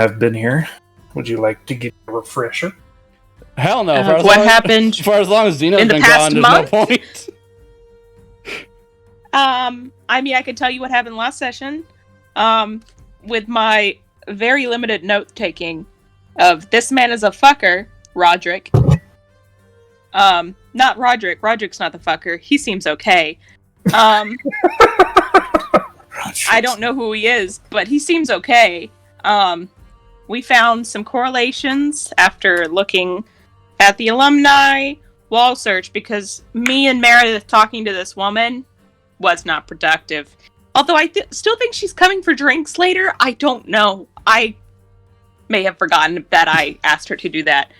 I've been here. Would you like to get a refresher? Hell no. What happened for as long as Zeno's in the been past gone, month? there's no point. I mean, I could tell you what happened last session. With my very limited note-taking of this man is a fucker, Roderick. Not Roderick. Roderick's not the fucker. He seems okay. I don't know who he is, but he seems okay. We found some correlations after looking at the alumni wall search because me and Meredith talking to this woman was not productive. Although I still think she's coming for drinks later. I don't know. I may have forgotten that I asked her to do that.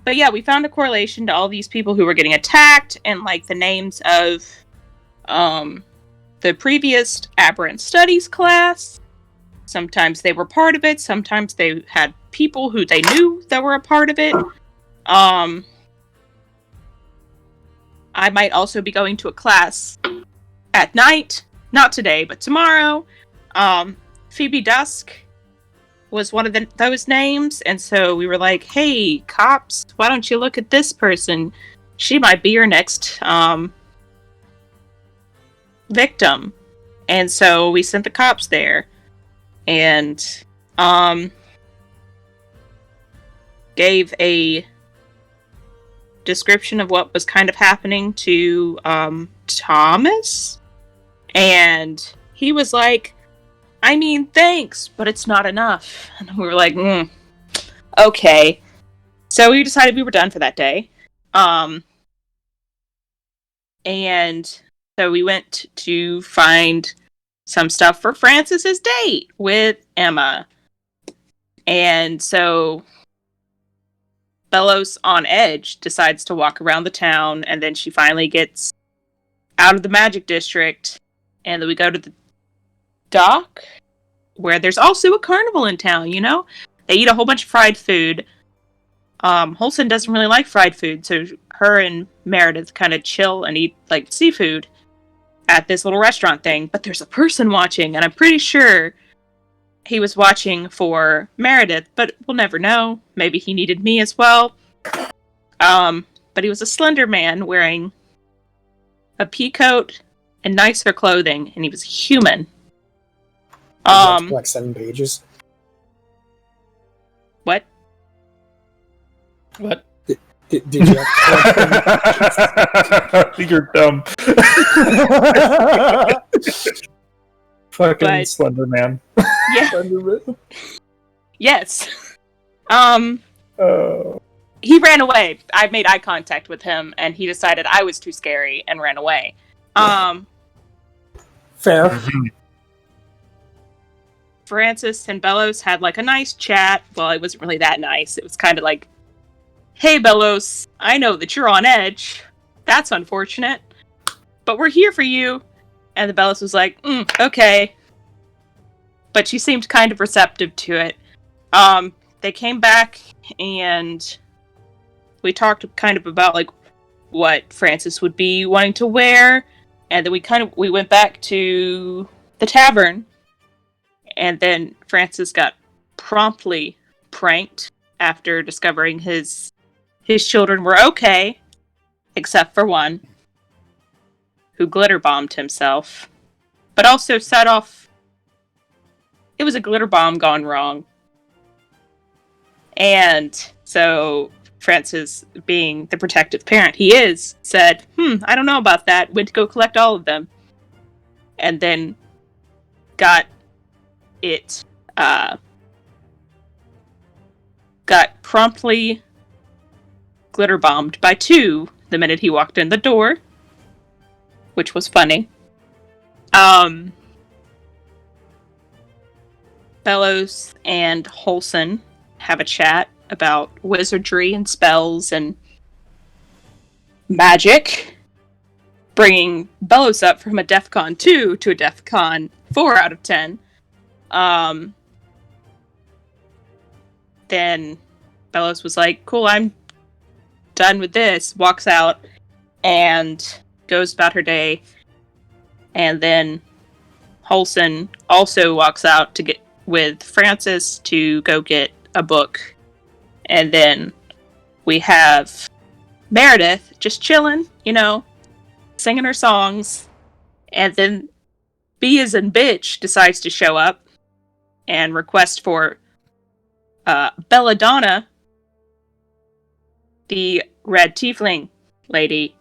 But yeah, we found a correlation to all these people who were getting attacked and like the names of the previous Aberrant Studies class. Sometimes they were part of it. Sometimes they had people who they knew that were a part of it. I might also be going to a class at night. Not today, but tomorrow. Phoebe Dusk was one of those names. And so we were like, hey, cops, why don't you look at this person? She might be your next victim. And so we sent the cops there. And gave a description of what was kind of happening to Thomas. And he was like, I mean, thanks, but it's not enough. And we were like, okay. So we decided we were done for that day. And so we went to find some stuff for Francis's date with Emma. And so Bellows, on edge, decides to walk around the town, and then she finally gets out of the Magic District, and then we go to the dock, where there's also a carnival in town, you know? They eat a whole bunch of fried food. Holson doesn't really like fried food, so her and Meredith kind of chill and eat, like, seafood at this little restaurant thing, but there's a person watching, and I'm pretty sure he was watching for Meredith, but we'll never know. Maybe he needed me as well. But he was a slender man wearing a pea coat and nicer clothing, and he was human. Like 7 pages. What? What? Did you have You're dumb. Fucking Slender Man. Yeah. Slender Man? Yes. Oh. He ran away. I made eye contact with him, and he decided I was too scary and ran away. Fair. Francis and Bellows had like a nice chat. Well, it wasn't really that nice. It was kind of like, hey, Bellows, I know that you're on edge. That's unfortunate. But we're here for you. And the Bellows was like, okay. But she seemed kind of receptive to it. They came back and we talked kind of about like what Francis would be wanting to wear. And then we went back to the tavern. And then Francis got promptly pranked after discovering his children were okay, except for one, who glitter bombed himself, but also set off. It was a glitter bomb gone wrong. And so Francis, being the protective parent he is, said, I don't know about that. Went to go collect all of them. And then got promptly glitter bombed by 2 the minute he walked in the door, which was funny. Bellows and Holson have a chat about wizardry and spells and magic, bringing Bellows up from a DEFCON 2 to a DEFCON 4 out of 10. Then Bellows was like, cool, I'm done with this, walks out and goes about her day. And then Holson also walks out to get with Francis to go get a book. And then we have Meredith just chilling, singing her songs. And then B as in bitch decides to show up and request for Belladonna, the red tiefling lady.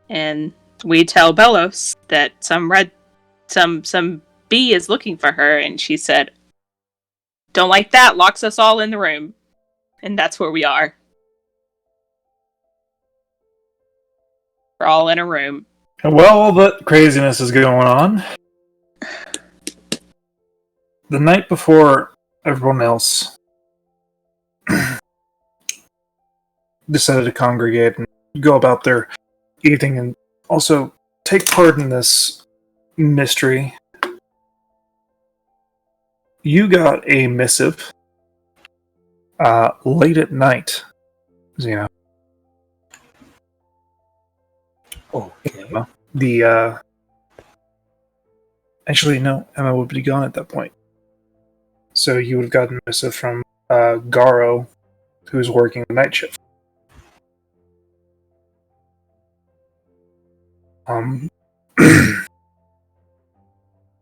And we tell Bellos that some B is looking for her, and she said, "Don't like that," locks us all in the room. And that's where we are. We're all in a room. Well, all that craziness is going on. The night before everyone else decided to congregate and go about their evening and also take part in this mystery, you got a missive late at night, Zeno. Okay. Actually, no, Emma would be gone at that point. So you would have gotten a missive from Garo, who's working the night shift.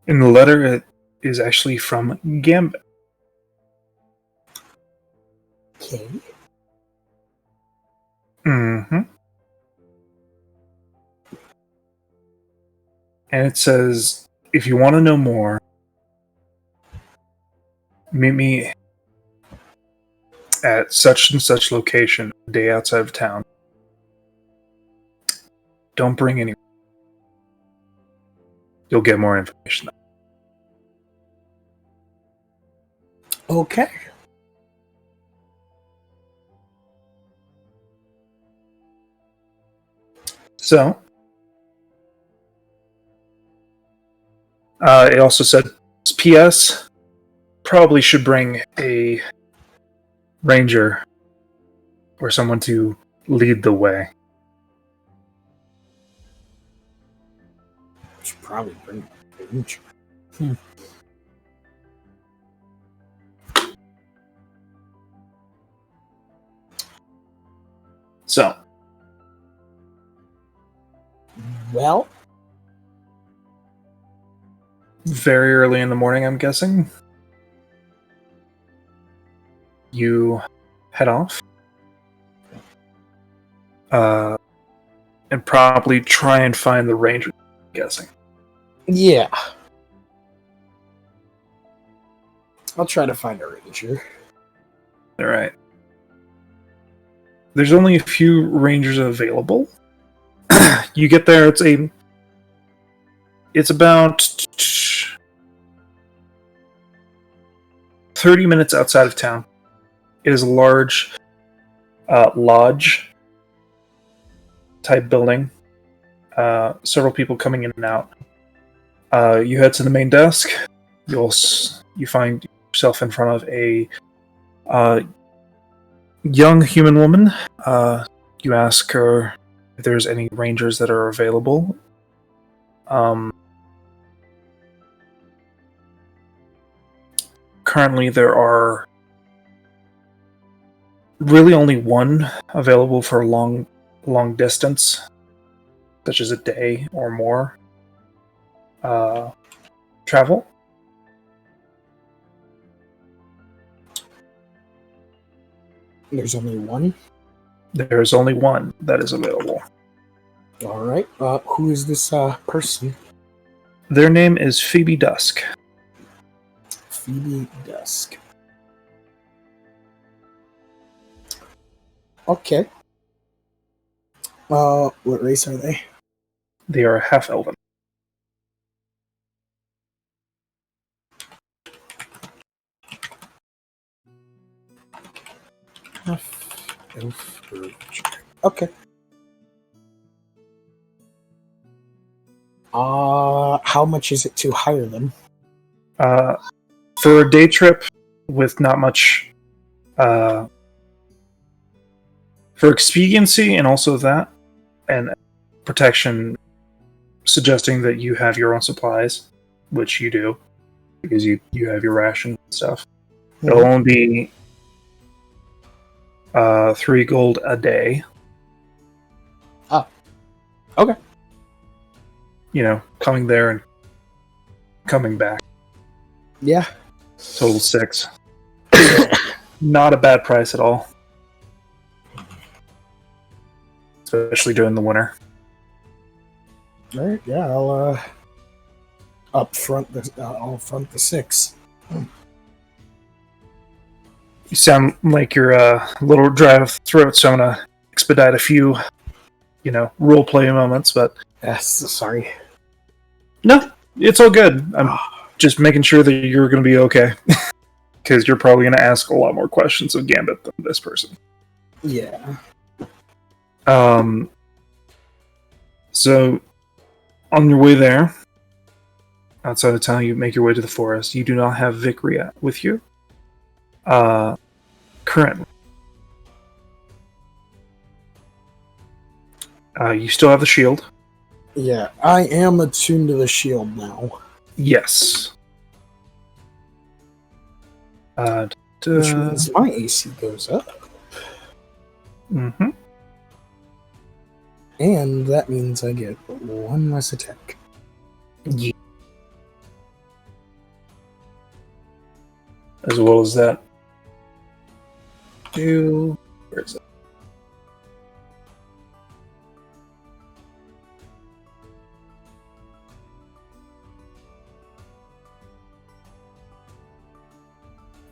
In the letter, it is actually from Gambit. Okay. Mm-hmm. And it says, if you want to know more, meet me at such and such location, a day outside of town. Don't bring anyone. You'll get more information. Okay. So, it also said, P.S. Probably should bring a ranger or someone to lead the way. Should probably bring a ranger. So, Well, very early in the morning, I'm guessing, you head off. And probably try and find the ranger, I'm guessing. yeah. I'll try to find a ranger. Alright. There's only a few rangers available. You get there, it's about 30 minutes outside of town. It is a large lodge type building. Several people coming in and out. You head to the main desk. You find yourself in front of a young human woman. You ask her if there's any rangers that are available. Currently, there are really only one available for long distance, such as a day or more travel. There's only one. There's only one that is available. All right. Who is this person? Their name is Phoebe Dusk. Phoebe Dusk. Okay. What race are they? They are half-elven. Elf. Okay. How much is it to hire them? For a day trip with not much for expediency and also that and protection suggesting that you have your own supplies, which you do, because you have your ration and stuff. It'll only be 3 gold a day. Ah. Okay. Coming there and coming back. Yeah. Total 6. Not a bad price at all. Especially during the winter. All right. Yeah, I'll front the 6. You sound like you're a little dry of throat, so I'm gonna expedite a few, role play moments. But Yes. Sorry. no, it's all good. I'm just making sure that you're gonna be okay, because you're probably gonna ask a lot more questions of Gambit than this person. Yeah. So, on your way there, outside of town, you make your way to the forest. You do not have Vickery with you. Currently. You still have the shield. Yeah, I am attuned to the shield now. Yes. Which means my AC goes up. Mm-hmm. And that means I get 1 less attack. Yeah. As well as that. Where is it?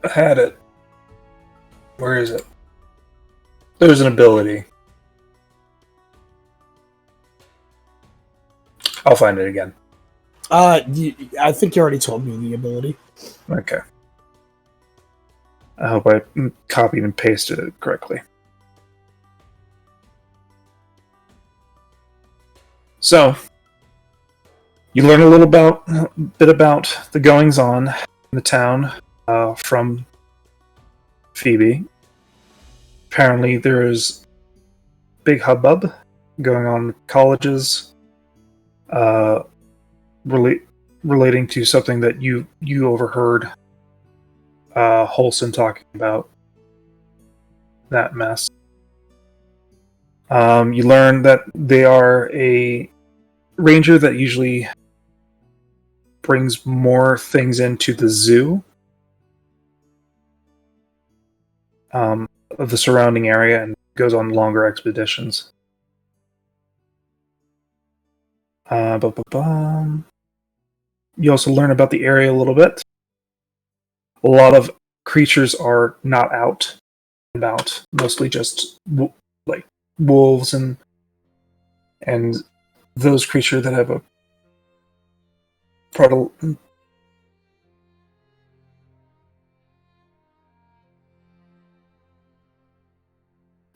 I had it. Where is it? There's an ability. I'll find it again. I think you already told me the ability. Okay. I hope I copied and pasted it correctly. So, you learn a little bit about the goings on in the town from Phoebe. Apparently, there's big hubbub going on in colleges, relating to something that you overheard Holson talking about. That mess. You learn that they are a ranger that usually brings more things into the zoo of the surrounding area and goes on longer expeditions. You also learn about the area a little bit. A lot of creatures are not out and about, mostly just like wolves and those creatures that have a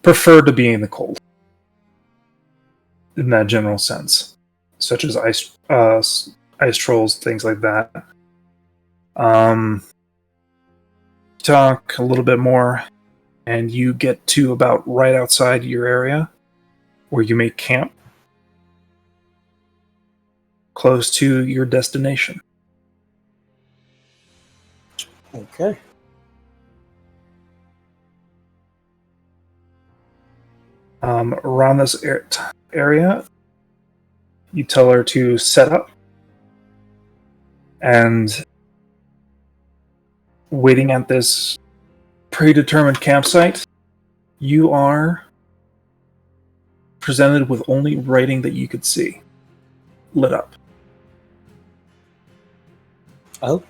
prefer to be in the cold, in that general sense, such as ice trolls, things like that. Talk a little bit more, and you get to about right outside your area, where you make camp, close to your destination. Okay. Around this area, you tell her to set up, and waiting at this predetermined campsite, you are presented with only writing that you could see lit up. Oh.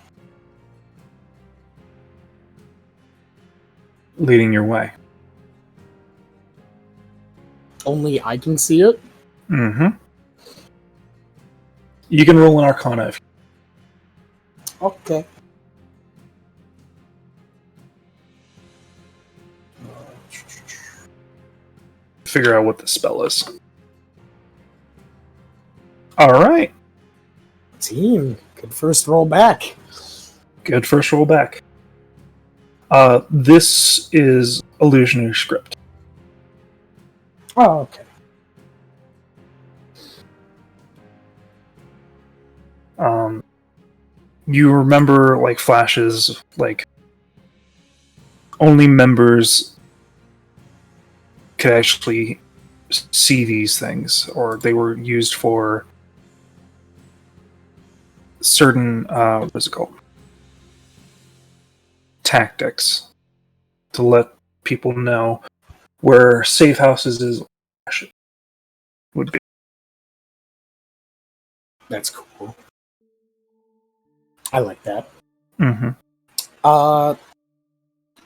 Leading your way. Only I can see it? Mm-hmm. You can roll an Arcana if Okay. figure out what the spell is. Alright. Team, good first roll back. Good first roll back. This is illusionary script. Oh, okay. You remember like flashes, like only members could actually see these things, or they were used for certain what's it called, tactics, to let people know where safe houses would be. That's cool. I like that. Mm-hmm.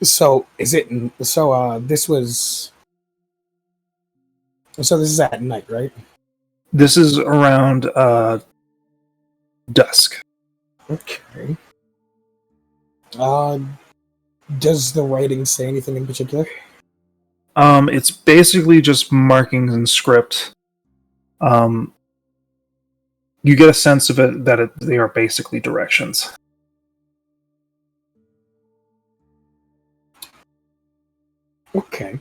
So is it? So this was. So this is at night, right? This is around dusk. Okay. Does the writing say anything in particular? It's basically just markings and script. You get a sense of it that they are basically directions. Okay.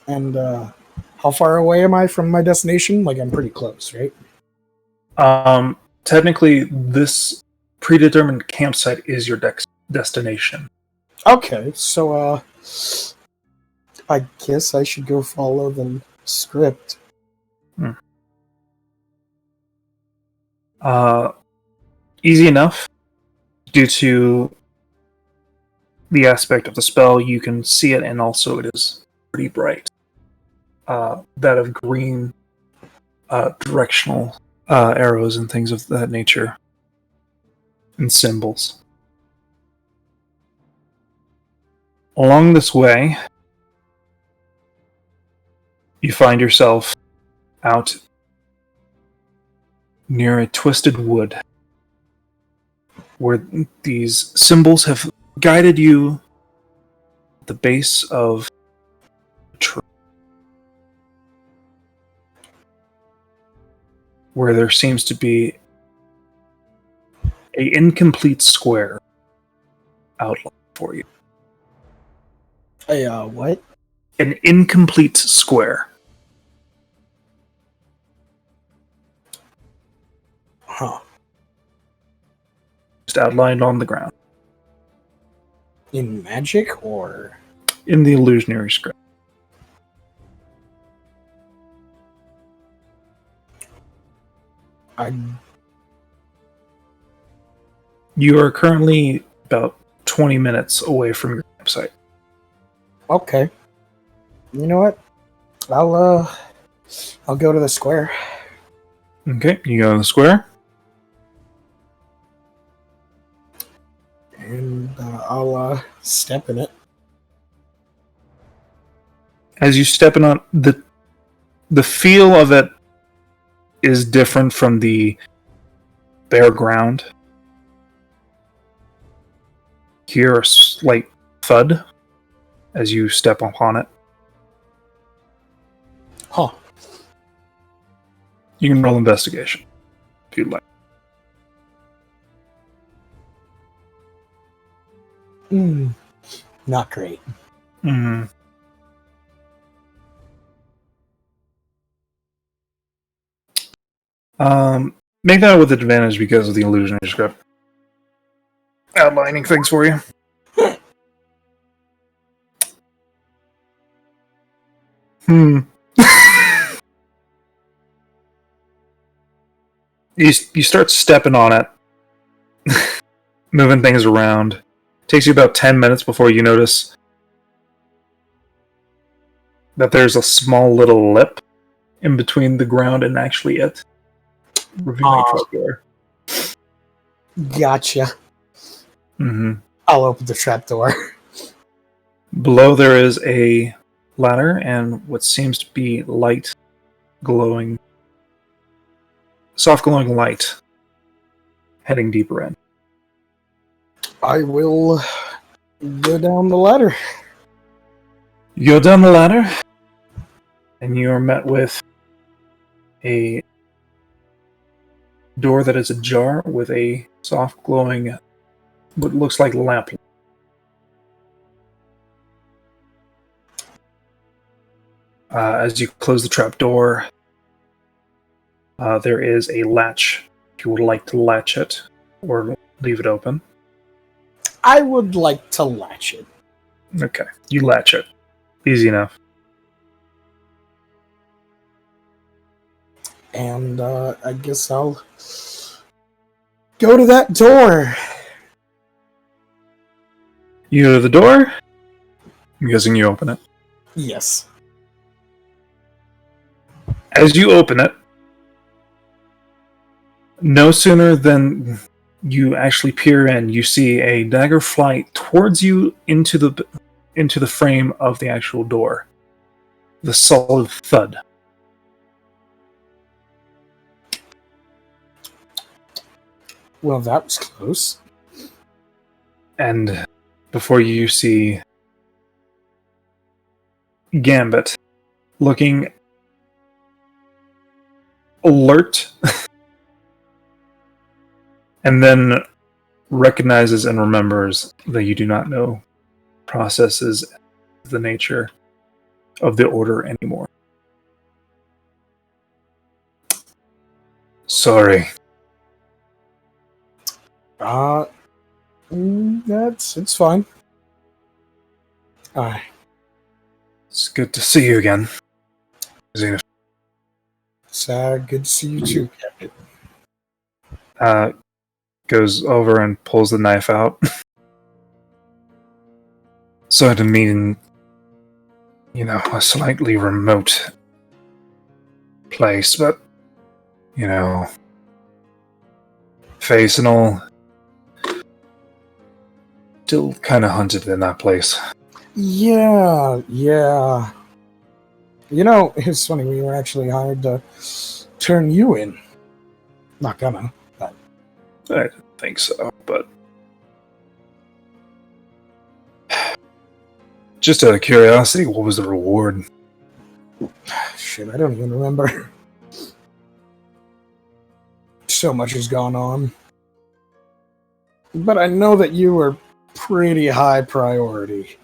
And how far away am I from my destination? Like, I'm pretty close, right? Technically, this predetermined campsite is your destination. Okay, so I guess I should go follow the script. Easy enough. Due to the aspect of the spell, you can see it, and also it is pretty bright. That of green directional arrows and things of that nature, and symbols. Along this way, you find yourself out near a twisted wood, where these symbols have guided you at the base of a tree, where there seems to be an incomplete square outline for you. What? An incomplete square. Huh. Just outlined on the ground. In magic or? In the illusionary script. You are currently about 20 minutes away from your campsite. Okay. You know what? I'll go to the square. Okay, you go to the square. And I'll step in it. As you step in on the feel of it is different from the bare ground. Hear a slight thud as you step upon it. Huh. You can roll investigation if you'd like. Not great. Mm-hmm. Make that with advantage because of the illusionary script. Outlining things for you. You start stepping on it, moving things around. Takes you about 10 minutes before you notice that there's a small little lip in between the ground and actually it. Revealing trapdoor. Gotcha. Mm-hmm. I'll open the trapdoor. Below there is a ladder and what seems to be light glowing, soft glowing light heading deeper in. I will go down the ladder. You go down the ladder and you are met with a door that is ajar with a soft glowing, what looks like lamp. As you close the trap door, there is a latch. If you would like to latch it or leave it open. I would like to latch it. Okay, you latch it. Easy enough. And I guess I'll go to that door. You go to the door. I'm guessing you open it. Yes. As you open it, no sooner than you actually peer in, you see a dagger fly towards you into the frame of the actual door. The solid thud. Well, that was close. And before you see Gambit looking alert and then recognizes and remembers that you do not know processes the nature of the order anymore. Sorry. It's fine. It's good to see you again, Zeno. It's good to see you too, Captain. Goes over and pulls the knife out. So to mean, a slightly remote place, but, face and all, still kind of hunted in that place. Yeah. It's funny, we were actually hired to turn you in. Not gonna, but... I didn't think so, but... Just out of curiosity, what was the reward? Shit, I don't even remember. So much has gone on. But I know that you were pretty high priority.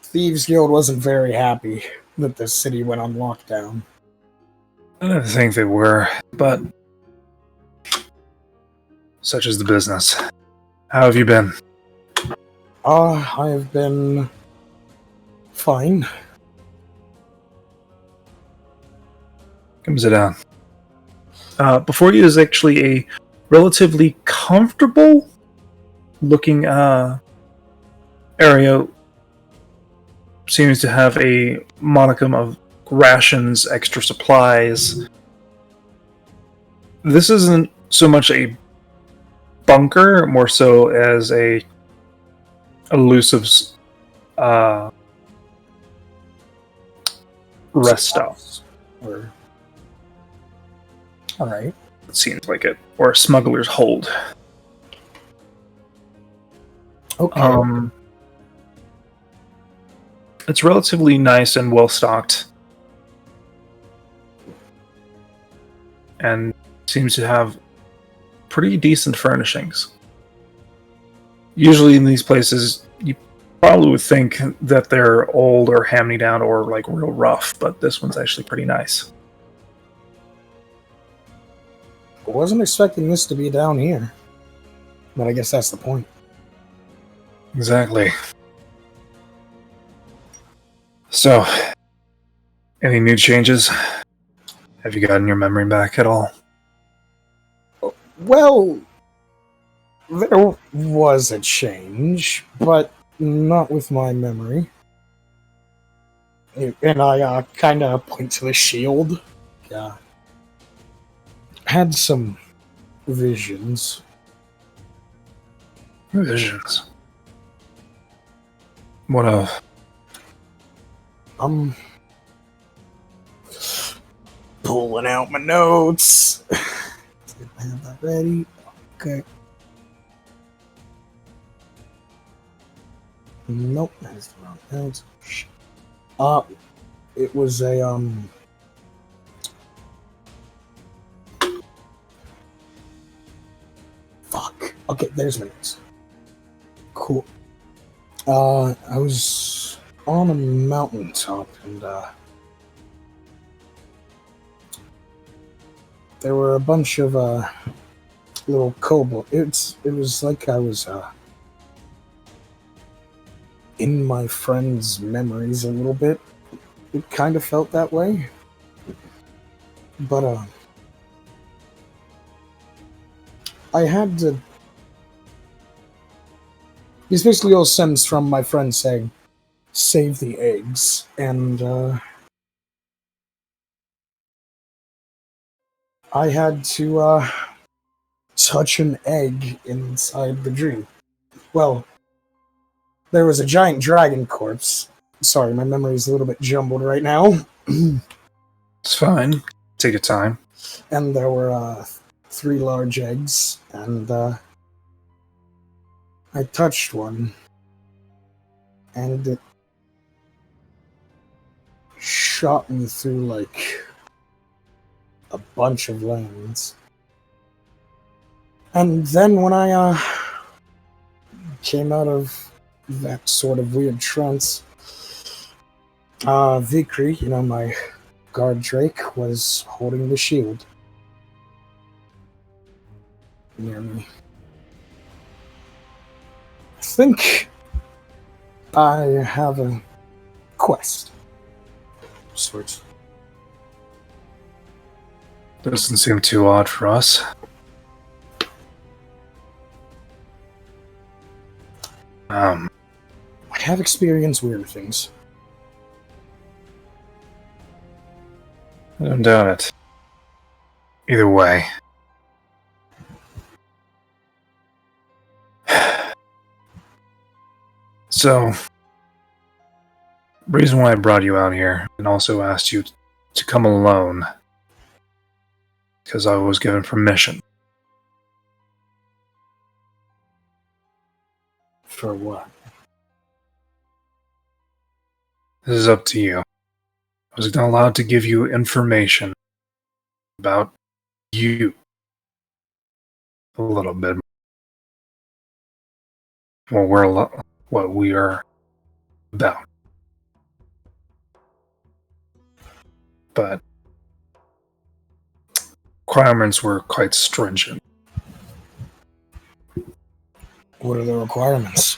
Thieves Guild wasn't very happy that the city went on lockdown. I didn't think they were, but... Such is the business. How have you been? I have been... fine. Come sit down. Before you is actually a relatively comfortable looking area. Seems to have a modicum of rations, extra supplies. This isn't so much a bunker, more so as a elusive rest stop. Alright. It seems like it. Or a smuggler's hold. Okay. It's relatively nice and well stocked. And seems to have pretty decent furnishings. Usually in these places, you probably would think that they're old or hand-me-down or like real rough, but this one's actually pretty nice. I wasn't expecting this to be down here. But I guess that's the point. Exactly. So, any new changes? Have you gotten your memory back at all? Well, there was a change, but not with my memory. And I kind of point to the shield. Yeah. Had some visions. Visions. What of? I'm pulling out my notes. Did I have that ready? Okay. Nope, that is the wrong notes. It was a Fuck. Okay, there's my notes. Cool. I was on a mountaintop, and there were a bunch of little kobold. It was like I was in my friend's memories a little bit. It kind of felt that way, but I had to. This basically all stems from my friend saying, "Save the eggs," and I had to touch an egg inside the dream. Well, there was a giant dragon corpse. Sorry, my memory's a little bit jumbled right now. It's fine. Take your time. And there were 3 large eggs, and I touched one, and it shot me through like a bunch of lanes. And then when I came out of that sort of weird trance, Vikri, my guard Drake, was holding the shield near me. I think I have a quest of sorts. Doesn't seem too odd for us. I have experienced weird things. I don't doubt it. Either way. So, reason why I brought you out here and also asked you to come alone, because I was given permission. For what? This is up to you. I was not allowed to give you information about you a little bit. What we are about. But requirements were quite stringent. What are the requirements?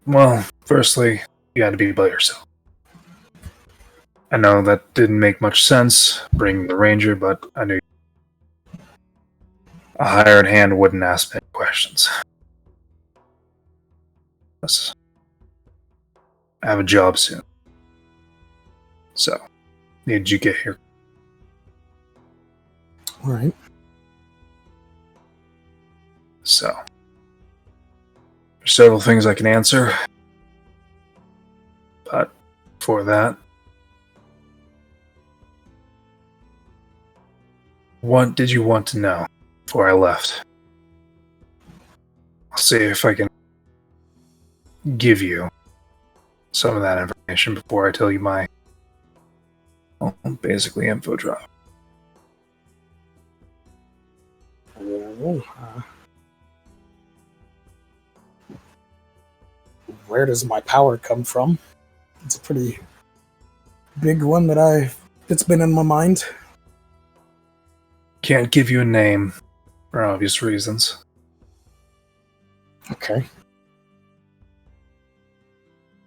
Well, firstly, you had to be by yourself. I know that didn't make much sense, bringing the ranger, but I knew a hired hand wouldn't ask many questions. Plus, I have a job soon. So, need you get here. Alright. So, there's several things I can answer. But, for that, what did you want to know before I left? I'll see if I can give you some of that information before I tell you my, basically info drop. Where does my power come from? It's a pretty big one that's been in my mind. Can't give you a name for obvious reasons. Okay.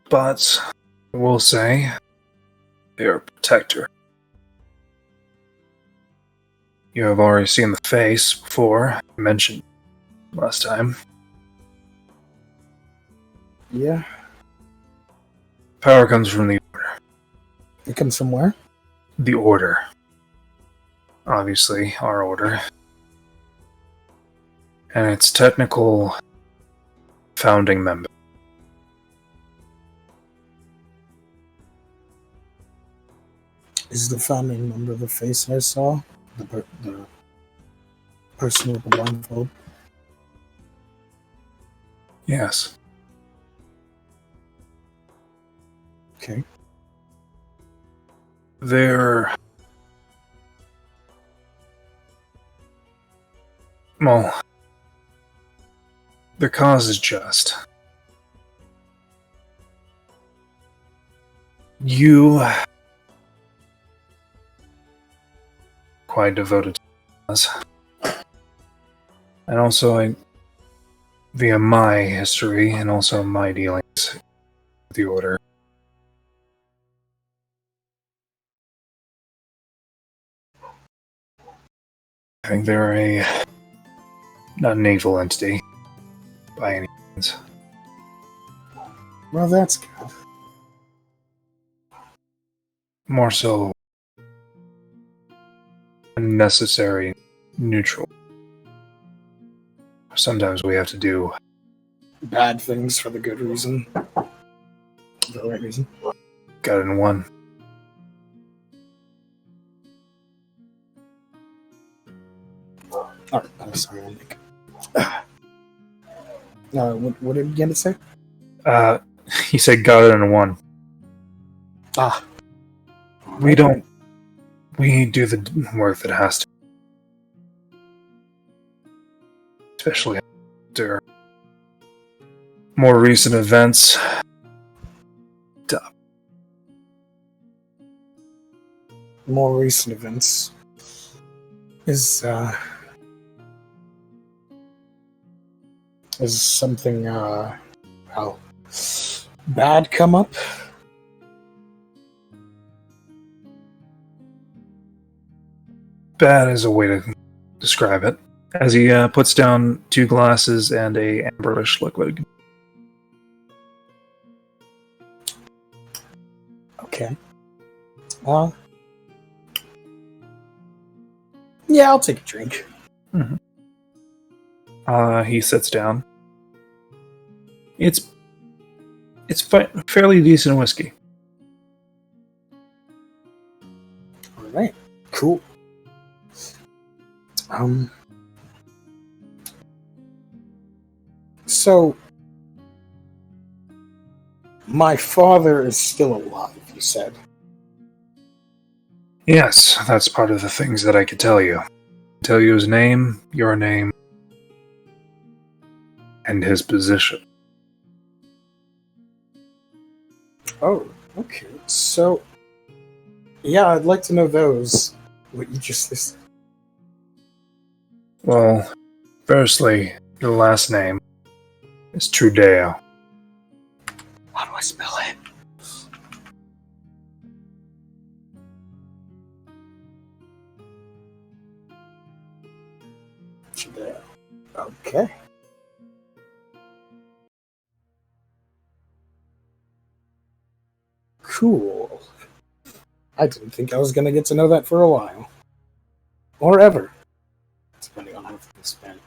But I will say you're a protector. You have already seen the face before, I mentioned last time. Yeah. Power comes from the Order. It comes from where? The Order. Obviously, our Order. And its technical founding member. Is the founding member the face I saw? The person with the blindfold? Yes. Okay. They're... Well, their cause is just. You quite devoted to us. And also, via my history and also my dealings with the Order, I think they're not an evil entity by any means. Well, that's good. More so a necessary neutral. Sometimes we have to do Bad things for the good reason. The right reason. got it in one. Alright, I'm sorry, Nick. What did you get to say? He said got it in one. Ah. We do the work that has to. Especially after more recent events. More recent events. Is something, bad come up? Bad is a way to describe it. As he puts down 2 glasses and a amberish liquid. Okay. Yeah, I'll take a drink. Mm-hmm. He sits down. It's fairly decent whiskey. Alright, cool. So, my father is still alive, you said. Yes, that's part of the things that I could tell you. Tell you his name, your name, and his position. Oh, okay. So, yeah, I'd like to know those. What you just listed. Well, firstly, the last name is Trudeo. How do I spell it? Okay. Cool. I didn't think I was going to get to know that for a while. Or ever. Depending on how things spend.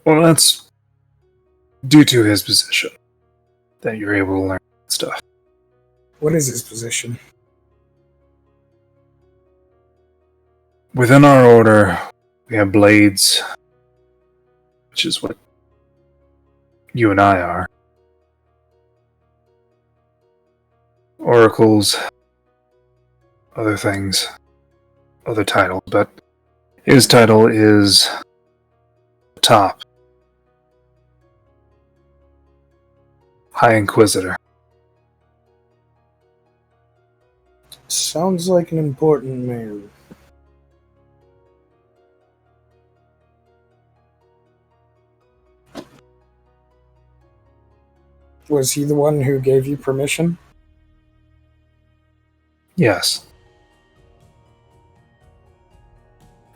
Well, that's due to his position that you're able to learn that stuff. What is his position? Within our order, we have blades, which is what you and I are. Oracles, other things, other titles, but his title is top. High Inquisitor. Sounds like an important man. Was he the one who gave you permission? Yes.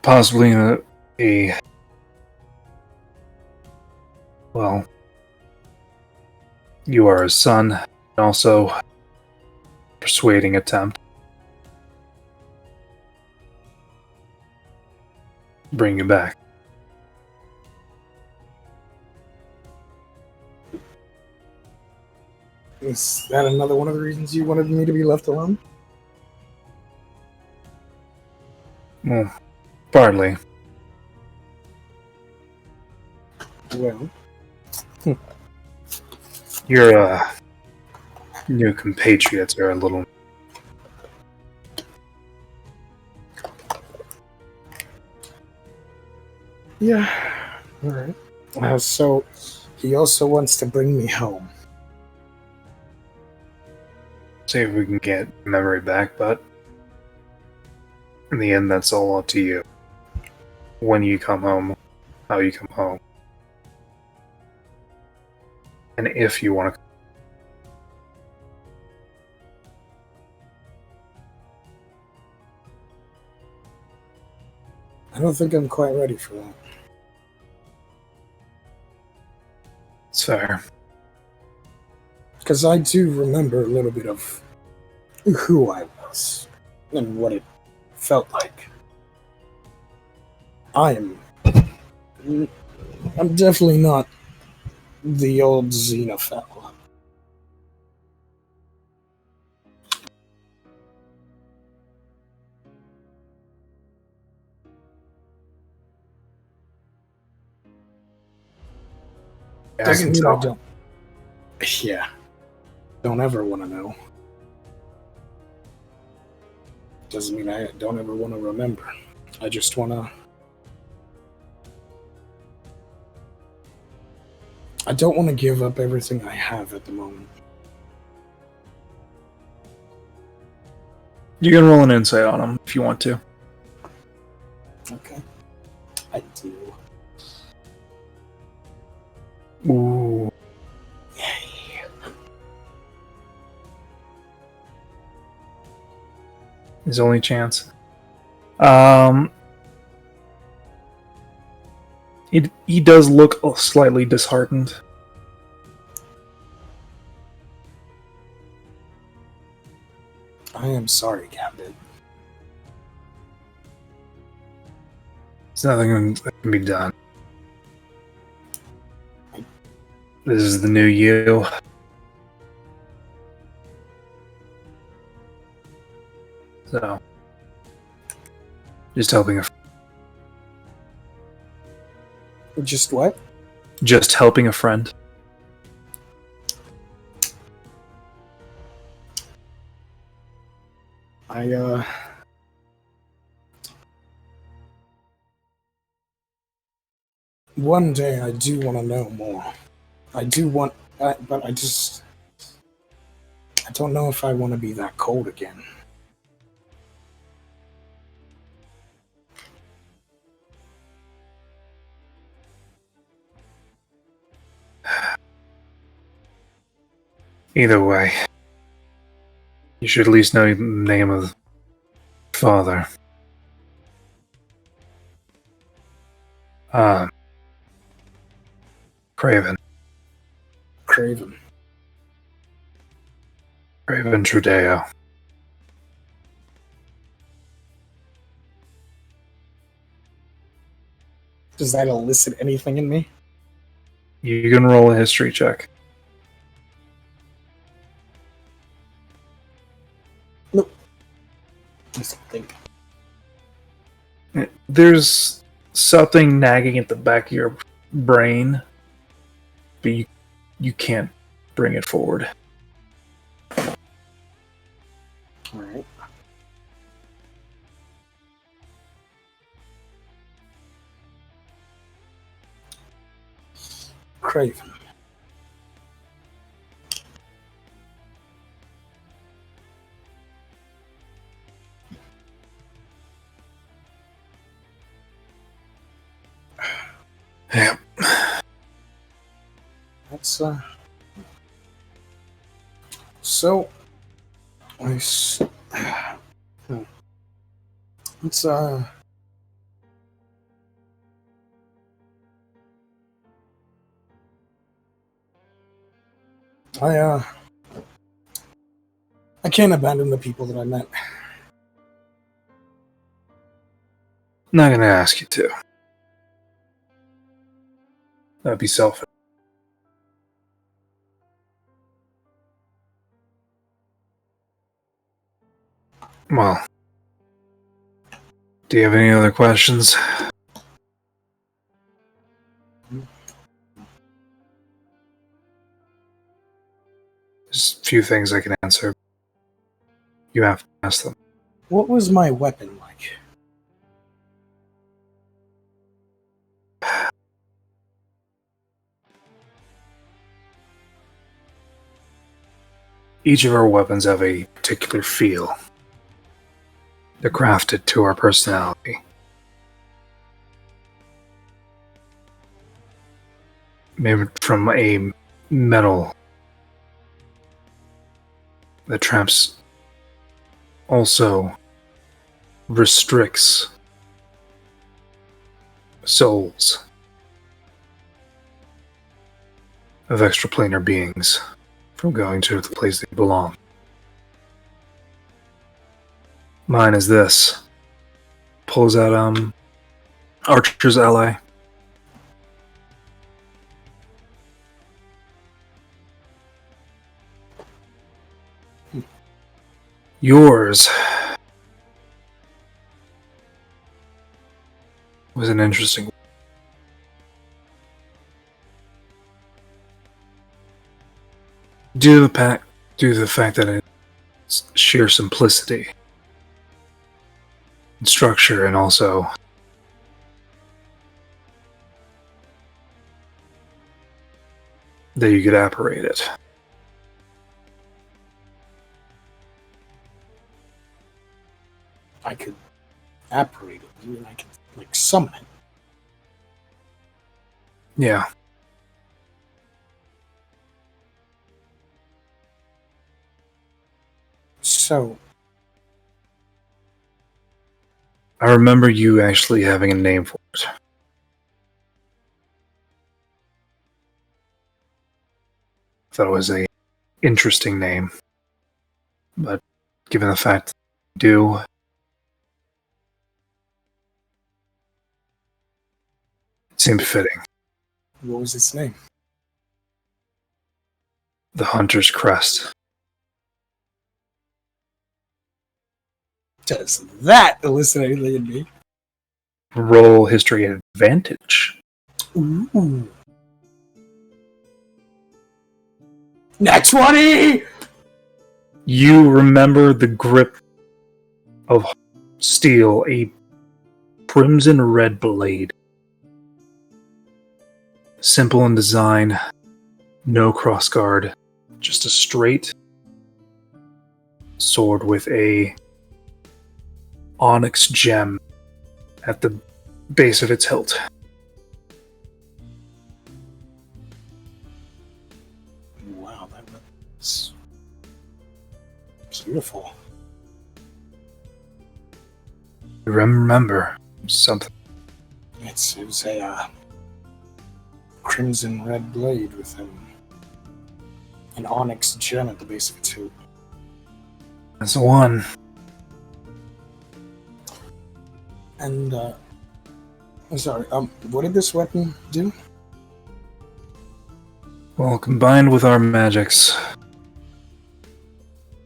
Possibly well, you are his son, and also persuading attempt. Bring you back. Is that another one of the reasons you wanted me to be left alone? Well, partly. Well, Your new compatriots are a little. yeah. Alright. So, he also wants to bring me home. see if we can get memory back, but in the end, that's all up to you. When you come home, how you come home, and if you want to. I don't think I'm quite ready for that. It's fair. Because I do remember a little bit of who I was and what it felt like. I'm definitely not the old Zeno fella. Yeah, Doesn't mean I tell. don't. Yeah. Don't ever want to know. Doesn't mean I don't ever want to remember. I just want to. I don't want to give up everything I have at the moment. You can roll an insight on him if you want to. Okay. I do. Ooh. Yay. His only chance. He does look slightly disheartened. I am sorry, Captain. There's nothing that can be done. This is the new you. So, just helping a Just what? just helping a friend. One day I do want to know more. I do want, but I don't know if I want to be that cold again. Either way, you should at least know the name of the father. Craven. Craven. Craven Trudeo. Does that elicit anything in me? You can roll a history check. I think. There's something nagging at the back of your brain, but you can't bring it forward. All right. Craven. Yeah. That's So it's I can't abandon the people that I met. Not gonna ask you to. That'd be selfish. Well, do you have any other questions? There's a few things I can answer. You have to ask them. What was my weapon like? Each of our weapons have a particular feel. They're crafted to our personality. Made from a metal that traps also restricts souls of extraplanar beings from going to the place they belong. Mine is this. Pulls out Archer's Ally. Yours was an interesting. Due to the fact that it's sheer simplicity and structure, and also that you could operate it. I could apparate it. You mean I could, like, summon it? Yeah. So, I remember you actually having a name for it. I thought it was a interesting name, but given the fact that you do, it seemed fitting. what was its name? The Hunter's Crest. Does that elicit anything in me? Roll history advantage. Ooh. Nat 20! You remember the grip of steel, a crimson red blade. Simple in design, no crossguard, just a straight sword with a onyx gem at the base of its hilt. Wow, that's beautiful. You remember something. It was a crimson red blade with an onyx gem at the base of its hilt. That's the one. And, I'm sorry, what did this weapon do? Well, combined with our magics,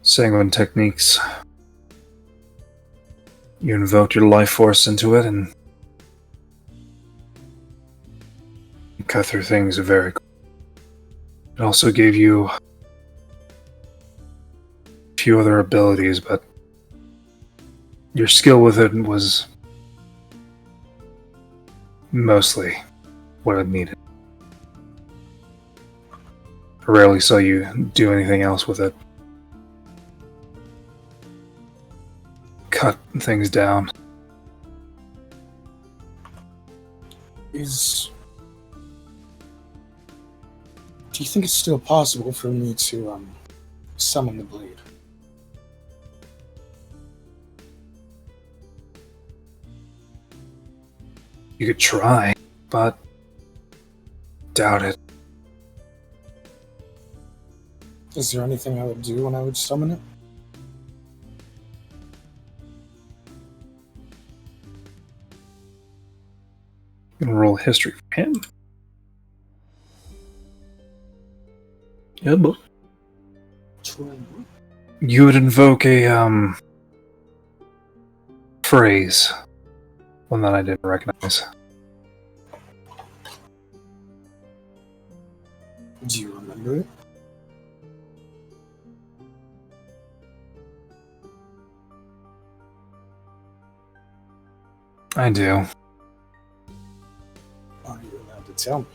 sanguine techniques, you invoked your life force into it and you cut through things very quickly. It also gave you a few other abilities, but your skill with it was mostly what it needed. I rarely saw you do anything else with it. Cut things down. Do you think it's still possible for me to, summon the blade? You could try, but doubt it. Is there anything I would do when I would summon it? You can roll history for him. Yeah, but you would invoke a phrase, one that I didn't recognize. Do you remember it? I do. Are you allowed to tell me?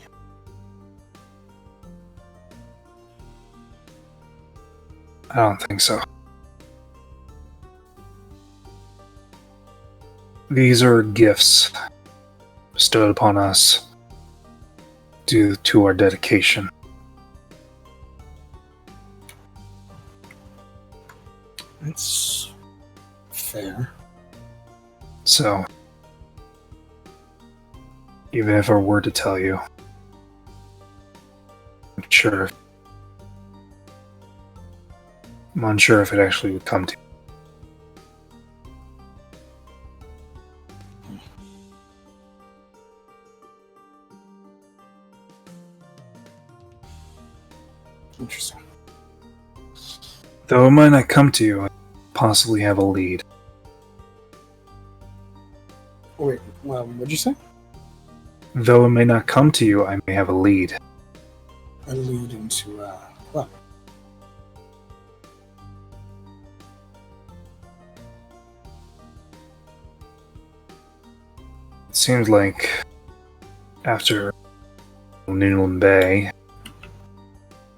I don't think so. These are gifts bestowed upon us due to our dedication. That's fair. So, even if I were to tell you, I'm unsure if it actually would come to you. Interesting. Though it might not come to you, I possibly have a lead. Wait, what'd you say? Though it may not come to you, I may have a lead. A lead into, what? It seems like after Newland Bay,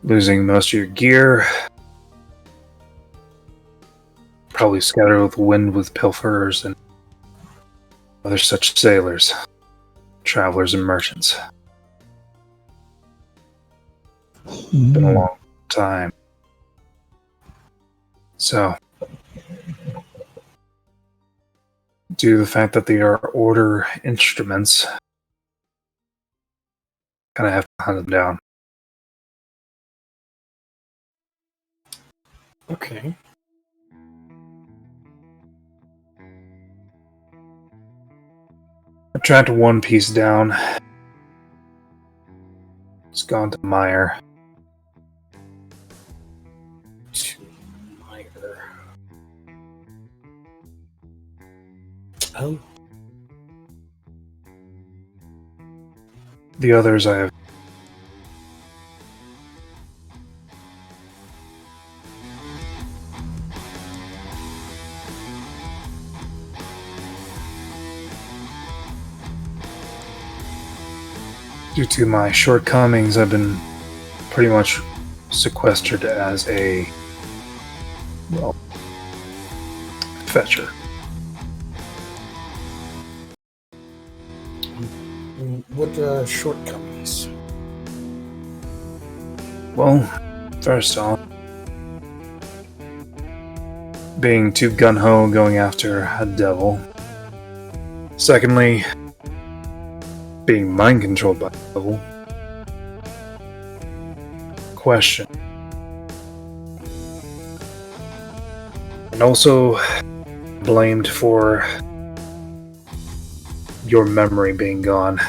losing most of your gear, probably scattered with wind with pilferers and other such sailors, travelers and merchants. Been a long time. So, due to the fact that they are order instruments, kind of have to hunt them down. Okay. I tracked one piece down. It's gone to Meyer. Oh. The others I have. Due to my shortcomings, I've been pretty much sequestered as a, well, fetcher. What shortcomings? Well, first off, being too gung-ho going after a devil. Secondly, being mind-controlled by a devil. Question. And also blamed for your memory being gone.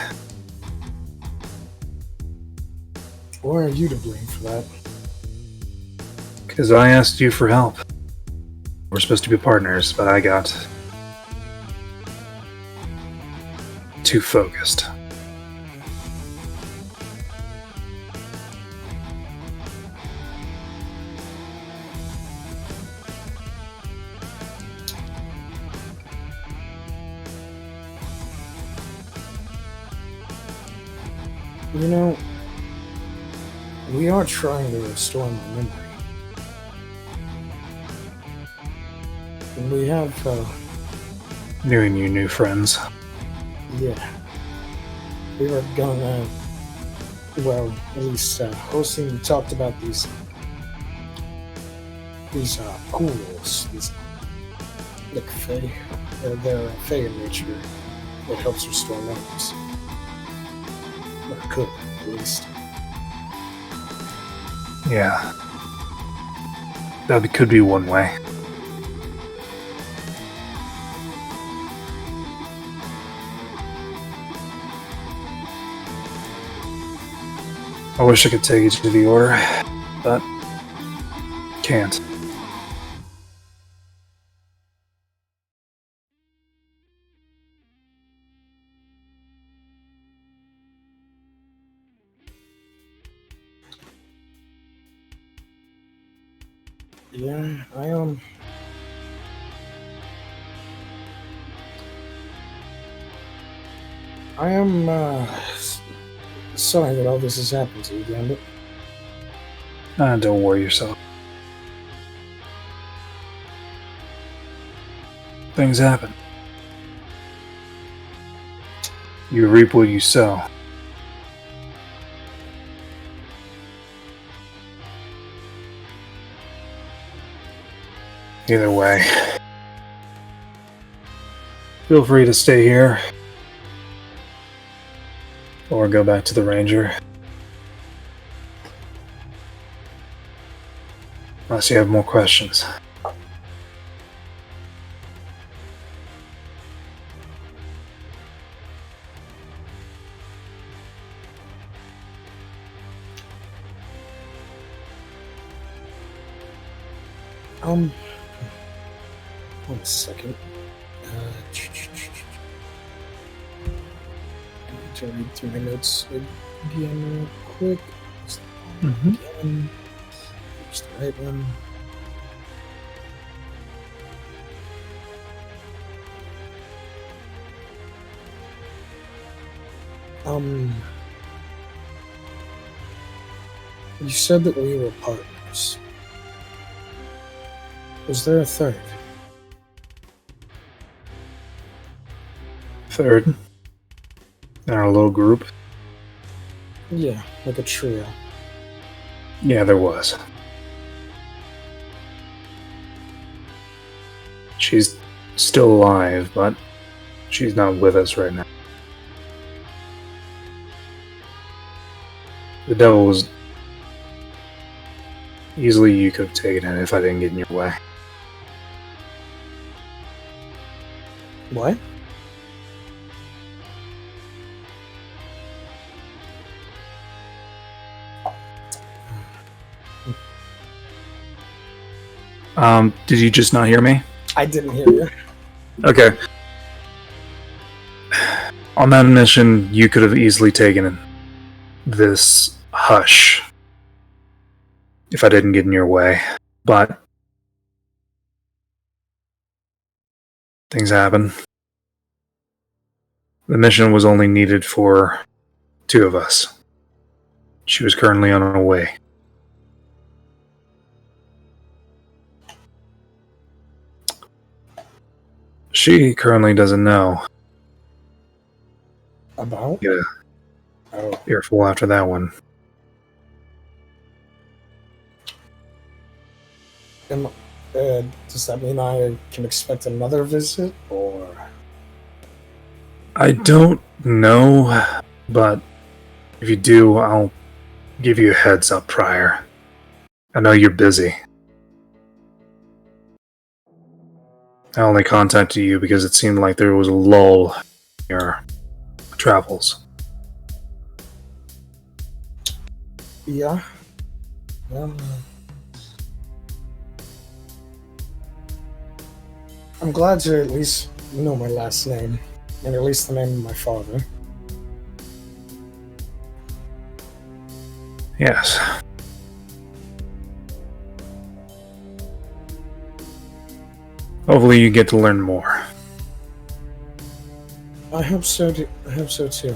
Why are you to blame for that? Because I asked you for help. We're supposed to be partners, but I got too focused. You know, we are trying to restore my memory. And we have, You and your new friends. yeah. We were gonna, well, at least, hosting talked about these pools, these, like, Fae, they're Fae in nature, that helps restore memories. Or could, at least. Yeah. That could be one way. I wish I could take you to the order, but can't. Yeah, I am, sorry that all this has happened to you, Gambit. Don't worry yourself. Things happen. You reap what you sow. Either way, feel free to stay here or go back to the Ranger. Unless you have more questions. One second. To read through my notes again real quick. Again. Here's the right one. You said that we were partners. Was there a third? Third, in our little group? Yeah, like a trio. Yeah, there was. She's still alive, but she's not with us right now. The devil was... Easily you could have taken it if I didn't get in your way. What? Did you just not hear me? I didn't hear you. Okay. On that mission, you could have easily taken this hush if I didn't get in your way, but things happen. The mission was only needed for 2 of us. She was currently on her way. She currently doesn't know. About? Yeah. Oh. Careful after that one. Does that mean I can expect another visit, or? I don't know, but if you do, I'll give you a heads up prior. I know you're busy. I only contacted you because it seemed like there was a lull in your travels. Yeah. Well, I'm glad to at least know my last name, and at least the name of my father. Yes. Hopefully you get to learn more. I hope so. I hope so too.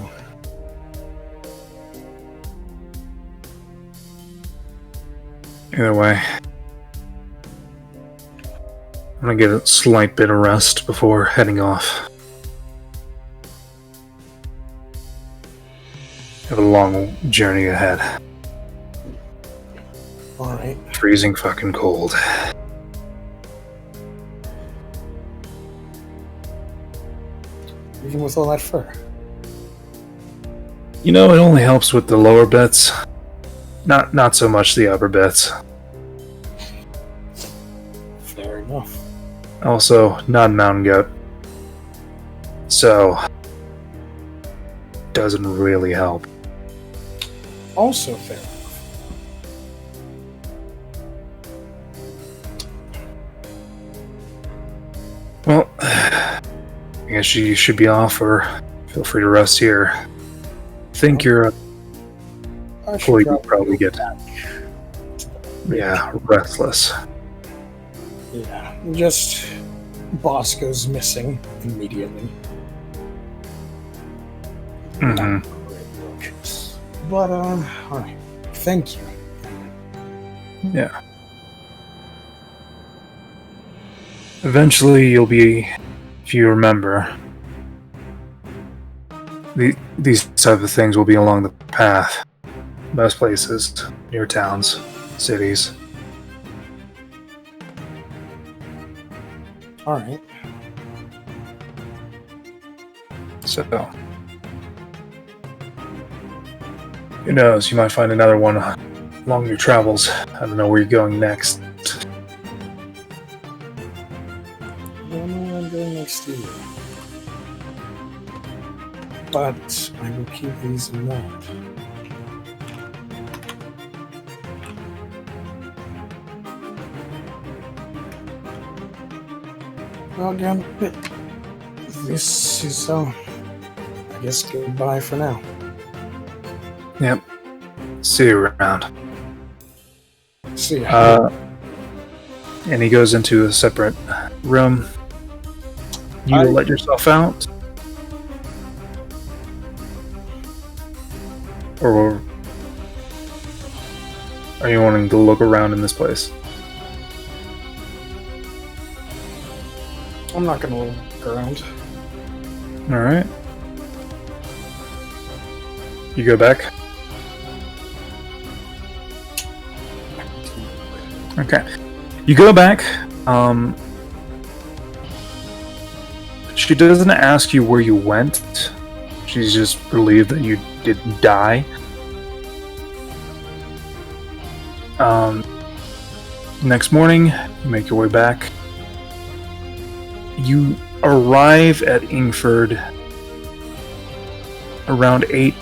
Either way, I'm gonna get a slight bit of rest before heading off. Have a long journey ahead. Alright. Freezing fucking cold. Even with all that fur. You know, it only helps with the lower bits. Not so much the upper bits. Fair enough. Also, not mountain goat. So, doesn't really help. Also fair enough. Well, I guess you should be off, or feel free to rest here. I think you're I should you probably get back. restless. Yeah, just boss goes missing immediately. Mm-hmm. Not a great look. But alright. Thank you. Yeah. Eventually you'll be if you remember, these type of things will be along the path. Most places, near towns, cities. Alright. So, who knows? You might find another one along your travels. I don't know where you're going next. I don't know where I'm going next year. But I will keep these in mind. Well, again, this is I guess goodbye for now. Yep. See you around. See ya. And he goes into a separate room. You will let yourself out? Or are you wanting to look around in this place? I'm not gonna look around. Alright. You go back? Okay. You go back. She doesn't ask you where you went. She's just relieved that you didn't die. Next morning, you make your way back. You arrive at Ingford around 8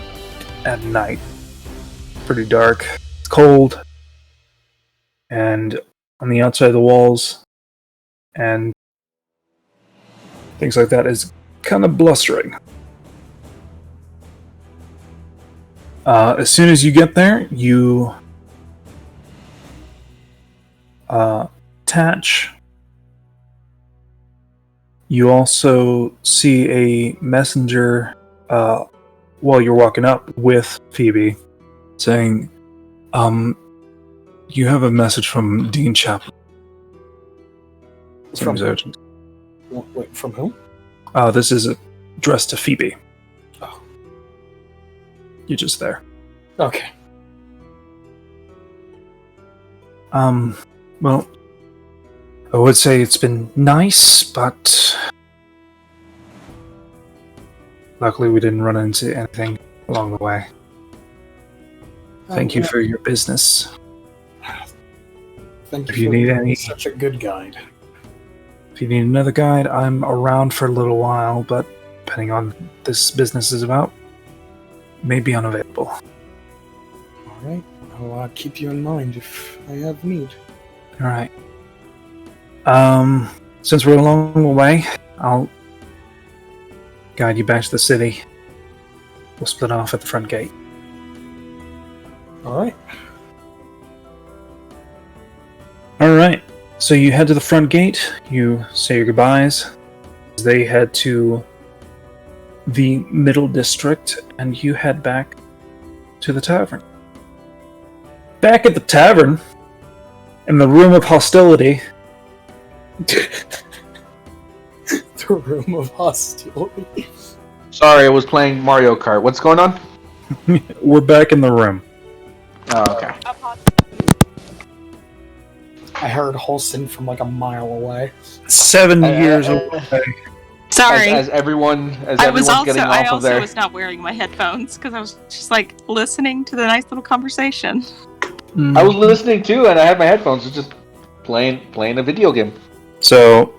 at night. Pretty dark. It's cold. And on the outside of the walls and things like that is kind of blustering. As soon as you get there, you attach. You also see a messenger while you're walking up with Phoebe saying, you have a message from Dean Chaplin. From Seems urgent. Wait, from whom? This is addressed to Phoebe. Oh. You're just there. Okay. Well, I would say it's been nice, but luckily we didn't run into anything along the way. Thank you for your business. Thank you If you for need being any- such a good guide. If you need another guide, I'm around for a little while, but depending on this business is about, may be unavailable. Alright, I'll keep you in mind if I have need. Alright. Since we're along the way, I'll guide you back to the city. We'll split off at the front gate. Alright. Alright, so you head to the front gate, you say your goodbyes. They head to the middle district, and you head back to the tavern. Back at the tavern, in the room of hostility, The room of hostility. Sorry, I was playing Mario Kart. What's going on? we're back in the room. Oh, okay. I heard Holston from like a mile away. 7 years away. Sorry. As everyone's I was also getting I off of also there. was not wearing my headphones because I was just like listening to the nice little conversation. I was listening too, and I had my headphones. It's just playing a video game. So,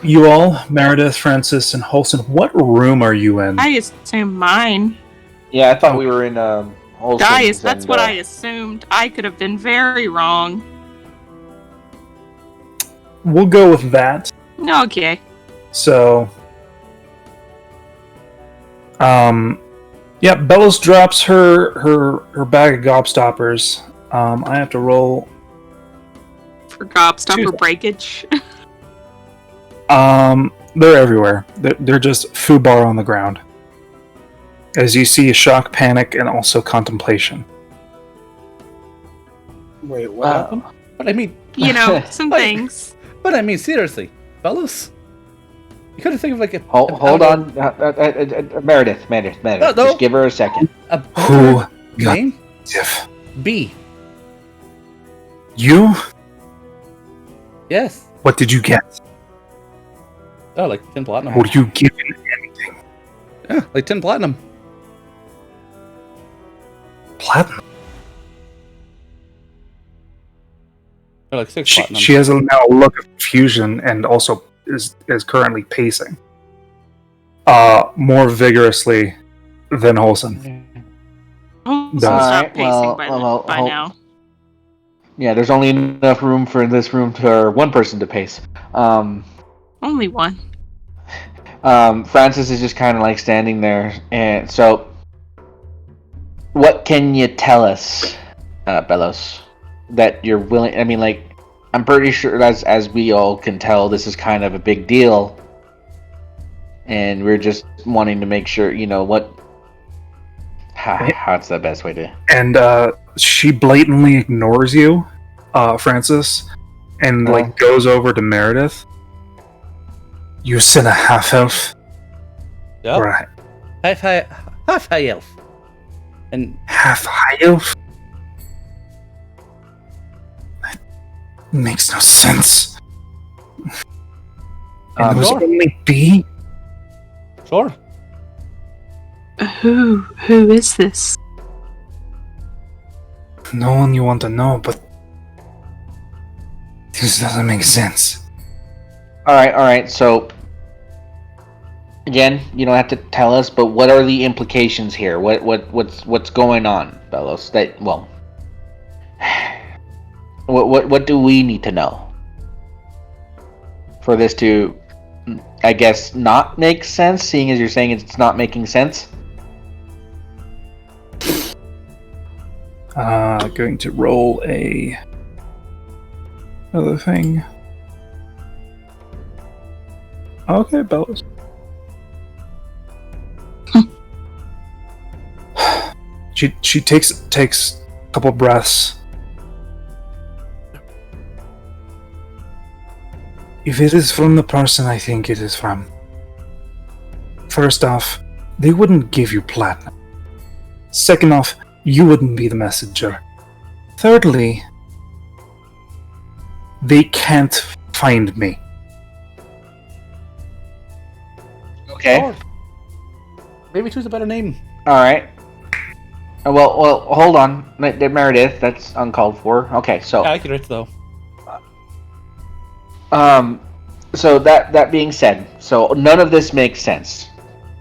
you all, Meredith, Francis, and Holson, what room are you in? I assumed mine. Yeah, I thought we were in Olsen's Guys, that's and, what I assumed. I could have been very wrong. We'll go with that. Okay. So, yeah, Bellows drops her bag of gobstoppers. I have to roll. For gobstopper Tuesday. breakage. They're everywhere. They're just foobar on the ground. As you see, shock, panic, and also contemplation. Wait, what happened? But I mean, You know, some Wait. things. but I mean, seriously, fellas, You could think of like a... Hold on. Meredith. No. Just give her a second. A Who got name? Tiff? B. You? Yes. What did you get? Oh, like 10 platinum. Were you given anything? Yeah, like 10 platinum. Platinum? Or like 6 platinum. She has now a look of confusion and also is currently pacing. More vigorously than Wholesome. Oh, Does. stop Alright, pacing by hold- now. Yeah, there's only enough room for this room for one person to pace. Only one. Francis is just kind of like standing there, and so, what can you tell us, Bellows, that you're willing? I mean, like, I'm pretty sure as we all can tell, this is kind of a big deal, and we're just wanting to make sure, you know, what. How's the best way to? And she blatantly ignores you, Francis, and like goes over to Meredith. You said a half elf, Yep. right? Half high elf. And Half high elf. That makes no sense. And it was sure. only B. Sure. Who is this? No one you want to know, but this doesn't make sense. All right. So, again, you don't have to tell us, but what are the implications here? What's going on, Bellows? What do we need to know for this to, I guess, not make sense? Seeing as you're saying it's not making sense. Going to roll another thing. Okay, Bellows. She takes a couple breaths. If it is from the person I think it is from, first off, they wouldn't give you platinum. Second off, you wouldn't be the messenger. Thirdly, they can't find me. Okay. Sure. Maybe choose a better name. All right. Well, hold on, Meredith. That's uncalled for. Okay, so. Accurate though. So that being said, so none of this makes sense.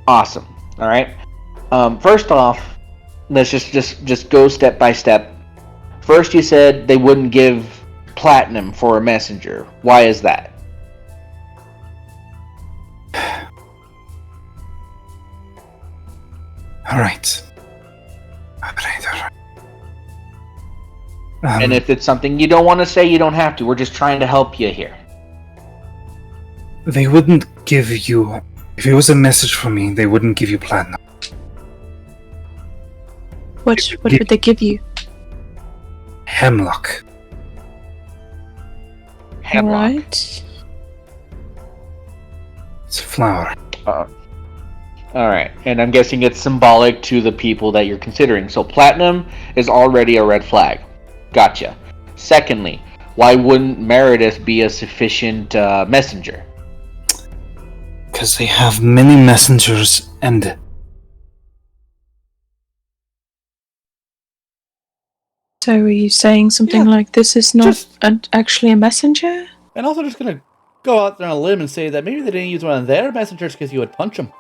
Awesome. All right. First off, let's just go step by step. First, you said they wouldn't give platinum for a messenger. Why is that? All right. Operator. And if it's something you don't want to say, you don't have to. We're just trying to help you here. They wouldn't give you... If it was a message from me, they wouldn't give you platinum. What would they give you? Hemlock. Hemlock. Right. It's a flower. All right, and I'm guessing it's symbolic to the people that you're considering. So platinum is already a red flag. Gotcha. Secondly, why wouldn't Meredith be a sufficient messenger? Because they have many messengers and... So are you saying something like this is not actually a messenger? And also just gonna go out there on a limb and say that maybe they didn't use one of their messengers because you would punch them.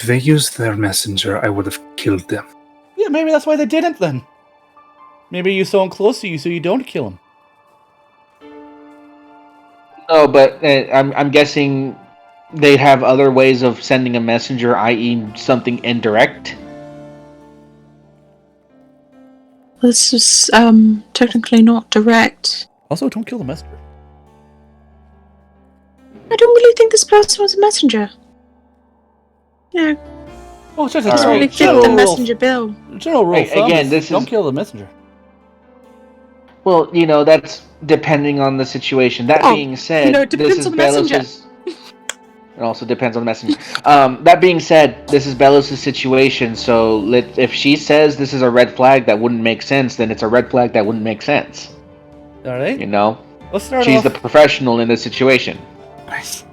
If they used their messenger, I would have killed them. Yeah, maybe that's why they didn't then. Maybe you saw him close to you so you don't kill him. No, but I'm guessing they have other ways of sending a messenger, i.e. something indirect. This is technically not direct. Also, don't kill the messenger. I don't really think this person was a messenger. Yeah, Oh, it's just All a doesn't right, really fit the messenger bill. general rule of thumb Again, is this don't is- kill the messenger. Well, that's depending on the situation. That Oh, being said, it this depends is on the messenger. Belos's. It also depends on the messenger. That being said, this is Belos's situation. So if she says this is a red flag that wouldn't make sense, then it's a red flag that wouldn't make sense. All right. Let's start She's off. the professional in this situation. Nice.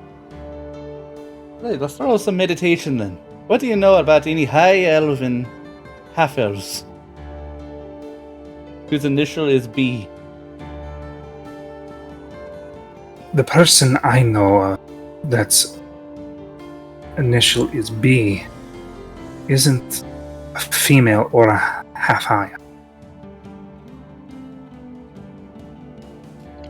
Right, let's start with some meditation then. What do you know about any high elven half elves whose initial is B? The person I know that's initial is B isn't a female or a half high.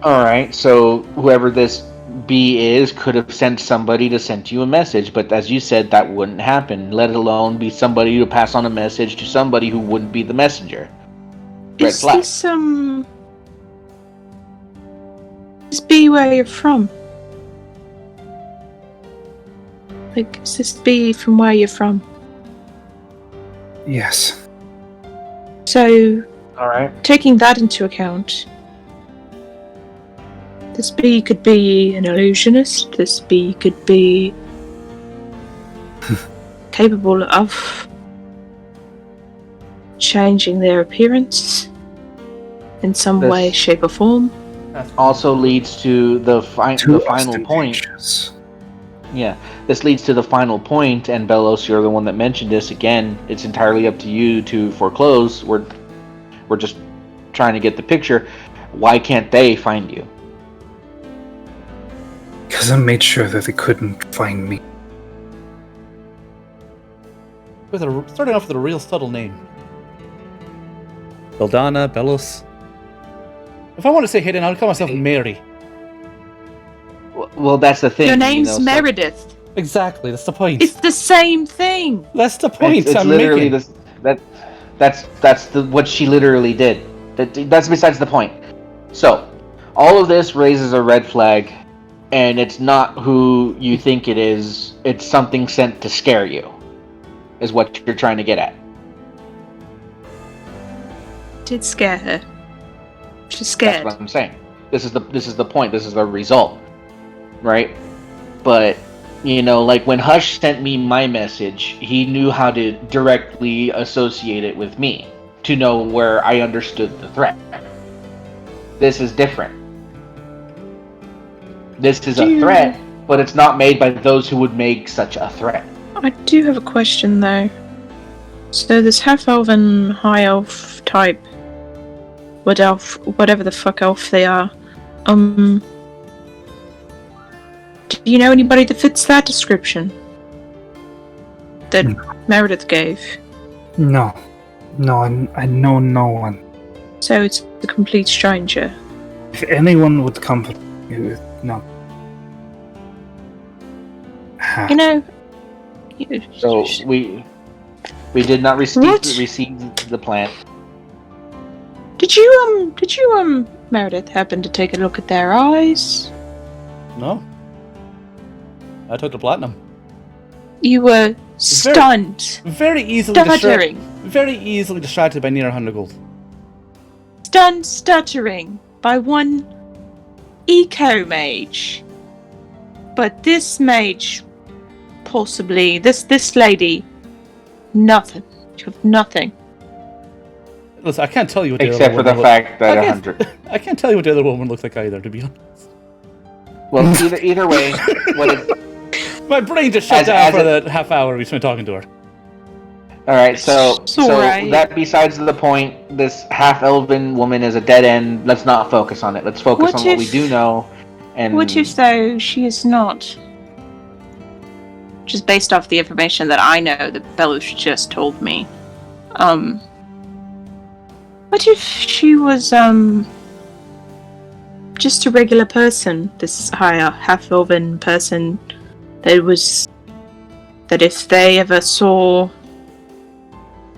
Alright, so whoever this B is could have sent somebody to send you a message, but as you said, that wouldn't happen, let alone be somebody to pass on a message to somebody who wouldn't be the messenger. Red Is flag. this is B where you're from? Like, is this B from where you're from? Yes. So, Alright. taking that into account, this B could be an illusionist, this B could be capable of changing their appearance in some This- way, shape, or form. Also leads to the Too final point. ostentatious. Yeah, this leads to the final point, and Belos, you're the one that mentioned this. Again, it's entirely up to you to foreclose. We're just trying to get the picture. Why can't they find you? Because I made sure that they couldn't find me. Starting off with a real subtle name. Beldana, Belos. If I want to say hidden, I'll call myself Mary. Well, that's the thing. Your name's so- Meredith. Exactly, that's the point. It's the same thing. That's the point It's I'm literally making. that's what she literally did. That's besides the point. So, all of this raises a red flag, and it's not who you think it is. It's something sent to scare you, is what you're trying to get at. Did scare her. She's That's scared. what I'm saying. This is the point. This is the result, right? But like when Hush sent me my message, he knew how to directly associate it with me to know where I understood the threat. This is different. This is a threat, but it's not made by those who would make such a threat. I do have a question though. So this half-elven, high-elf type, wood elf, whatever the fuck elf they are, do you know anybody that fits that description? That Meredith gave? No, I know no one. So it's a complete stranger. If anyone would come, no. You know... So we did not receive the plant. Did you, Meredith, happen to take a look at their eyes? No. I took the platinum. You were stunned. Very easily Stuttering. Very easily distracted by near 100 gold. Stunned stuttering by one eco mage. But this mage, possibly, this lady, nothing. You have nothing. Listen, I can't tell you what the Except other for the woman fact that I 100. I can't tell you what the other woman looks like either, to be honest. Well, either way, what it, My brain just shut down for the half hour we spent talking to her. all right. So alright. that besides the point, this half-elven woman is a dead end. Let's not focus on it. Let's focus What on what we if- do know. And What if, though, she is not? Just based off the information that I know that Belush just told me. What if she was, just a regular person, this higher half-elven person, that if they ever saw,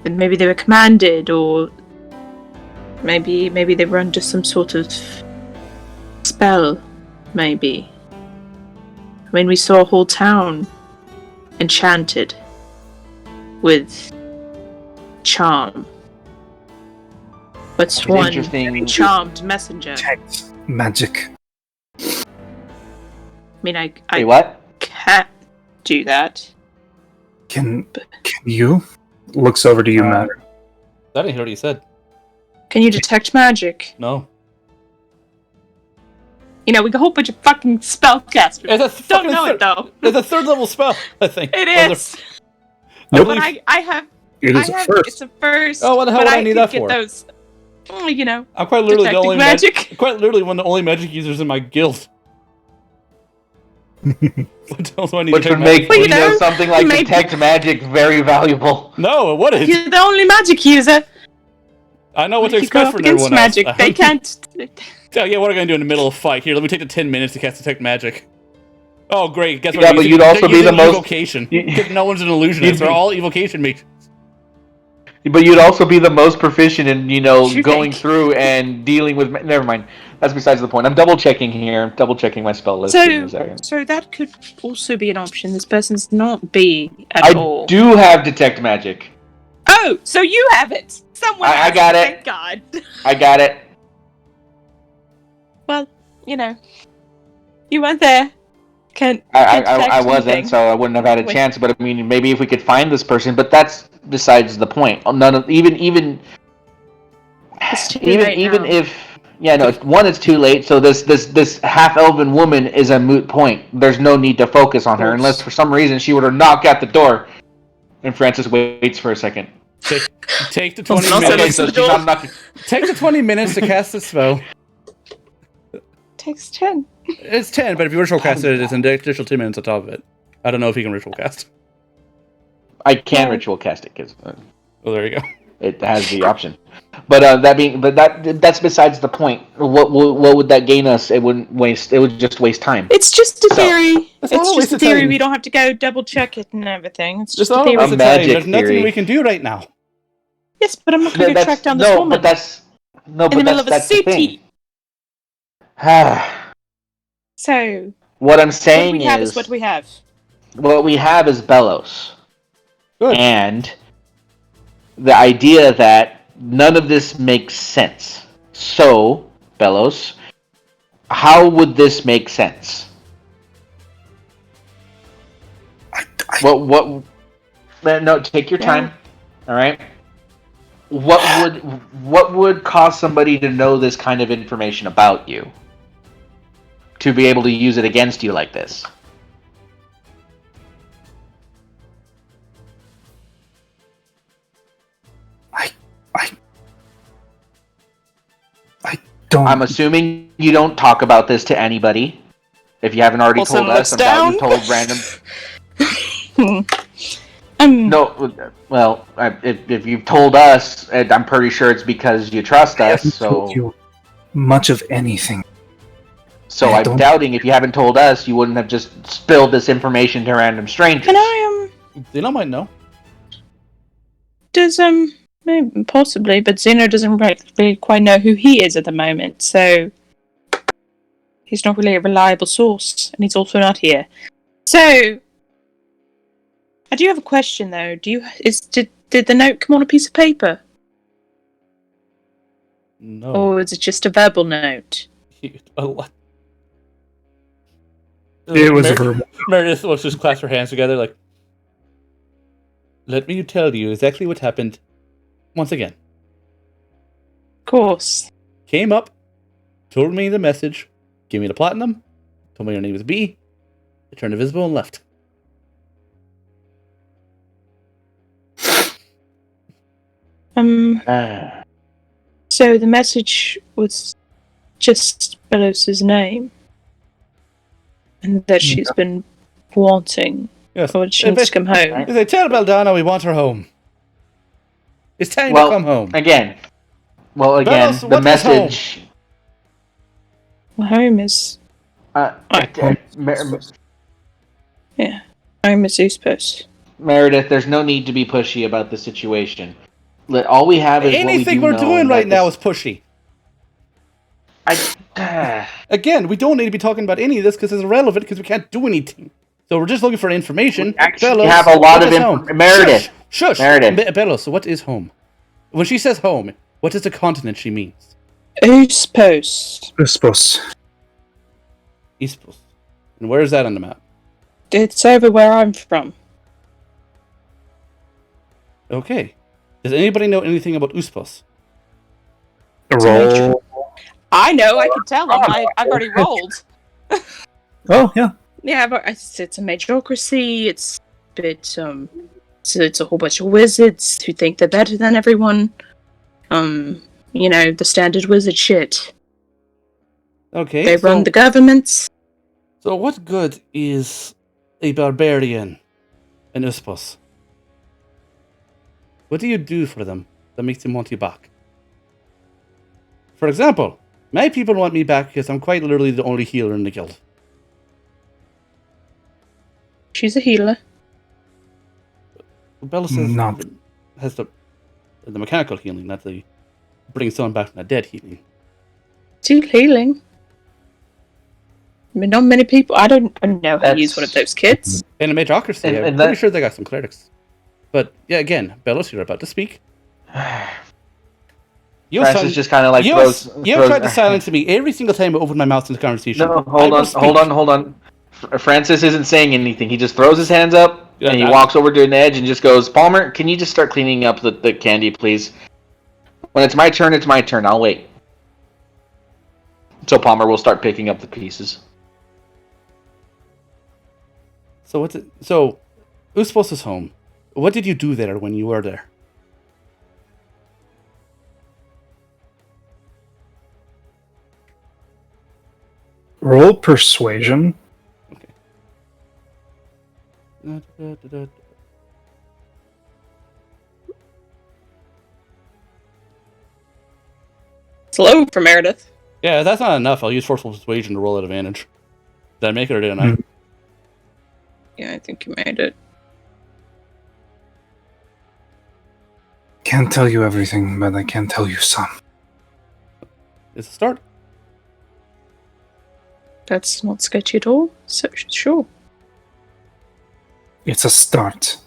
and maybe they were commanded, or maybe they were under some sort of spell, maybe. I mean, we saw a whole town enchanted with charm. What's It's one interesting. charmed messenger? Text magic. I mean, I Wait, what? can't do that. Can you? Looks over to you, Matt. I didn't hear what you said. Can you detect magic? No. You know, we got a whole bunch of fucking spellcasters. It's a Don't fucking know it though. It's a third level spell, I think. It Or is. I Nope. But believe- I have. It is I have. first. It's a first. Oh, what the hell but would I need could that get for? Those. You know, I'm quite literally the detecting only magic. quite literally one of the only magic users in my guild. What else do I need Which to would take make Well, you know, something like maybe- detect magic very valuable. No, it wouldn't. You're the only magic user. I know what to If you go expect up from against everyone magic, else. they can't. Oh, yeah, what are we gonna do in the middle of a fight? Here, let me take the 10 minutes to cast detect magic. Oh, great! Guess what? Yeah, I'm but using- you'd also they're be the using most- evocation. you- Because no one's an illusionist. They're all evocation mages. But you'd also be the most proficient in, You going think? through and dealing with... Never mind. That's besides the point. I'm double-checking here. I'm double-checking my spell list. Give me a second. So that could also be an option. This person's not B at I all. do have detect magic. Oh, so you have it. Someone I has got it. Thank God. I got it. Well, you know, you weren't there. Can't I detect wasn't, anything. so I wouldn't have had a Wait. chance. But I mean, maybe if we could find this person. But that's besides the point. None of even It's too late now. if one, it's too late. So this half elven woman is a moot point. There's no need to focus on her course. unless for some reason she were to knock at the door. And Francis waits for a second. Take the 20 Also Okay, minutes. so she's not knocking. Take the 20 minutes to cast the spell. Takes 10. It's 10, but if you ritual cast it, it's an additional 10 minutes on top of it. I don't know if you can ritual cast. I can Yeah. ritual cast it because Oh, there you go. it has the option. But that's besides the point. What would that gain us? It wouldn't waste. It would just waste time. It's just a So- theory. That's all It's a just waste a of theory. time. We don't have to go double check it and everything. It's Just just a all theory. of the time. magic There's nothing theory. we can do right now. Yes, but I'm not going to That's- track down this no, woman but that's no, in but the middle that's of a the city. thing. So, What I'm what saying we have is is what we have. what we have is Bellows. Good. And the idea that none of this makes sense. So, Bellows, how would this make sense? What no, take your time. All right? What would cause somebody to know this kind of information about you? To be able to use it against you like this? I don't. I'm assuming you don't talk about this to anybody. If you haven't already Well, told so us, let's I'm about you down. told random. No, well, if you've told us, I'm pretty sure it's because you trust I us. haven't told So, you much of anything. so I I'm don't- doubting if you haven't told us, you wouldn't have just spilled this information to random strangers. Can I, Zeno might know. does, maybe, possibly, but Zeno doesn't really quite know who he is at the moment, so he's not really a reliable source, and he's also not here. So, I do have a question though. Did the note come on a piece of paper, No. or is it just a verbal note? What? It was a verbal. Meredith will just clasp her hands together like, let me tell you exactly what happened once again. Of course. Came up, told me the message, gave me the platinum, told me your name was B, I turned invisible and left. So the message was just Bellows' name, and that she's been wanting, Yes. or she needs to come home. They say, tell Beldana we want her home. It's time Well, to come home. Again, Bellows, the what is message. Well, home is home is Uspos. Meredith, there's no need to be pushy about the situation. All we have is Anything what we we're do know, doing and right that now this- is pushy. I, Again, we don't need to be talking about any of this because it's irrelevant because we can't do anything. So we're just looking for information. We actually Bellows, have a lot what of is info- home? Meredith. Shush! Meredith. Bellows, so what is home? When she says home, What is the continent she means? Uspos. Uspos. Ispos. And where is that on the map? It's over where I'm from. Okay. Does anybody know anything about Uspos? Roll. I know, I can tell him. I've already rolled. Oh, yeah. Yeah, but it's a majocracy. It's a bit, so it's a whole bunch of wizards who think they're better than everyone. The standard wizard shit. Okay. They run the governments. So what good is a barbarian in Uspos? What do you do for them that makes them want you back? For example, my people want me back because I'm quite literally the only healer in the guild. She's a healer. Bella says Not. has the mechanical healing, not the bring someone back from the dead healing. Still healing. I mean, not many people. I don't know how to use one of those kits. In a majocracy, I'm pretty sure they got some clerics. But yeah, again, Bellos, you're about to speak. Francis just kind of like You tried to silence me every single time I opened my mouth in the conversation. No, hold on. Francis isn't saying anything. He just throws his hands up and he walks over to an edge and just goes, Palmer, can you just start cleaning up the candy, please? When it's my turn, I'll wait. So Palmer will start picking up the pieces. So Uspos is home. What did you do there when you were there? Roll persuasion. Okay. It's low for Meredith. Yeah, that's not enough. I'll use forceful persuasion to roll at advantage. Did I make it or didn't I? Yeah, I think you made it. Can't tell you everything, but I can tell you some. It's a start. That's not sketchy at all. So sure. It's a start.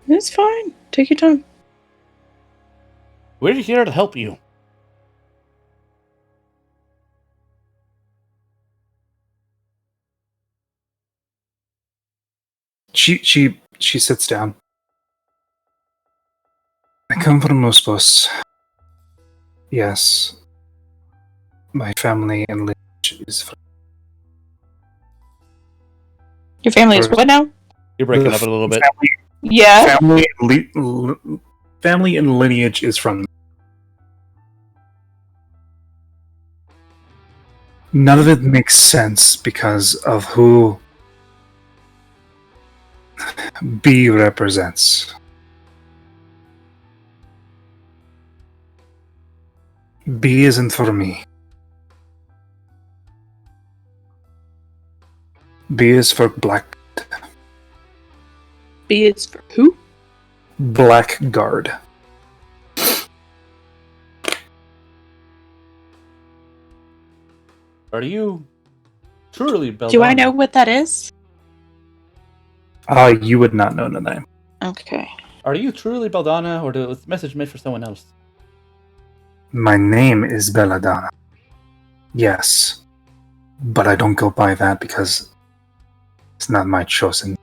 It's fine. Take your time. We're here to help you. She sits down. I come from Uspos. Yes. My family and lineage is from... Your family is what now? You're breaking up a little bit. Yeah. Family and lineage is from... None of it makes sense because of who B represents. B isn't for me. B is for Black. B is for who? Blackguard. Are you truly Belladonna? Do I know what that is? You would not know the name. Okay. Are you truly Belladonna, or was the message made for someone else? My name is Belladonna. Yes. But I don't go by that because it's not my chosen.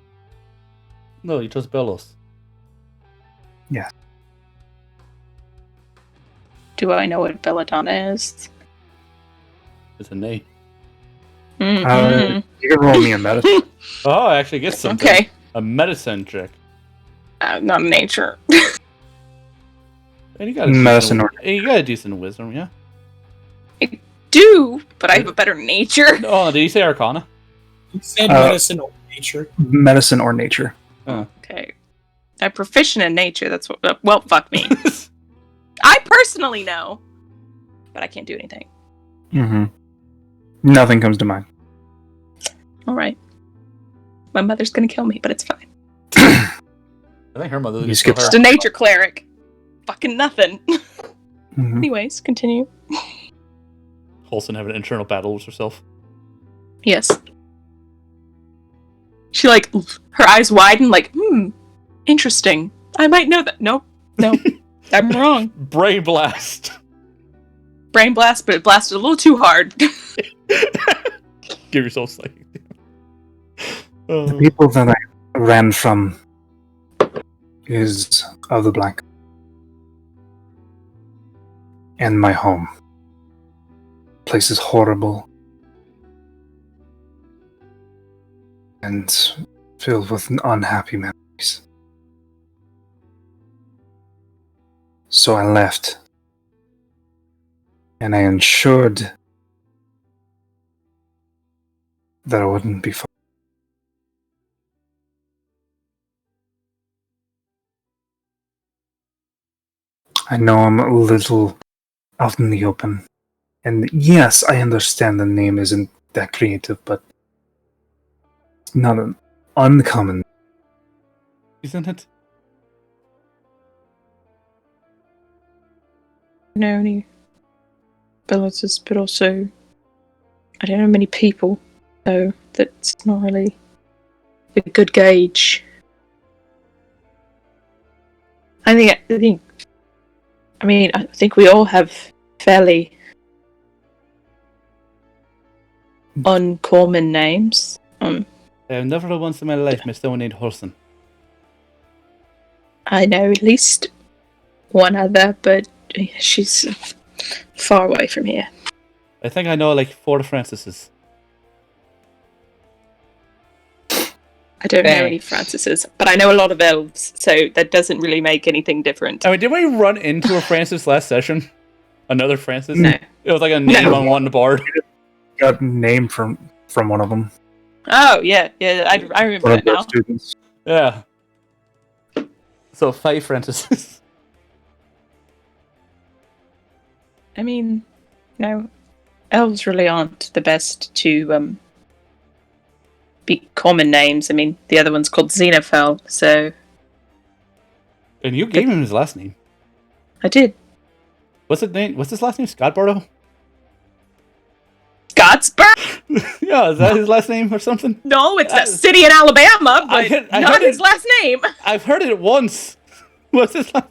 No, you chose Bellos. Yes. Do I know what Belladonna is? It's a name. Mm-hmm. You can roll me a medicine. Oh, I actually get something. Okay. A medicine check. Not nature. And you got Medicine you got a decent wisdom, yeah? I do, but I have a better nature. Oh, did you say Arcana? You said medicine or nature. Medicine or nature. Oh. Okay. I'm proficient in nature. That's what. Well, fuck me. I personally know, but I can't do anything. Mm-hmm. Nothing comes to mind. All right. My mother's gonna kill me, but it's fine. I think her mother You was skip- her. Just a nature cleric. Fucking nothing. Mm-hmm. Anyways, continue. Holson having an internal battle with herself. Yes. She her eyes widen, interesting. I might know that. Nope. I'm wrong. Brain blast. brain blast, but it blasted a little too hard. Give yourself psychic. The people that I ran from is of the Black. And my home. Place is horrible. And filled with unhappy memories. So I left. And I ensured that I wouldn't be followed. I know I'm a little out in the open. And yes, I understand the name isn't that creative, but it's not an uncommon. Isn't it? I know any abilities, but also I don't know many people, so that's not really a good gauge. I think we all have fairly uncommon names. I've never once in my life met someone named Horson. I know at least one other, but she's far away from here. I think I know like 4 Francises. I don't know any Francises, but I know a lot of elves, so that doesn't really make anything different. I mean, did we run into a Francis last session? Another Francis? No. It was like a name on one board. Got a name from one of them. Oh, yeah, I remember One that of their now. students. Yeah. So 5 Francises. I mean, no, elves really aren't the best to be common names. I mean, the other one's called Xenophil, so And you gave him his last name. I did. What's his last name? Scott Bardo? Scottsburg? Yeah, is that his last name or something? No, it's a city in Alabama, but I not heard his it- last name. I've heard it once. What's his last?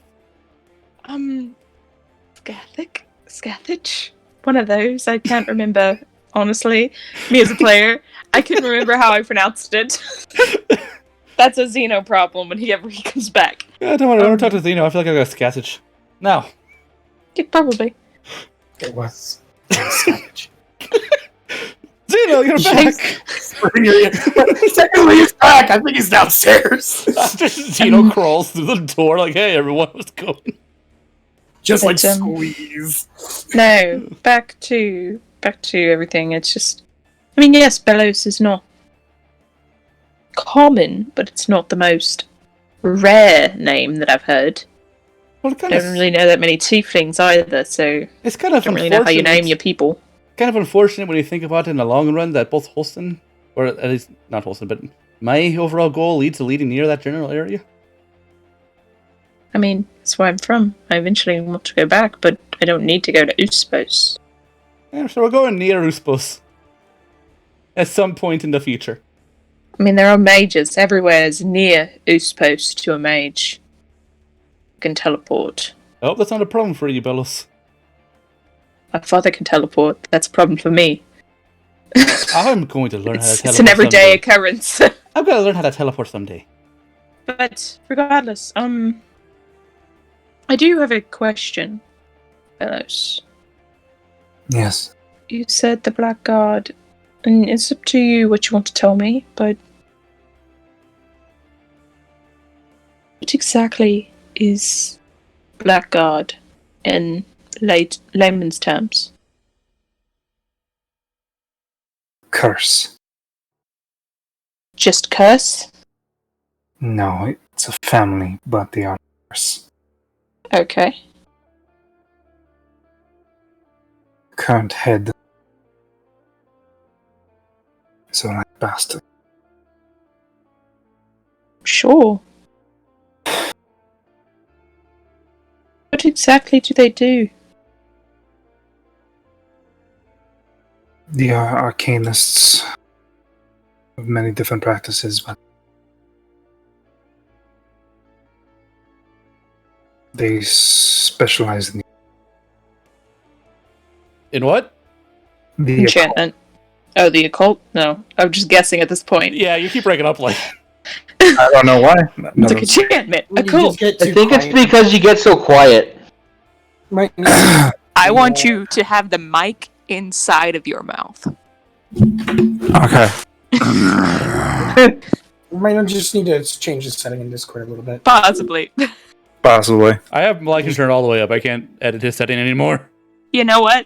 Scathich? One of those. I can't remember, honestly. Me as a player, I couldn't remember how I pronounced it. That's a Zeno problem when he comes back. Yeah, don't worry. When I talk to Zeno, I feel like I got a scassage. Now. Yeah, probably. It was savage. Zeno, you're back! Technically, he's back. I think he's downstairs. Zeno crawls through the door like, hey, everyone, what's going? Just like But, squeeze. No, back to everything. It's just, I mean, yes, Belos is not common, but it's not the most rare name that I've heard. Well, I don't really know that many tieflings either, so It's kind of I don't really know how you name unfortunate. your people. Kind of unfortunate when you think about it in the long run that both Holston, or at least not Holston, but my overall goal leads to leading near that general area. I mean, that's where I'm from. I eventually want to go back, but I don't need to go to Uspos. Yeah, so we're going near Uspos. At some point in the future. I mean, there are mages. Everywhere is near Uspos to a mage. You can teleport. I hope that's not a problem for you, Bellos. My father can teleport. That's a problem for me. I'm going to learn how to teleport. It's an everyday someday. occurrence. I've got to learn how to teleport someday. But regardless, I do have a question, Belos. Yes. You said the Blackguard, and it's up to you what you want to tell me, but what exactly is Blackguard in layman's terms? Curse. Just curse? No, it's a family, but they are curse. Okay. Current head is a right bastard. Sure. What exactly do they do? The arcanists have many different practices, but they specialize in In what? The Enchantment. Oh, the occult? No. I'm just guessing at this point. Yeah, you keep breaking up like. I don't know why. It's None like of- enchantment. You Occult. just get I too think it's quiet. because you get so quiet. Might need I want you to have the mic inside of your mouth. Okay. We might just need to change the setting in Discord a little bit. Possibly. Possibly. I have my mic turned all the way up. I can't edit his setting anymore. You know what?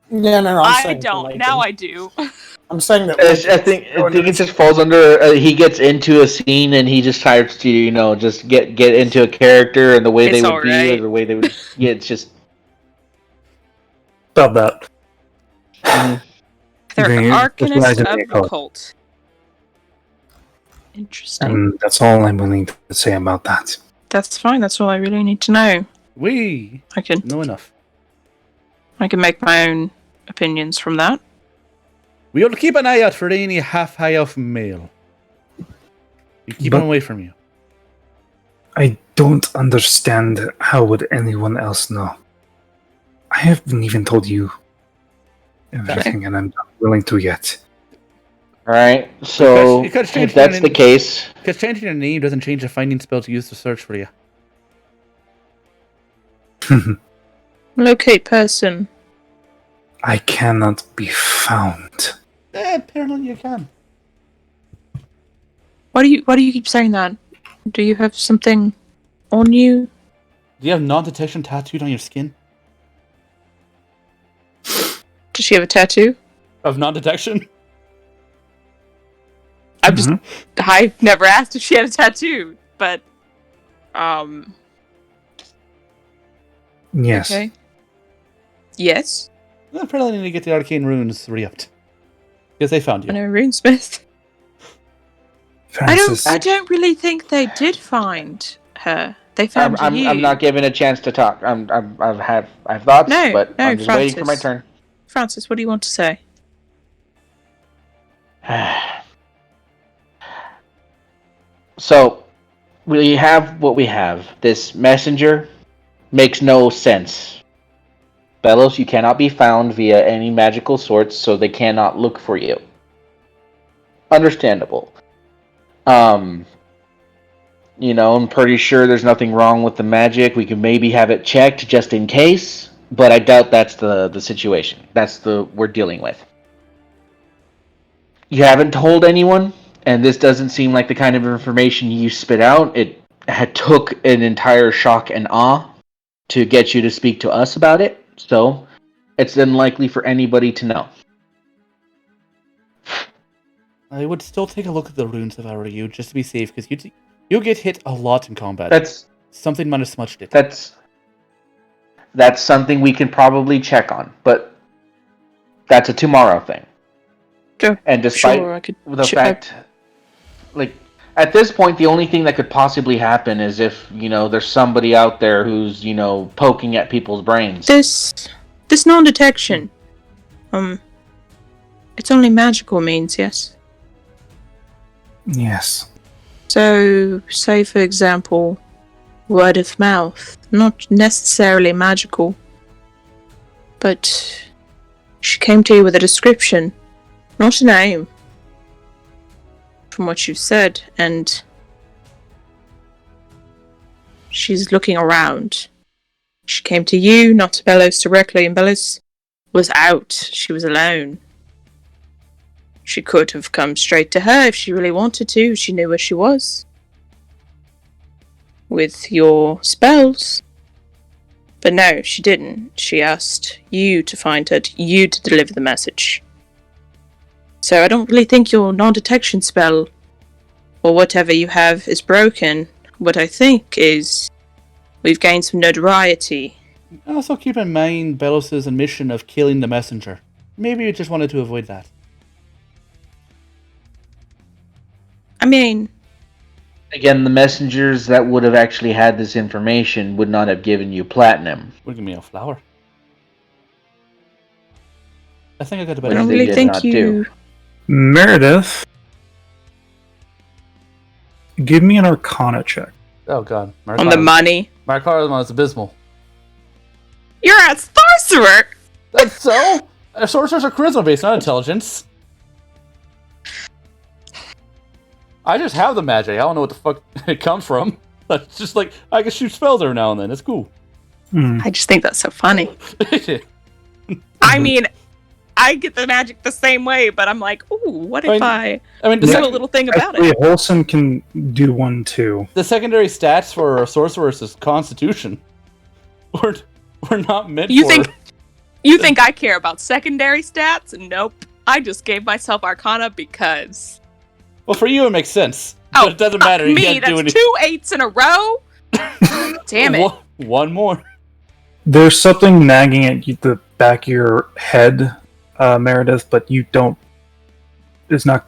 Yeah, no, I saying for don't. Lincoln. Now I do. I'm saying that. I think it just falls under. He gets into a scene and he just tries to, just get into a character and the way It's they would be alright. or the way they would. Yeah, it's just. About that. They're They Arcanist specialize in of the the occult. occult. Interesting. And that's all I'm willing to say about that. That's fine. That's all I really need to know. We I can know enough. make my own opinions from that. We will keep an eye out for any half-high elf male. We keep But- him away from you. I don't understand how would anyone else know. I haven't even told you everything, and I'm not willing to yet. All right. So You could change if that's your the name. case, Because changing your name doesn't change the finding spell to use to search for you. Locate person. I cannot be found. Apparently you can. Why do you keep saying that? Do you have something on you? Do you have non-detection tattooed on your skin? Does she have a tattoo? Of non-detection? I'm just. I've never asked if she had a tattoo, but. Yes. Okay. Yes. Apparently you need to get the arcane runes re-upped. Because they found I you. know Runesmith. Francis. I don't really think they did find her. They found you. I'm not given a chance to talk. I have thoughts, No, but no, I'm just waiting for my Francis. turn. Francis, what do you want to say? So, we have what we have. This messenger makes no sense. Belos, you cannot be found via any magical sorts, so they cannot look for you. Understandable. I'm pretty sure there's nothing wrong with the magic. We can maybe have it checked just in case, but I doubt that's the situation. That's we're dealing with. You haven't told anyone, and this doesn't seem like the kind of information you spit out. It had took an entire shock and awe to get you to speak to us about it, so it's unlikely for anybody to know. I would still take a look at the runes if I were you, just to be safe, because you'll get hit a lot in combat. Something might have smudged it. That's something we can probably check on, but that's a tomorrow thing. Sure. And despite Sure, I could the fact, at this point, the only thing that could possibly happen is if, there's somebody out there who's, poking at people's brains. This non-detection, it's only magical means, yes? Yes. So, say for example, word of mouth, not necessarily magical, but she came to you with a description, not a name, from what you said, and she's looking around. She came to you, not to Belos directly, and Belos was out. She was alone. She could have come straight to her if she really wanted to. She knew where she was. With your spells. But no, she didn't. She asked you to find her, you to deliver the message. So I don't really think your non-detection spell, or whatever you have, is broken. What I think is, we've gained some notoriety. Also keep in mind Belos' admission of killing the messenger. Maybe you just wanted to avoid that. I mean, Again, the messengers that would have actually had this information would not have given you platinum. Would give me a flower. I think I got a I better don't they really did think not you... do. Meredith, give me an Arcana check. Oh god. On the money. My Arcana is abysmal. You're a sorcerer! That's so? Sorcerers are charisma based, not intelligence. I just have the magic. I don't know what the fuck it comes from. That's just like, I can shoot spells every now and then. It's cool. I just think that's so funny. I mean, I get the magic the same way, but I'm like, ooh, what if I mean, do a little thing about Actually, it? Wholesome can do one too. the secondary stats for a sorceress is Constitution. We're not meant You for... think you think I care about secondary stats? Nope. I just gave myself Arcana because. Well, for you it makes sense. Oh, But it doesn't matter. You me, can't do that's anything. 2 8s in a row. Damn it. One more. There's something nagging at the back of your head, Meredith, but you don't. It's not.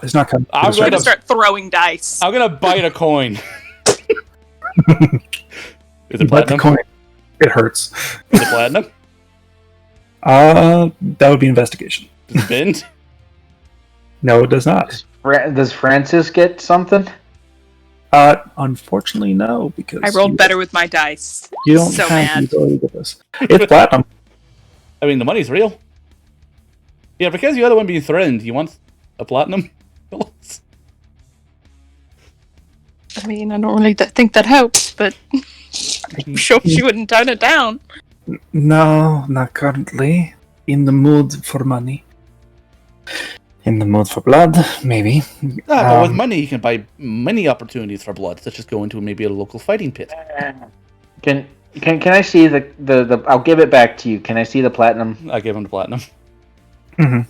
It's not coming. I'm I'm gonna start throwing dice. I'm gonna bite a coin. Is You it bite the platinum? coin. It hurts. Is it platinum? That would be investigation. Does it bend? No, it does not. Does Francis get something? Unfortunately, no, because I rolled better with my dice. You don't So have mad. the ability to get this. It's platinum. I mean, the money's real. Yeah, because you're the one being threatened, you want a platinum? I mean, I don't really think that helps, but I'm sure she wouldn't turn it down. No, not currently. In the mood for money. In the mood for blood, maybe. But with money, you can buy many opportunities for blood, such as going to maybe a local fighting pit. Can I see the? I'll give it back to you. Can I see the platinum? I gave him the platinum. Mm-hmm.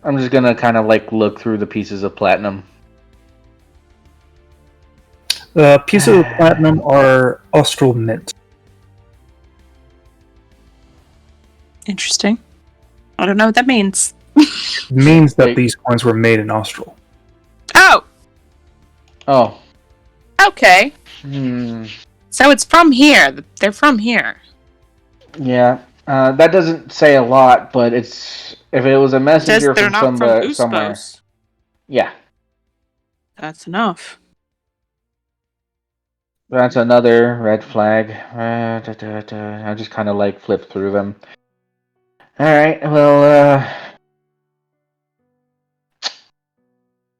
I'm just gonna kind of like look through the pieces of platinum. The pieces of platinum are austral mint. Interesting. I don't know what that means. It means that Wait. these coins were made in austral. Oh, Oh. okay. Hmm. So it's from here. They're from here. Yeah. That doesn't say a lot, but it's if it was a It says messenger they're from not somewhere, from somewhere. Uspos. Yeah. That's enough. That's another red flag. I just kind of like flip through them. All right. Well.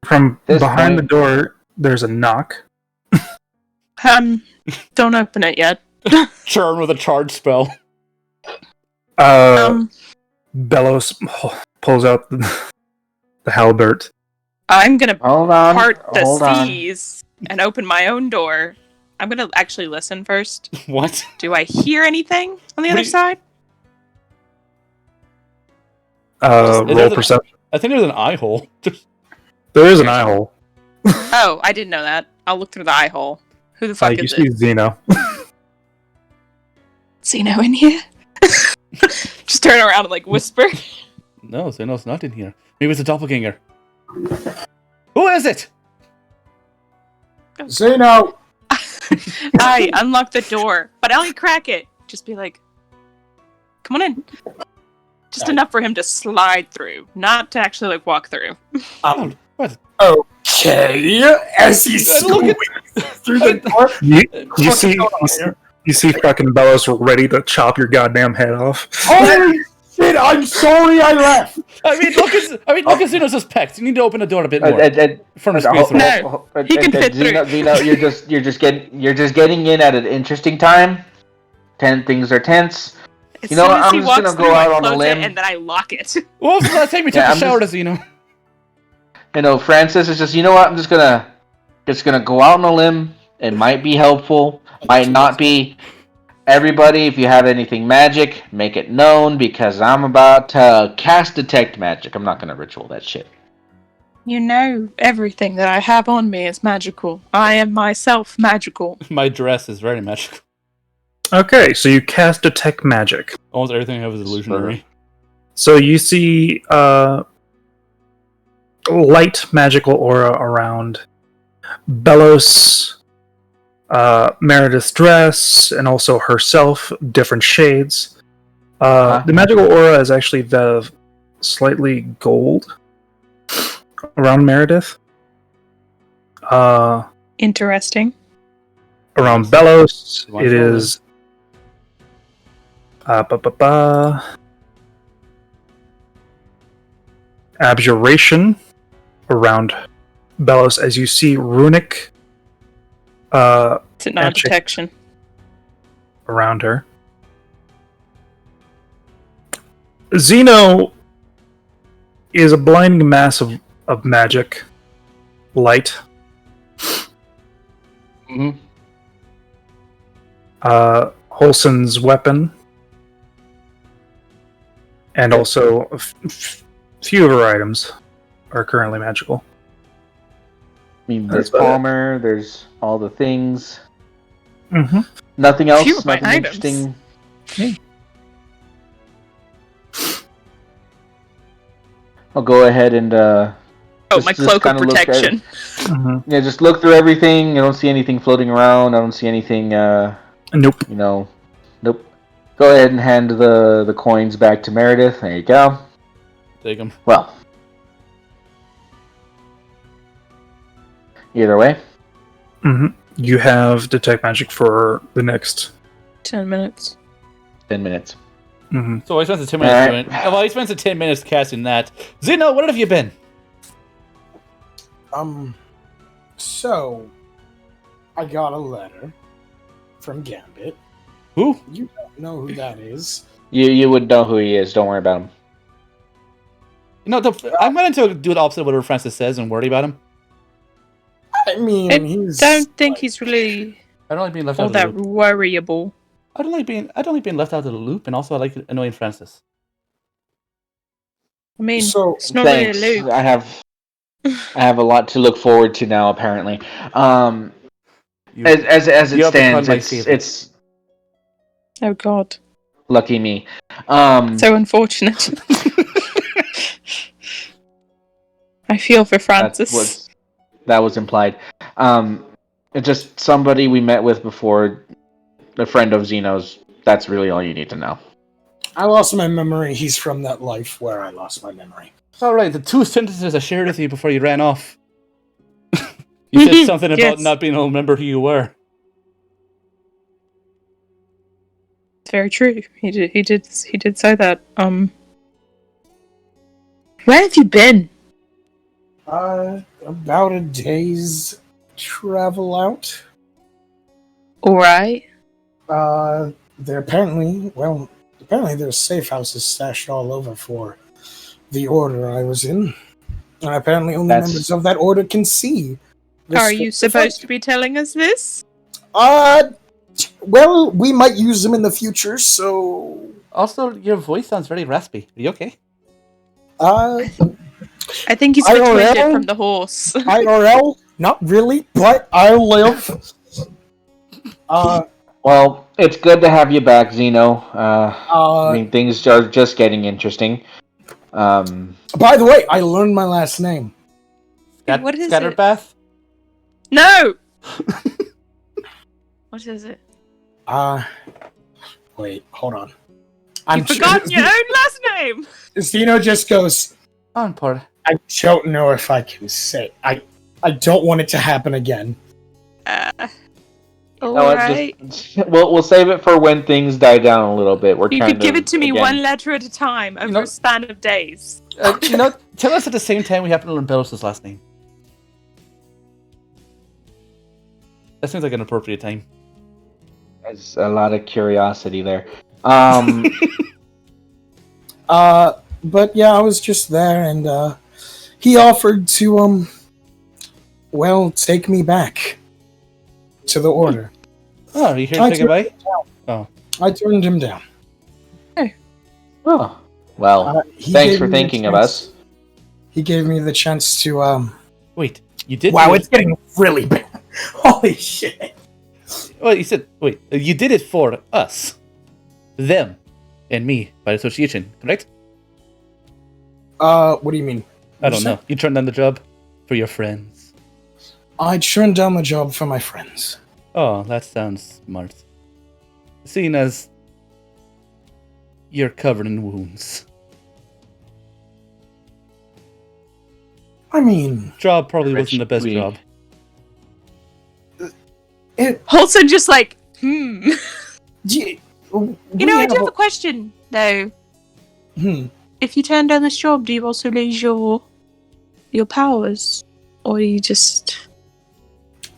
From This behind point- the door, there's a knock. Don't open it yet. Churn with a charge spell. Bellows pulls out the halberd. I'm gonna Hold on. part the Hold on. seas and open my own door. I'm gonna actually listen first. What? Do I hear anything on the other side? Roll perception. I think there's an eye hole. There is an eye hole. Oh, I didn't know that. I'll look through the eye hole. Who the fuck You is see it? Zeno. Zeno in here? Just turn around and like whisper. No, Zeno's not in here. Maybe it's a doppelganger. Who is it? Zeno! I unlock the door, but I only crack it. Just be like, come on in. Just enough for him to slide through, not to actually like walk through. What? Okay, as he's Look scooping through the door. You see fucking Bellows ready to chop your goddamn head off. Holy shit! I'm sorry I left. I mean, look at Zeno's pecs. You need to open the door a bit more. For him to squeeze through. No, he can fit through. Zeno, you're just getting in at an interesting time. Things are tense. As You know soon what, as I'm he just walks gonna go through, out I on a close limb. it and then I lock it. Well, the last time we took Yeah, a I'm shower just- to Zeno. You know, Francis is just. You know what? I'm just gonna go out on a limb. It might be helpful. Might not be. Everybody, if you have anything magic, make it known because I'm about to cast detect magic. I'm not gonna ritual that shit. You know, everything that I have on me is magical. I am myself magical. My dress is very magical. Okay, so you cast detect magic. Almost everything I have is illusionary. So you see light magical aura around Bellows, Meredith's dress, and also herself, different shades. The magical aura is actually the slightly gold around Meredith. Interesting. Around Bellows, One it shoulder. is Abjuration around Bellows as you see runic It's a non-detection. around her. Zeno is a blinding mass of magic, light. Mm-hmm. Holson's weapon, and also a few of her items are currently magical. I mean, there's Palmer, there's all the things. Mm-hmm. Nothing else? Few of my Nothing items. interesting? I'll go ahead and My cloak of protection. Mm-hmm. Yeah, just look through everything. I don't see anything floating around. I don't see anything. Nope. Nope. Go ahead and hand the coins back to Meredith. There you go. Take them. Well, either way. Mm-hmm. You have detect magic for the next 10 minutes. 10 minutes. Mm-hmm. So I spent the 10 minutes Alright. doing. Well, I spent the 10 minutes casting that. Zeno, where have you been? So I got a letter from Gambit. Who? You don't know who that is. You would know who he is. Don't worry about him. I'm going to do the opposite of what Francis says and worry about him. I mean, I he's. don't think he's really I don't like being left all out of the that loop. worryable. I don't like being left out of the loop, and also I like annoying Francis. I mean, So it's not really a Thanks. loop. I have a lot to look forward to now. Apparently, You, as it you have become stands, my favorite. it's Oh god. lucky me. So unfortunate. I feel for Francis. That was implied. It's just somebody we met with before, a friend of Zeno's. That's really all you need to know. I lost my memory. He's from that life where I lost my memory. All right, the 2 sentences I shared with you before you ran off. You said something about Yes. not being able to remember who you were. It's very true. He did say that. Where have you been? About a day's travel out. Alright. Apparently there's safe houses stashed all over for the order I was in. And apparently only members of that order can see. Are you supposed to be telling us this? Well, we might use them in the future, so... Also, your voice sounds very raspy. Are you okay? I think he's IRL? retweeted it from the horse. IRL? Not really, but I live. Well, it's good to have you back, Zeno. I mean, things are just getting interesting. By the way, I learned my last name. What is it? Scatterbath? No! What is it? Wait, hold on. You've forgotten your own last name! Zeno just goes, On part. I don't know if I can say. I don't want it to happen again. Alright. We'll save it for when things die down a little bit. You could give it to me one letter at a time over a span of days. Tell us at the same time we happen to learn Belos' last name. That seems like an appropriate time. There's a lot of curiosity there. But yeah, I was just there, and he offered to take me back to the order. Oh, are you here to say goodbye? Oh. I turned him down. Oh, well, thanks for thinking of us. He gave me the chance to Wait, you did? Wow, it's getting really bad. Holy shit. Well, you said, wait, you did it for us. Them. And me, by association, correct? What do you mean? I don't know. You turned down the job for your friends. I turned down the job for my friends. Oh, that sounds smart. Seeing as you're covered in wounds. I mean... Job probably wasn't the best job. Holson just like, You know, I do have a question, though. If you turn down this job, do you also lose your powers? Or do you just...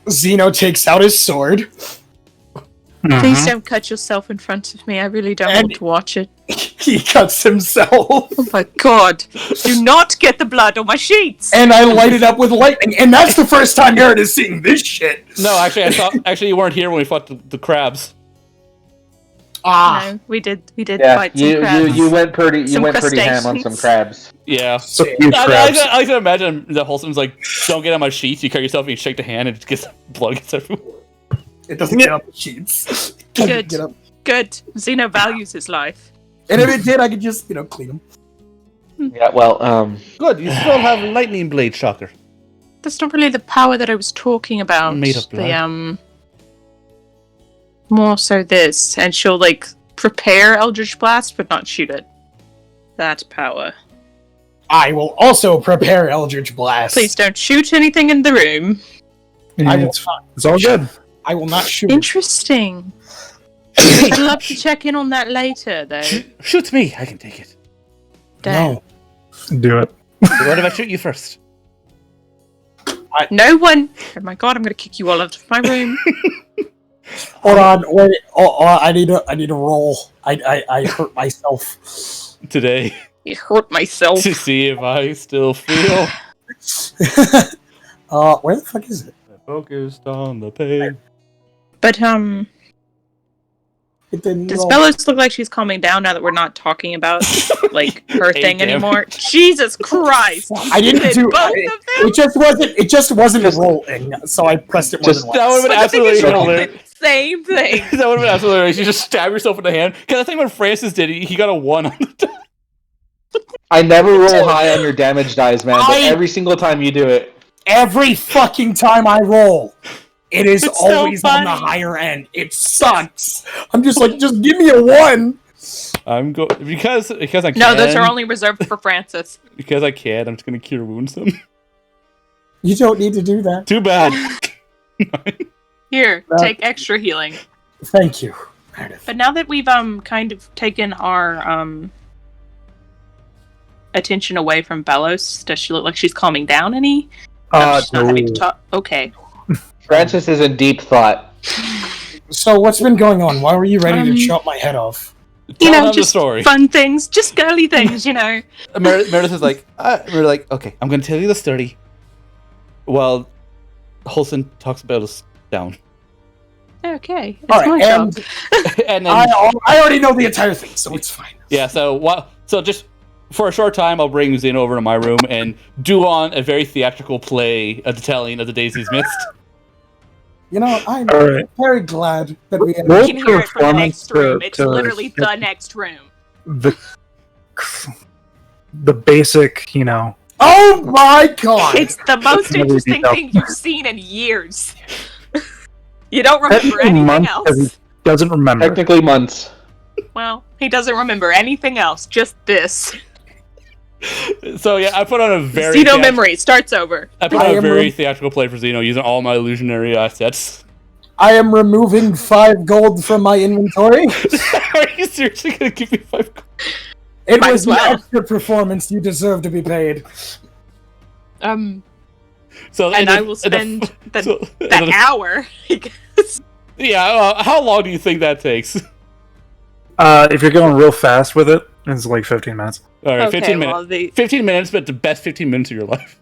Zeno takes out his sword. Please don't cut yourself in front of me. I really don't want to watch it. He cuts himself. Oh my god. Do not get the blood on my sheets! And I light it up with lightning. And that's the first time Aaron is seeing this shit. No, actually, Actually, you weren't here when we fought the crabs. No, we did fight some crabs. You went pretty ham on some crabs. Yeah. I can imagine the Wholesome's like, don't get on my sheets. You cut yourself and you shake the hand and it gets blood gets everywhere. It doesn't get on the sheets. Good. Get up. Good. Zeno values his life. And if it did, I could just, clean him. Yeah, well, Good, you still have lightning blade shocker. That's not really the power that I was talking about. Made of blood. More so this. And she'll, prepare Eldritch Blast, but not shoot it. That power. I will also prepare Eldritch Blast. Please don't shoot anything in the room. It's all good. I will not shoot. Interesting. I'd love to check in on that later, though. Shoot me, I can take it. Damn. No. Do it. What if I shoot you first? No one. Oh my god, I'm gonna kick you all out of my room. Hold on, wait. I need to roll. I hurt myself. Today. I hurt myself. To see if I still feel. Where the fuck is it? Focused on the pain. But, It didn't does roll. Bellows look like she's calming down now that we're not talking about, her thing damn. anymore? Jesus Christ! I didn't Did do both it. of them? It just wasn't rolling, so I pressed it more than once. That would have been But the thing is, absolutely you did hilarious. the same thing. That would have been absolutely hilarious. You just stab yourself in the hand. Because I think when Francis did it, he got a 1 on the die. I never roll high on your damage dice, man, but every single time you do it. Every fucking time I roll, it is It's so always on the funny. higher end. It sucks. I'm just like, just give me a 1. Because I can. No, those are only reserved for Francis. Because I can. I'm just gonna cure wounds them. You don't need to do that. Too bad. Here, take extra healing. Thank you, Meredith. But now that we've kind of taken our attention away from Bellows, does she look like she's calming down any? She's not having to talk. Okay. Francis is in deep thought. So what's been going on? Why were you ready to chop my head off? You know, them the just story. fun things, just girly things, you know. Meredith is like, we're like, okay, I'm gonna tell you the story. While Holson talks about us down. Okay, it's All right, my job. And then I already know the entire thing, so it's fine. yeah, so just for a short time, I'll bring Zeno over to my room and do on a very theatrical play of the telling of the days he's missed. You know, I'm All right. very glad that we had. You can hear it from the Performance next room. to- It's to- literally the next room. The basic, you know. Oh my god! It's the most Really interesting detailed. thing you've seen in years. You don't remember anything Month else. doesn't remember. Technically months. Well, he doesn't remember anything else, just this. So yeah, I put on a very Zeno memory starts over. I put I on a am very re- theatrical play for Zeno using all my illusionary assets. I am removing 5 gold from my inventory. Are you seriously gonna give me 5 gold? It Might was as well. an extra performance. You deserve to be paid. So And I will spend that hour. Yeah, how long do you think that takes? If you're going real fast with it, it's like 15 minutes. All right, Okay, 15 minutes. well, the- 15 minutes, but the best 15 minutes of your life.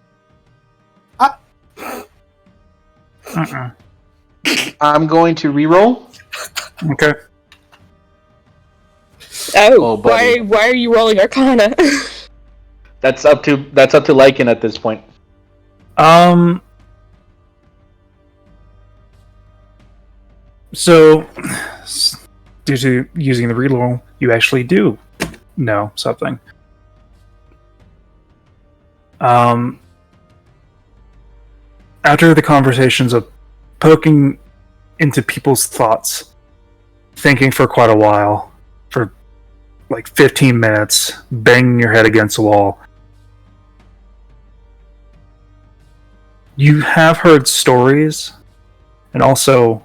I'm going to reroll. Okay. Oh, buddy. why are you rolling Arcana? That's up to Lycan at this point. So, due to using the reroll, you actually do know something. After the conversations of poking into people's thoughts, thinking for quite a while, for like 15 minutes, banging your head against the wall, you have heard stories, and also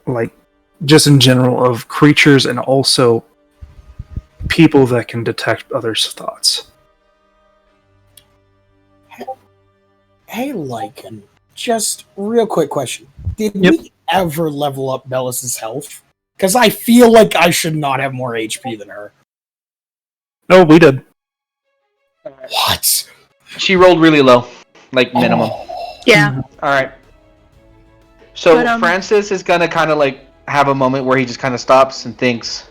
like just in general of creatures and also people that can detect others' thoughts. Hey, Lycan, just real quick question. Did we ever level up Bellis's health? Because I feel like I should not have more HP than her. No, we did. What? She rolled really low, like minimum. Yeah. All right. So But, Francis is gonna kind of like have a moment where he just kind of stops and thinks.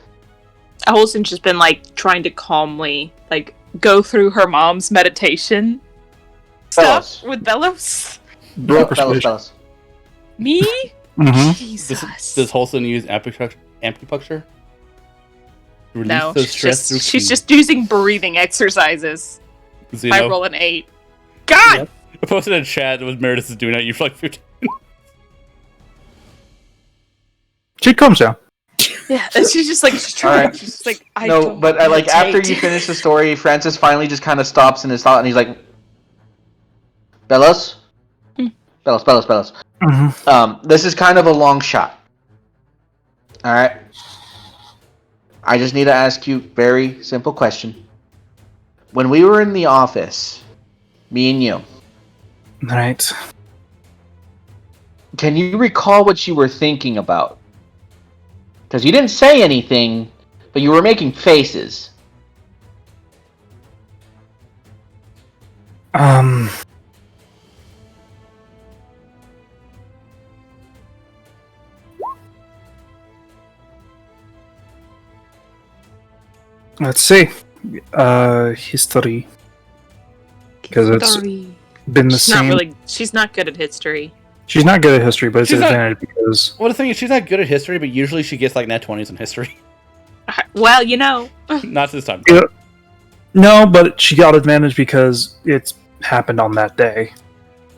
Olsen's just been like trying to calmly like go through her mom's meditation stuff with Bellows. Bellows. Me? Mm-hmm. Jesus. Does Holson use acupuncture? Release No, the stress through she's food. just using breathing exercises. Zeno. I roll an 8. God! Yep. I posted in chat that was Meredith is doing that. You for like 15. She calms down. Yeah, and she's just like, she's trying. Right. She's just like, I No, don't but like after meditate. you finish the story, Francis finally just kind of stops in his thought and he's like, Bellows? Bellows. Mm-hmm. This is kind of a long shot. Alright? I just need to ask you a very simple question. When we were in the office, me and you, Right. can you recall what you were thinking about? Because you didn't say anything, but you were making faces. Let's see. History. Because it's been the same. She's not good at history. She's not good at history, but it's She's an not- advantage because Well, the thing is, she's not good at history, but usually she gets like nat 20s in history. Well, you know. Not this time. Yeah. No, but she got advantage because it's happened on that day,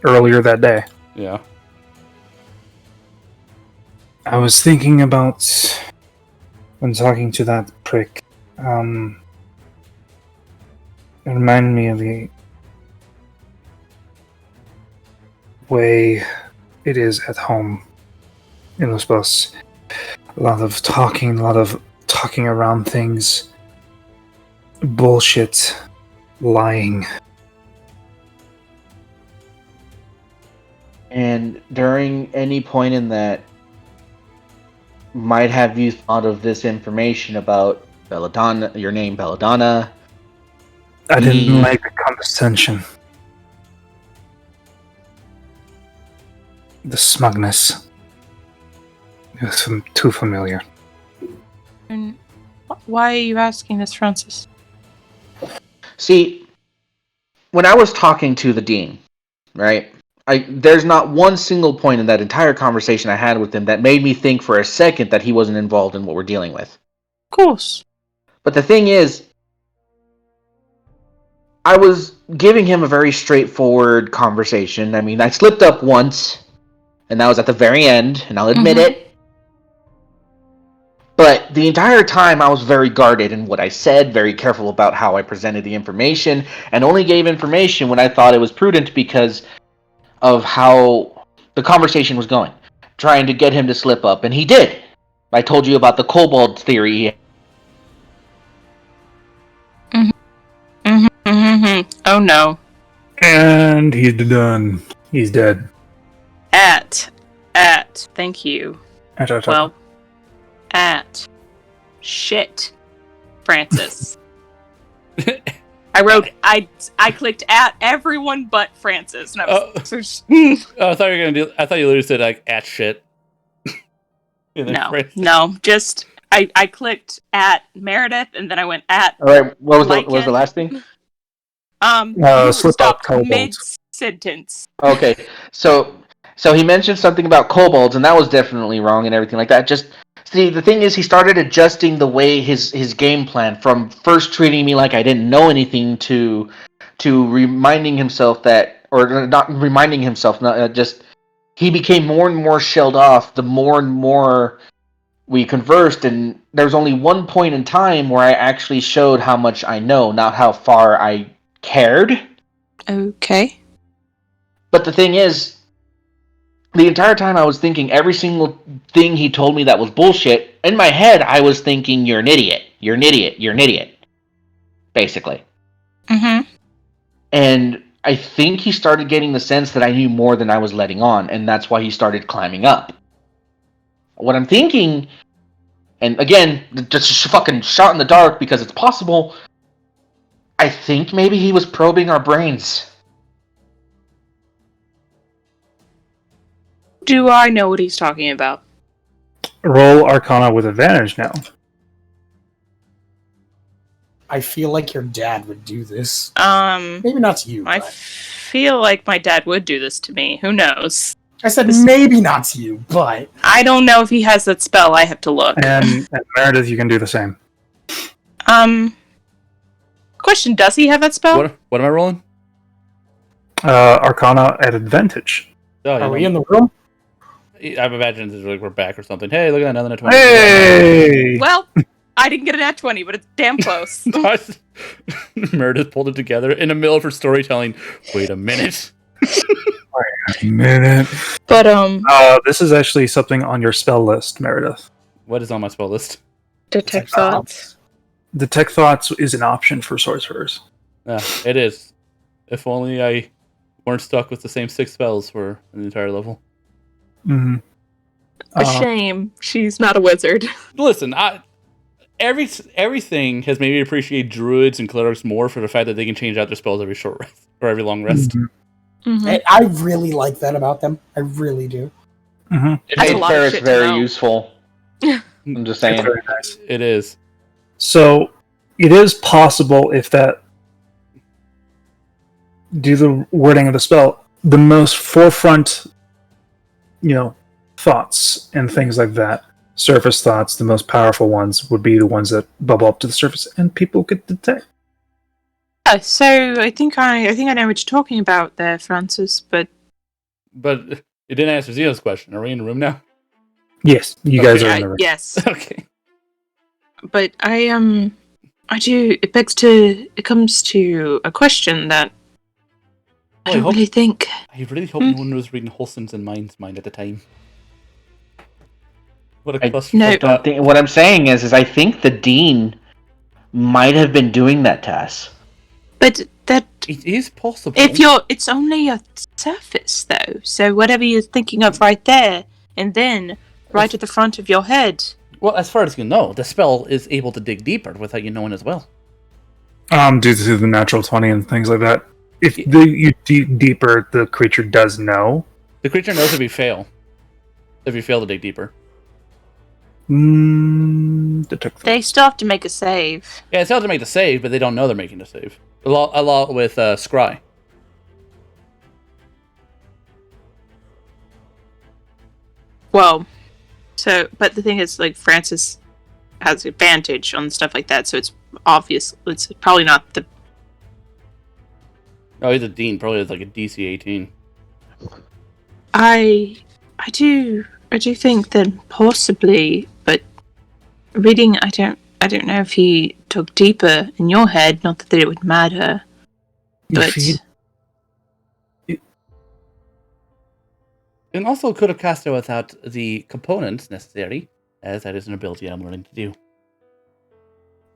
earlier that day. Yeah. I was thinking about when talking to that prick. It reminded me of the way it is at home in this bus. A lot of talking around things. Bullshit. Lying. And during any point in that, might have you thought of this information about Belladonna, your name Belladonna? I didn't like the condescension. The smugness. It was too familiar. And why are you asking this, Francis? See, when I was talking to the dean, right? There's not one single point in that entire conversation I had with him that made me think for a second that he wasn't involved in what we're dealing with. Of course. But the thing is, I was giving him a very straightforward conversation. I mean, I slipped up once, and that was at the very end, and I'll admit it. But the entire time I was very guarded in what I said, very careful about how I presented the information, and only gave information when I thought it was prudent because of how the conversation was going. Trying to get him to slip up, and he did. I told you about the kobold theory. Oh no. And he's done. He's dead. Thank you. At. Well, shit, Francis. I clicked at everyone but Francis. And I was, Oh, I thought you were gonna do. I thought you literally said like at shit. No, just I clicked at Meredith and then I went at. All right, what was the last thing? You slip up stopped kobolds. mid sentence. Okay, so he mentioned something about kobolds, and that was definitely wrong and everything like that. Just see, the thing is, he started adjusting the way his game plan from first treating me like I didn't know anything to reminding himself that, or not reminding himself, just he became more and more shelled off the more and more we conversed, and there was only one point in time where I actually showed how much I know, not how far I cared. Okay. But the thing is, the entire time I was thinking every single thing he told me that was bullshit. In my head, I was thinking, you're an idiot. You're an idiot. You're an idiot. Basically. Mm-hmm. And I think he started getting the sense that I knew more than I was letting on, and that's why he started climbing up. What I'm thinking, and again, just fucking shot in the dark because it's possible, I think maybe he was probing our brains. Do I know what he's talking about? Roll Arcana with advantage now. I feel like your dad would do this. Um, Maybe not to you. I but- feel like my dad would do this to me. Who knows? I said maybe not to you, but I don't know if he has that spell. I have to look. And Meredith, you can do the same. Question: does he have that spell? What am I rolling? Arcana at advantage. Oh, are we in the room? I've imagined it's like we're back or something. Hey, look at that, another 20. Hey! Well, I didn't get a nat 20, but it's damn close. Meredith pulled it together in the middle of her storytelling. Wait a minute. But this is actually something on your spell list, Meredith. What is on my spell list? detect thoughts. Detect thoughts is an option for sorcerers. Yeah, it is. If only I weren't stuck with the same 6 spells for an entire level. Mm-hmm. A shame. She's not a wizard. Listen, everything has made me appreciate druids and clerics more for the fact that they can change out their spells every short rest or every long rest. Mm-hmm. Mm-hmm. I really like that about them. I really do. Mm-hmm. It That's a made lot of Ferris shit to very know. useful. I'm just saying. It's very nice. It is. So, it is possible if that do the wording of the spell, the most forefront, thoughts and things like that, surface thoughts, the most powerful ones would be the ones that bubble up to the surface and people could detect. Yeah, so I think I know what you're talking about there, Francis, but But it didn't answer Zeno's question. Are we in the room now? Yes, you guys are in the room. Yes. Okay. but I do. It comes to a question that I Well, I don't hope- really think. I really hope no one was reading Holston's and Mind's mind at the time. What a I cluster. No. don't think. What I'm saying is I think the dean might have been doing that to us. But that It is possible. it's only a surface though. So whatever you're thinking of right there, and then right at the front of your head. Well, as far as you know, the spell is able to dig deeper without you knowing as well. Due to the natural 20 and things like that. If you dig deeper, the creature does know. The creature knows if you fail. If you fail to dig deeper. Detect They still have to make a save. Yeah, it's hard to make the save, but they don't know they're making the save. A lot with Scry. Well, but the thing is, like, Francis has advantage on stuff like that, so it's obvious. It's probably not the. Oh, he's a dean. Probably has like a DC 18. I do think that possibly, but reading, I don't know if he dug deeper in your head. Not that it would matter, but And also could have cast it without the components necessary, as that is an ability I'm learning to do.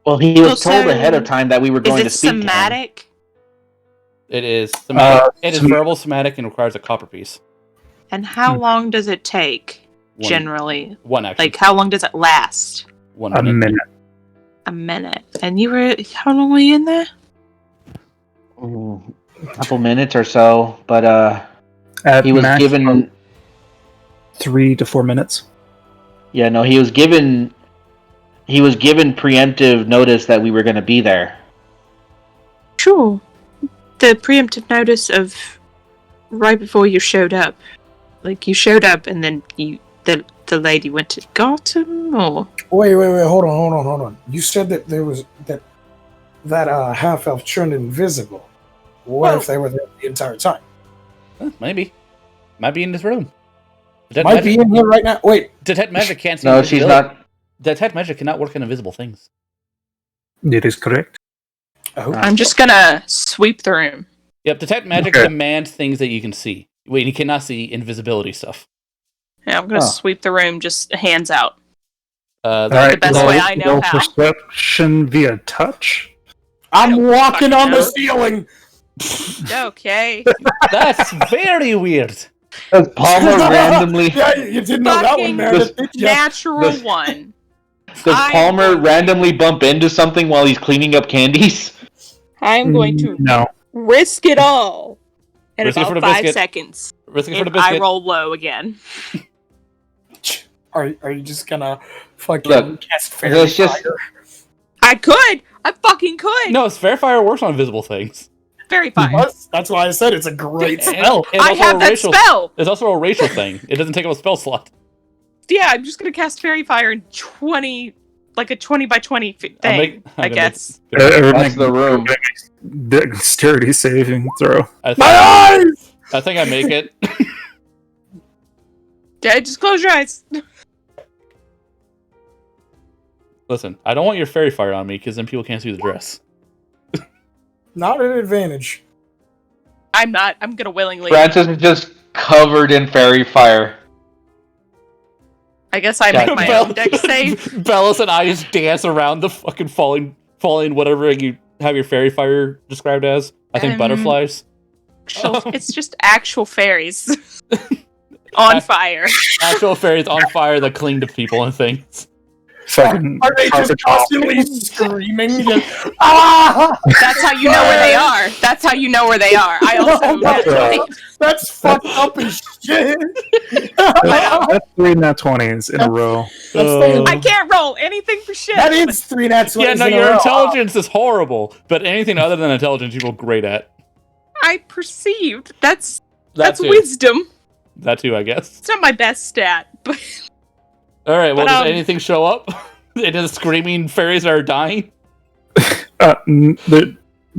Well, he was Also, told ahead of time that we were going is to it speak to him. somatic? It is somatic. It is som- verbal, somatic, and requires a copper piece. And how long does it take One- generally? One action. Like, how long does it last? 1 a minute. minute. A minute. And you were how long were you in there? Ooh, a couple minutes or so, but At he was max, given. 3 to 4 minutes. Yeah, no, he was given preemptive notice that we were going to be there. Sure. The preemptive notice of right before you showed up. Like, you showed up and then the lady went to got him, or Wait, hold on. You said that there was that half elf turned invisible. What if they were there the entire time? Maybe. Might be in this room. Detect Might magic, be in here right now. Wait, Detect magic can't see No, she's invisibility. not. Detect magic cannot work on invisible things. It is correct. oh, I'm just gonna sweep the room. Yep, detect magic Okay. demands things that you can see. Wait, he cannot see invisibility stuff. Yeah, I'm gonna sweep the room, just hands out. All right, the best way I know how. Perception via touch. I'm walking on the know. ceiling. Okay. That's very weird. Does Palmer randomly? Yeah, you didn't know that one, Fucking Meredith, did you? natural one. Does I'm Palmer going to- randomly bump into something while he's cleaning up candies? I'm going to No. risk it all in Risk it for about the 5 biscuit. seconds. Risk it for If the biscuit. I roll low again. Are you just gonna fucking Look, cast fairy let's just- fire? I could! I fucking could! No, Fair Fire works on invisible things. Very fine. That's why I said it's a great And- spell. and I also have a that racial- spell! It's also a racial thing. It doesn't take up a spell slot. Yeah, I'm just gonna cast Fairy Fire in 20... Like a 20 by 20 thing, I'm I gonna guess. That's the room. Dexterity saving throw. I think, My eyes! I think I make it. Yeah, just close your eyes. Listen, I don't want your Fairy Fire on me, because then people can't see the dress. Not an advantage. I'm not. I'm gonna willingly. Francis is just covered in fairy fire. I guess I make my own deck save. Bellis and I just dance around the fucking falling whatever you have your Fairy Fire described as. I think butterflies. It's just actual fairies. On fire. Actual fairies on fire that cling to people and things. Fucking Are they just constantly screaming? Just, ah! That's how you know where they are. That's how you know where they are. I also. That's fucked up as shit. That's 3 nat 20s in a row. I can't roll anything for shit. That is 3 nat 20s. Yeah, no, in a your row. intelligence is horrible, but anything other than intelligence, you roll great at. I perceived. That's Too. wisdom. That too, I guess. It's not my best stat, but All right. Well, But, does anything show up? Into the screaming fairies that are dying.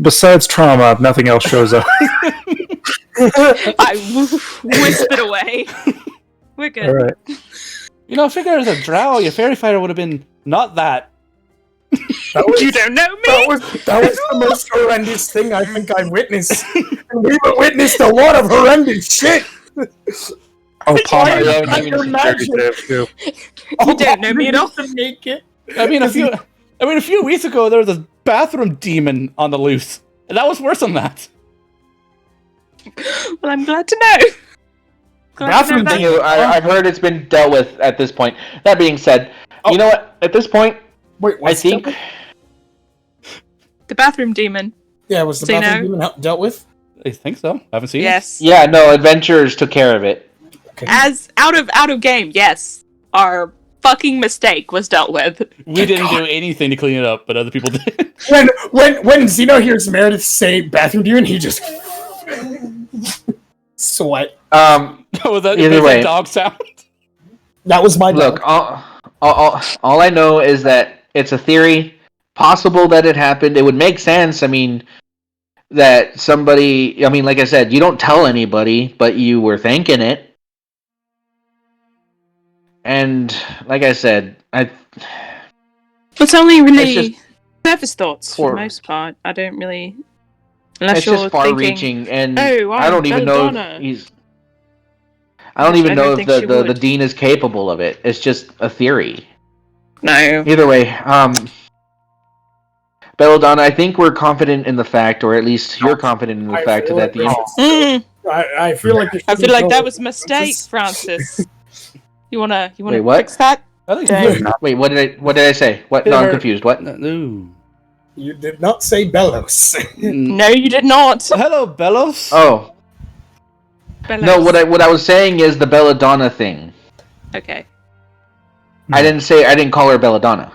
Besides trauma, nothing else shows up. I wisp it away. We're good. All right. You know, I figure as a drow, your Fairy Fire would have been not that. That was, You don't know me. that was the most horrendous thing I think I've witnessed. And we've witnessed a lot of horrendous shit. Oh, Palmer, I you don't have even dexterity save, too. You don't know me at all. To make it. I mean, a few weeks ago, there was a bathroom demon on the loose, and that was worse than that. Well, I'm glad to know. Bathroom that. You know, I've heard it's been dealt with at this point. That being said, you know what? At this point, Wait, I think The bathroom demon. Yeah, was the Zeno? bathroom demon dealt with? I think so. Haven't seen it. Yes. yeah, no, adventurers took care of it. Okay. As out of game, yes. Our fucking mistake was dealt with. We didn't do anything to clean it up, but other people did. When Zeno hears Meredith say bathroom demon, he just sweat. Was that Either way. that dog sound? That was my Look, dog. all I know is that it's a theory. Possible that it happened. It would make sense. I mean, that somebody. I mean, like I said, you don't tell anybody, but you were thinking it. And like I said, It's only It's really just surface thoughts for for- the most part. I don't really. Unless it's you're just thinking, far-reaching, and "Oh, I don't even know Belladonna." if he's. I don't Which even I know don't if think she the would. dean is capable of it. It's just a theory. No. Either way, Belladonna, I think we're confident in the fact, or at least you're confident in the I fact feel that like the Mm, I feel like I feel like that was a mistake, Francis. You wanna Wait, what? fix that? I think Dang. Wait, what did I say? What? No, I'm confused. What? No. You did not say Bellows. No, you did not. Hello, Bellows. Oh Bellows. no, what I was saying is the Belladonna thing. Okay. I didn't call her Belladonna.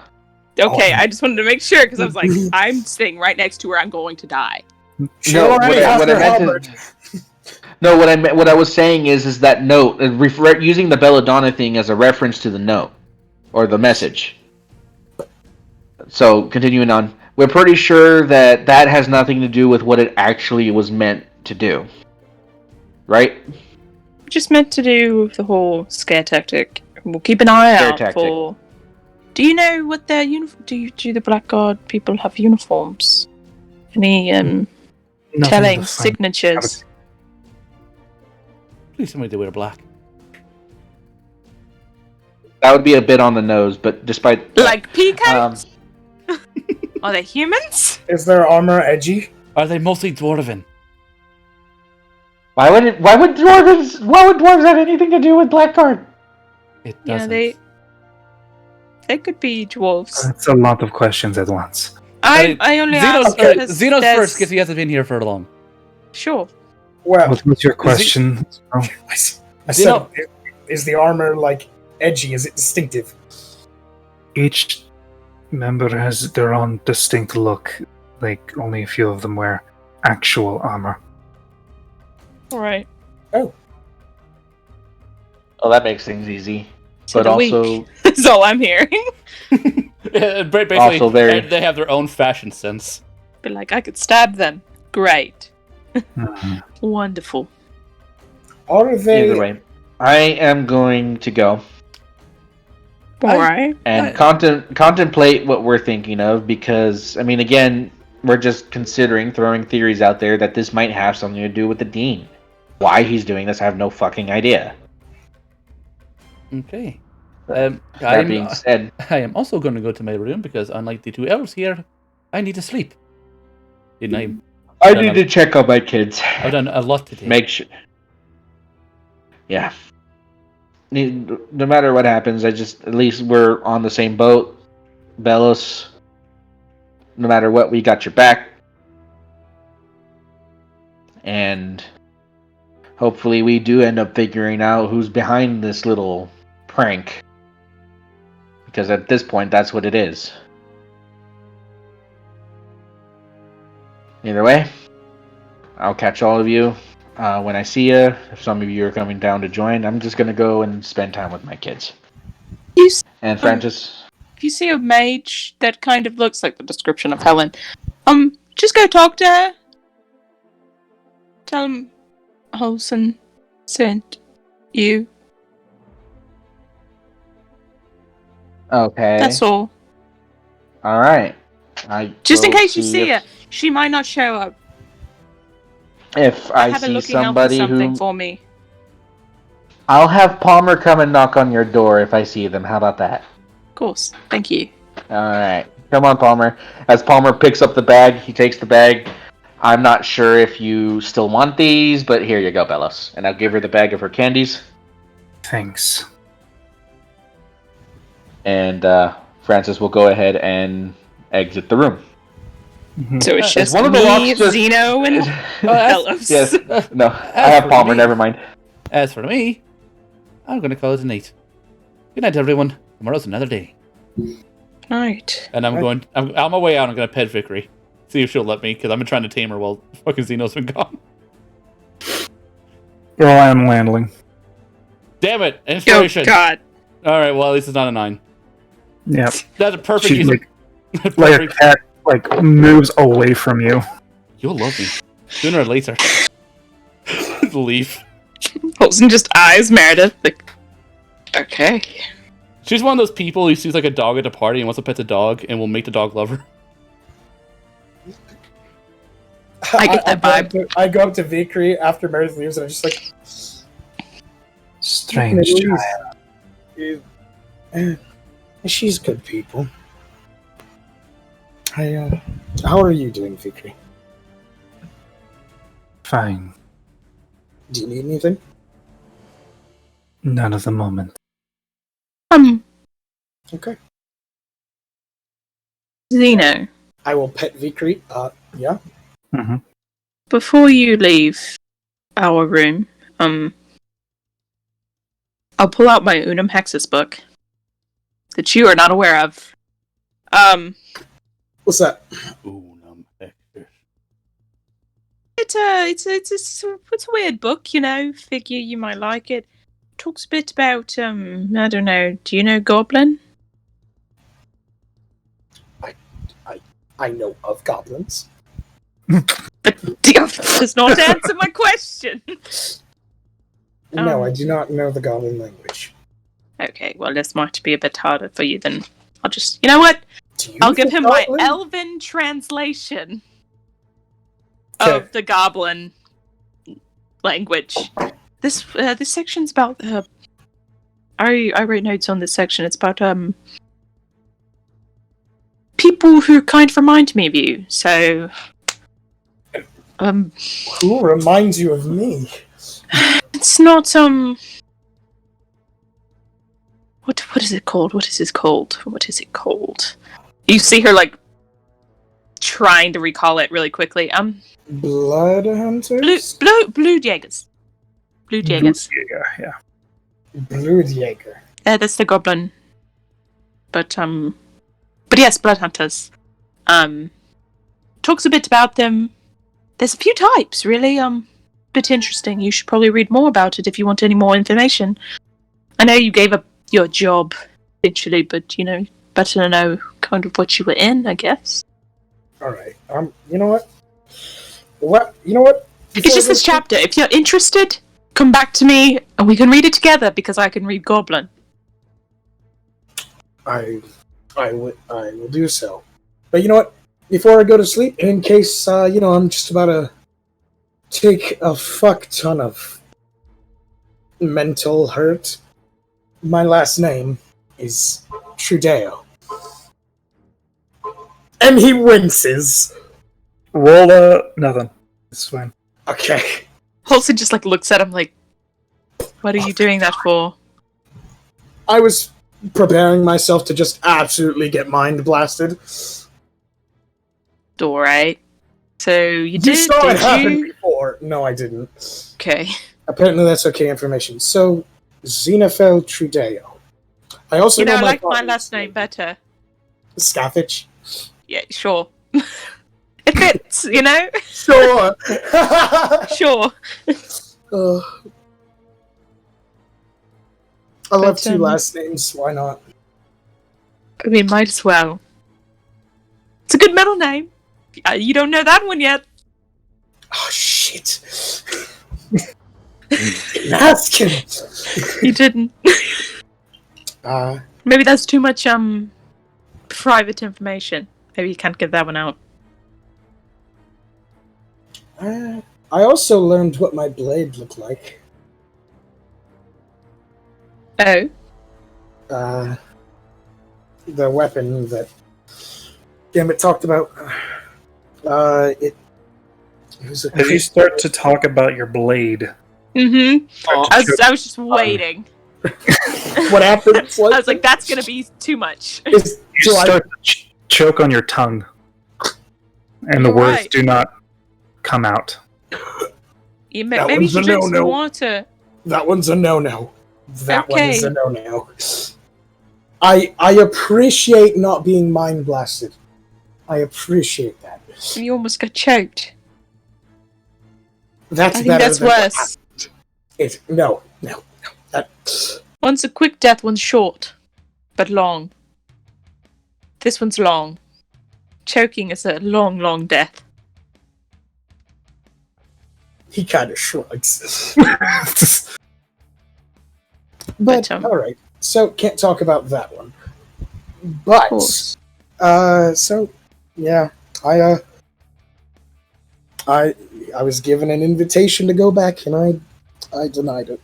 Okay, I just wanted to make sure because I was like, I'm sitting right next to her. I'm going to die. She No, already has what her I meant halberd. No, what I was saying is that note, using the Belladonna thing as a reference to the note or the message. So continuing on, we're pretty sure that has nothing to do with what it actually was meant to do, right? Just meant to do the whole scare tactic. We'll keep an eye Scare out tactic. for. Do you know what their do the Blackguard people have uniforms? Any Nothing telling to find. signatures? Please tell me they wear black. That would be a bit on the nose, but despite Like peacocks? Are they humans? Is their armor edgy? Are they mostly dwarven? why would dwarves have anything to do with Blackguard? It Yeah, doesn't. they could be dwarves. That's a lot of questions at once. I only Xeno's, asked because Xeno's there's- first because he hasn't been here for long. Sure. Well, What was your question? Oh, I Zeno- said, is the armor like edgy? Is it distinctive? each member has their own distinct look. Like, only a few of them wear actual armor. Alright. Oh, that makes things easy. So But the also, weak. That's all I'm hearing. Basically, Also very- they have their own fashion sense. Be like, I could stab them. Great. Mhm. Wonderful. Are they? either way, I am going to go Alright. and contemplate what we're thinking of, because, I mean, again, we're just considering throwing theories out there that this might have something to do with the Dean. Why he's doing this, I have no fucking idea. Okay. That being said, I am also going to go to my room because, unlike the two elves here, I need to sleep. Didn't I need to check on my kids. I've done a lot today. Make sure. Yeah. No matter what happens, at least we're on the same boat. Belos, no matter what, we got your back. And hopefully we do end up figuring out who's behind this little prank. Because at this point, that's what it is. Either way, I'll catch all of you when I see you. If some of you are coming down to join, I'm just going to go and spend time with my kids. You And Francis? If you see a mage that kind of looks like the description of Helen, just go talk to her. Tell him Holson sent you. Okay. That's all. Alright. Just in case you see her, she might not show up. If I Have her see looking out for somebody something who... for me. I'll have Palmer come and knock on your door if I see them. How about that? Of course. Thank you. Alright. Come on, Palmer. As Palmer picks up the bag, he takes the bag. I'm not sure if you still want these, but here you go, Belos. And I'll give her the bag of her candies. Thanks. And Francis will go ahead and exit the room. Mhm. So it's just one of the me, locks just- Zeno, and Belos. Yes. No, I have Palmer, never mind. As for me, I'm going to call it a night. Good night, everyone. Tomorrow's another day. Right. And I'm on my way out, I'm going to pet Vickery. See if she'll let me, because I've been trying to tame her while fucking Zeno's been gone. Well, I am landing. Damn it! Oh, Inspiration! God. Alright, well, at least it's not a 9. Yep. That's a perfect She's use of... like a cat, like, moves away from you. You'll love me. Sooner or later. Leave. Holson just eyes Meredith. Like, okay. She's one of those people who sees like a dog at a party and wants to pet the dog and will make the dog love her. I get that vibe. I go up to Vickery after Meredith leaves, and I'm just like, Strange Louise, child. she's good people. How are you doing, Vickery? Fine. Do you need anything? None at the moment. Okay. Zeno, I will pet Vickery. Yeah. Mm-hmm. before you leave our room, I'll pull out my Unum Hexus book that you are not aware of. What's that? It's a weird book, you know. Figure you might like it. Talks a bit about I don't know. Do you know Goblin? I know of goblins. But does not answer my question. No, I do not know the goblin language. Okay, well, this might be a bit harder for you then. I'll just, you know what? Do you I'll give know him my goblin? elven translation Okay. of the goblin language this section's about I wrote notes on this section. It's about people who kind of remind me of you. So Who reminds you of me? it's not what is it called? What is this called? What is it called? You see her like trying to recall it really quickly. Blood hunters? Blue Jaegers. Blue Jaegers. Yeah. Bloodjäger. That's the goblin. But yes, blood hunters. Talks a bit about them. There's a few types, really. Bit interesting. You should probably read more about it if you want any more information. I know you gave up your job eventually, but better to know kind of what you were in, I guess. All right. You know what? You know what? It's just this chapter. If you're interested, come back to me and we can read it together because I can read Goblin. I will do so. But you know what? Before I go to sleep, in case I'm just about to take a fuck ton of mental hurt, my last name is Trudeo. And he winces. Roll nothing. It's fine. Okay. Holson just looks at him like, what are you doing that for? I was preparing myself to just absolutely get mind blasted. Alright. So you did saw it happen you? before. No, I didn't. Okay. Apparently that's okay information. So, Xenophil Trudeo. I also know I like my father's last name better. Scathich. Yeah, sure. It fits, Sure. Sure. I love two last names. Why not? I mean, might as well. It's a good middle name. You don't know that one yet. Oh, shit. Didn't ask him. You didn't. Maybe that's too much private information. Maybe you can't give that one out. I also learned what my blade looked like. Oh? The weapon that Gambit talked about. It was As you start to talk about your blade, Mm-hmm. I was just waiting. what happens? I was like, that's gonna be too much. you start to choke on your tongue, and the words do not come out. Maybe you should drink some water. That one's a no-no. That one Okay. is a no-no. I appreciate not being mind blasted. I appreciate that. You almost got choked. That's I think better that's than what worse. happened. No. That One's a quick death, one's short, but long. This one's long. Choking is a long, long death. he kind of shrugs. But alright, so can't talk about that one. But so yeah, I was given an invitation to go back and I denied it.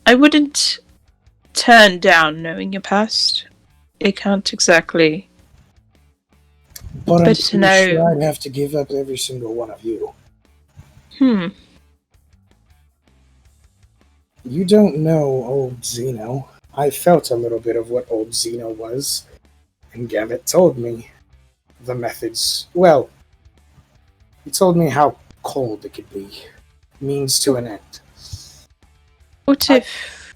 I wouldn't turn down knowing your past. It can't exactly. But I'm Better to pretty know. sure I'd have to give up every single one of you. You don't know old Zeno. I felt a little bit of what old Zeno was, and Gambit told me the methods. Well, he told me how cold it could be. Means to an end. What if?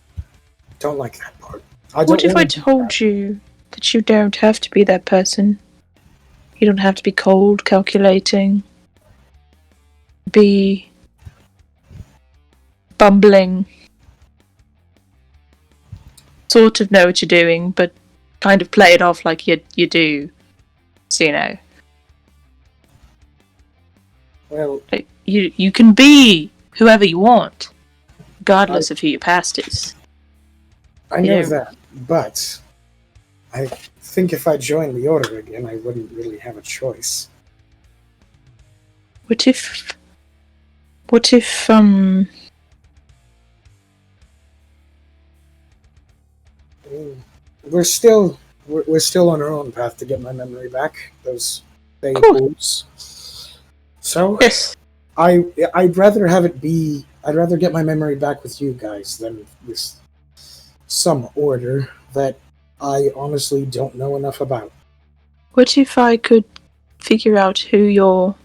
Don't like that part. What if I told you that you don't have to be that person? You don't have to be cold, calculating, be bumbling, sort of know what you're doing, but kind of play it off like you do, Zeno. Well, Like, you can be whoever you want, regardless of who your past is. I know that, but I think if I joined the Order again, I wouldn't really have a choice. What if we're still on our own path to get my memory back. Those Cool. pools. So yes. I'd rather have it be. I'd rather get my memory back with you guys than with some order that I honestly don't know enough about. What if I could figure out who your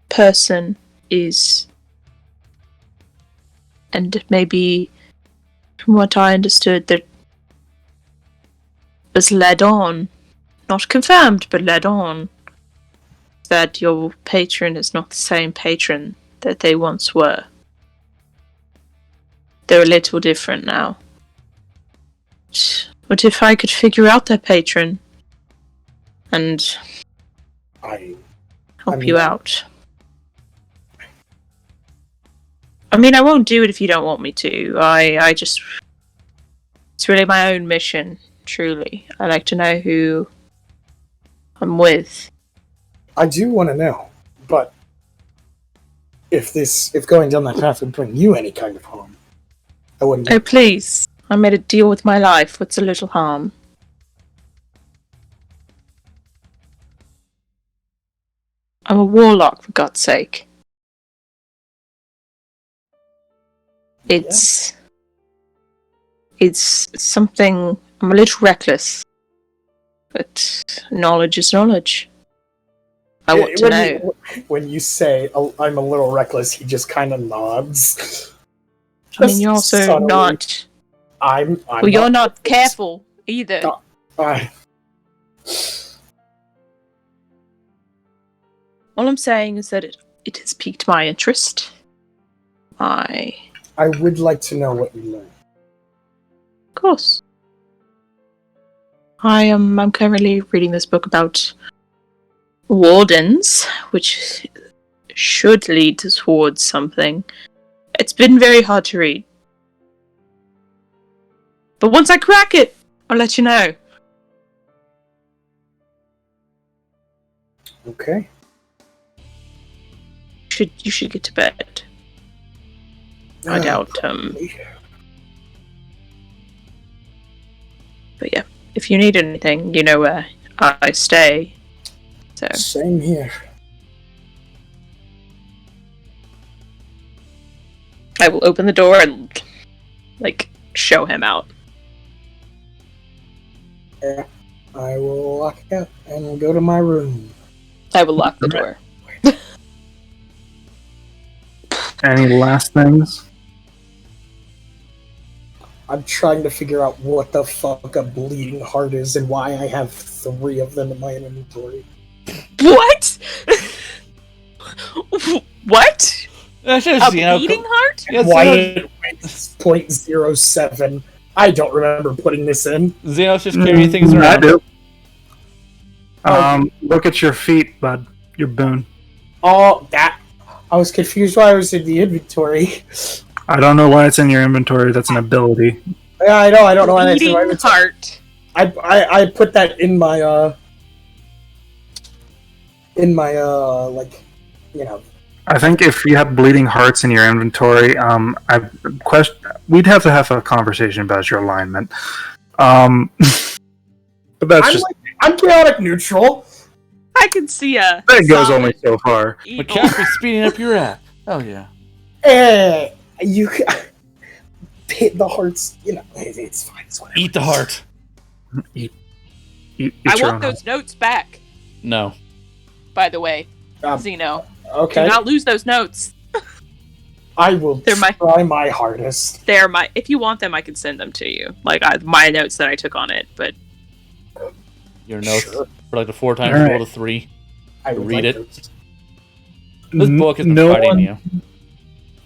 person is? And maybe, from what I understood, that was led on, not confirmed, but led on, that your patron is not the same patron that they once were. They're a little different now. What if I could figure out their patron and help you out? I mean, I won't do it if you don't want me to. I just... It's really my own mission, truly. I like to know who I'm with. I do want to know, but if going down that path would bring you any kind of harm, I wouldn't. Oh, please. I made a deal with my life. What's a little harm? I'm a warlock, for God's sake. It's something... I'm a little reckless. But knowledge is knowledge. I want to know. When you say, I'm a little reckless, he just kind of nods. I mean, you're also subtly. not... I'm well, you're not careful, either. All I'm saying is that it has piqued my interest. I would like to know what you learned. Of course. I'm currently reading this book about wardens, which should lead towards something. It's been very hard to read. But once I crack it, I'll let you know. Okay. You should get to bed. I doubt, But yeah, if you need anything, you know where I stay. So. Same here. I will open the door and, show him out. Yeah. I will lock it up and go to my room. I will lock the door. Any last things? I'm trying to figure out what the fuck a bleeding heart is and why I have 3 of them in my inventory. What? What? That's A just, Zeno. bleeding heart? Yeah, Why Zeno, it weighs 0.07? I don't remember putting this in. Zeno's just carrying things I around. do. Look at your feet, bud. Your boon. Oh, that... I was confused why I was in the inventory. I don't know why it's in your inventory. That's an ability. Yeah, I know. I don't know why that's in my Bleeding inventory. heart. I put that in my I think if you have bleeding hearts in your inventory, we'd have to have a conversation about your alignment. But that's I'm chaotic neutral. I can see a. that goes solid only so far. evil. McCaffrey speeding up your app. Oh yeah. You hit the hearts. You know, it's fine. It's whatever. Eat the heart. Eat I your want own those notes back, No. by the way. Um, Zeno. Okay, Do not lose those notes. I will They're try my hardest. They're my. If you want them, I can send them to you. My notes that I took on it. But Your notes Sure. for the 4 times Alright. roll to 3. I would Read like it. those. This book has been no fighting one, you.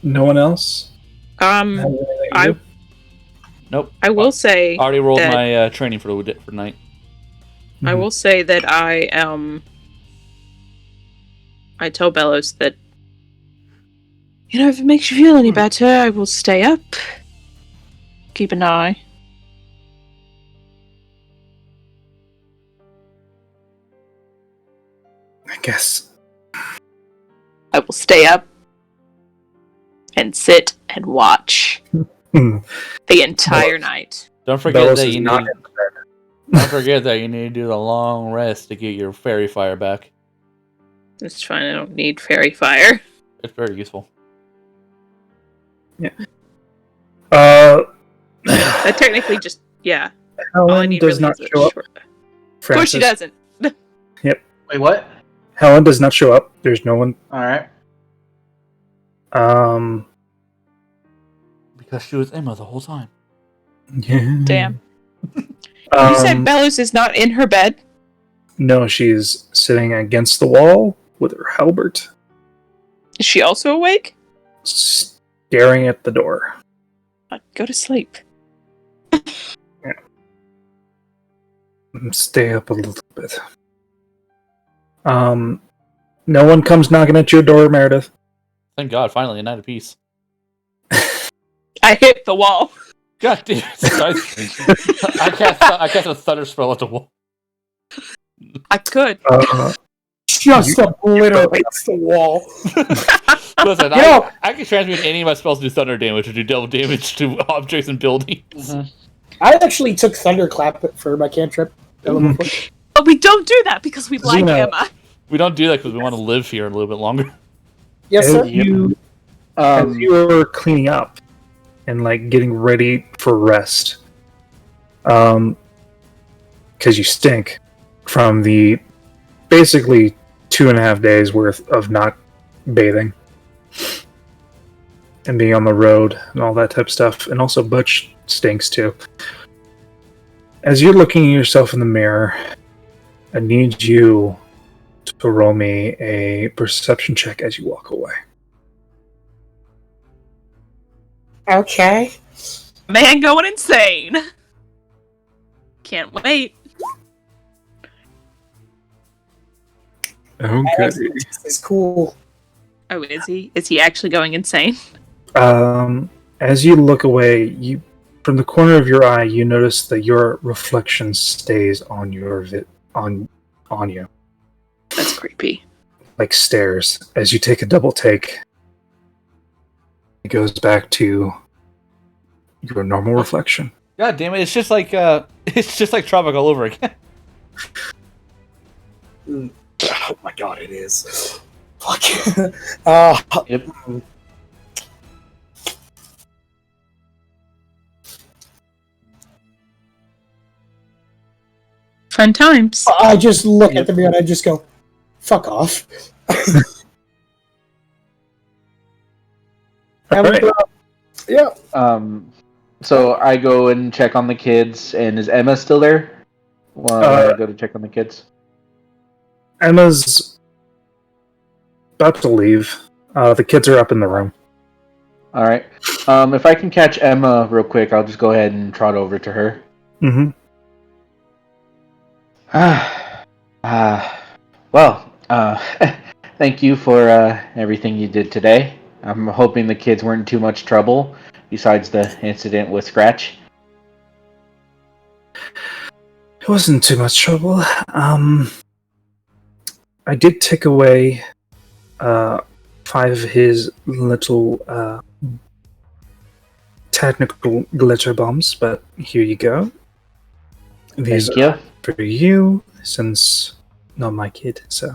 No one else? Have anything to I do? Nope. I will say Already rolled that- my training for night. I will say that I tell Bellows that, if it makes you feel any better, I will stay up, keep an eye. guess. I will stay up and sit and watch Hmm. the entire night. Don't forget Bellows that is you not need. in bed. Don't forget that you need to do the long rest to get your fairy fire back. It's fine. I don't need fairy fire. It's very useful. I technically just all I Helen need does really not is a show up. short. Of course she Francis. doesn't. Wait, what? Helen does not show up. There's no one. All right. Because she was Emma the whole time. Yeah. Damn. You said Um, Bellows is not in her bed? no, she's sitting against the wall with her halberd, Is she also awake? staring at the door. Go to sleep. Stay up a little bit. No one comes knocking at your door, Meredith. Thank God, finally a night of peace. I hit the wall. God damn it! I cast a thunder spell at the wall. I could. Just obliterates the wall. Listen, I can transmute any of my spells to do thunder damage or do double damage to objects and buildings. Mm-hmm. I actually took Thunderclap for my cantrip. But we don't do that because we like Zeno. Emma. We don't do that because we want to live here a little bit longer. Yes, As sir. as you were cleaning up and like getting ready for rest, because you stink from the basically 2.5 days worth of not bathing and being on the road and all that type of stuff, and also Butch stinks too. As you're looking at yourself in the mirror, I need you to roll me a perception check as you walk away. Okay. Man going insane. Can't wait. Okay. This is cool. Oh, is he? Is he actually going insane? As you look away, you from the corner of your eye, you notice that your reflection stays on your on you, That's creepy. like stairs. As you take a double take, it goes back to your normal reflection. God damn it! It's just like Tropic all over again. Oh my god, it is. Fuck. Yep. Fun times. I just look at the mirror and I just go, fuck off. Alright. Yeah. So I go and check on the kids, and is Emma still there? Well, I go to check on the kids. Emma's about to leave. The kids are up in the room. All right. If I can catch Emma real quick, I'll just go ahead and trot over to her. Mm-hmm. Thank you for everything you did today. I'm hoping the kids weren't too much trouble, besides the incident with Scratch. It wasn't too much trouble. I did take away 5 of his little technical glitter bombs, but here you go. These Thank you. are for you, since not my kid. So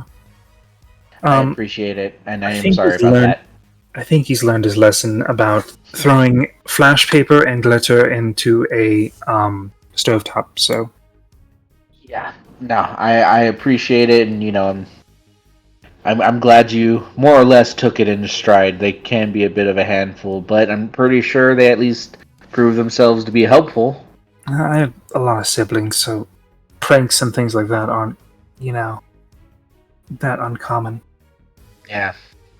I appreciate it, and I I am think sorry he's about learned- that. I think he's learned his lesson about throwing flash paper and glitter into a stovetop. So Yeah, no, I appreciate it, and I'm glad you more or less took it in stride. They can be a bit of a handful, but I'm pretty sure they at least prove themselves to be helpful. I have a lot of siblings, so pranks and things like that aren't, that uncommon. Yeah.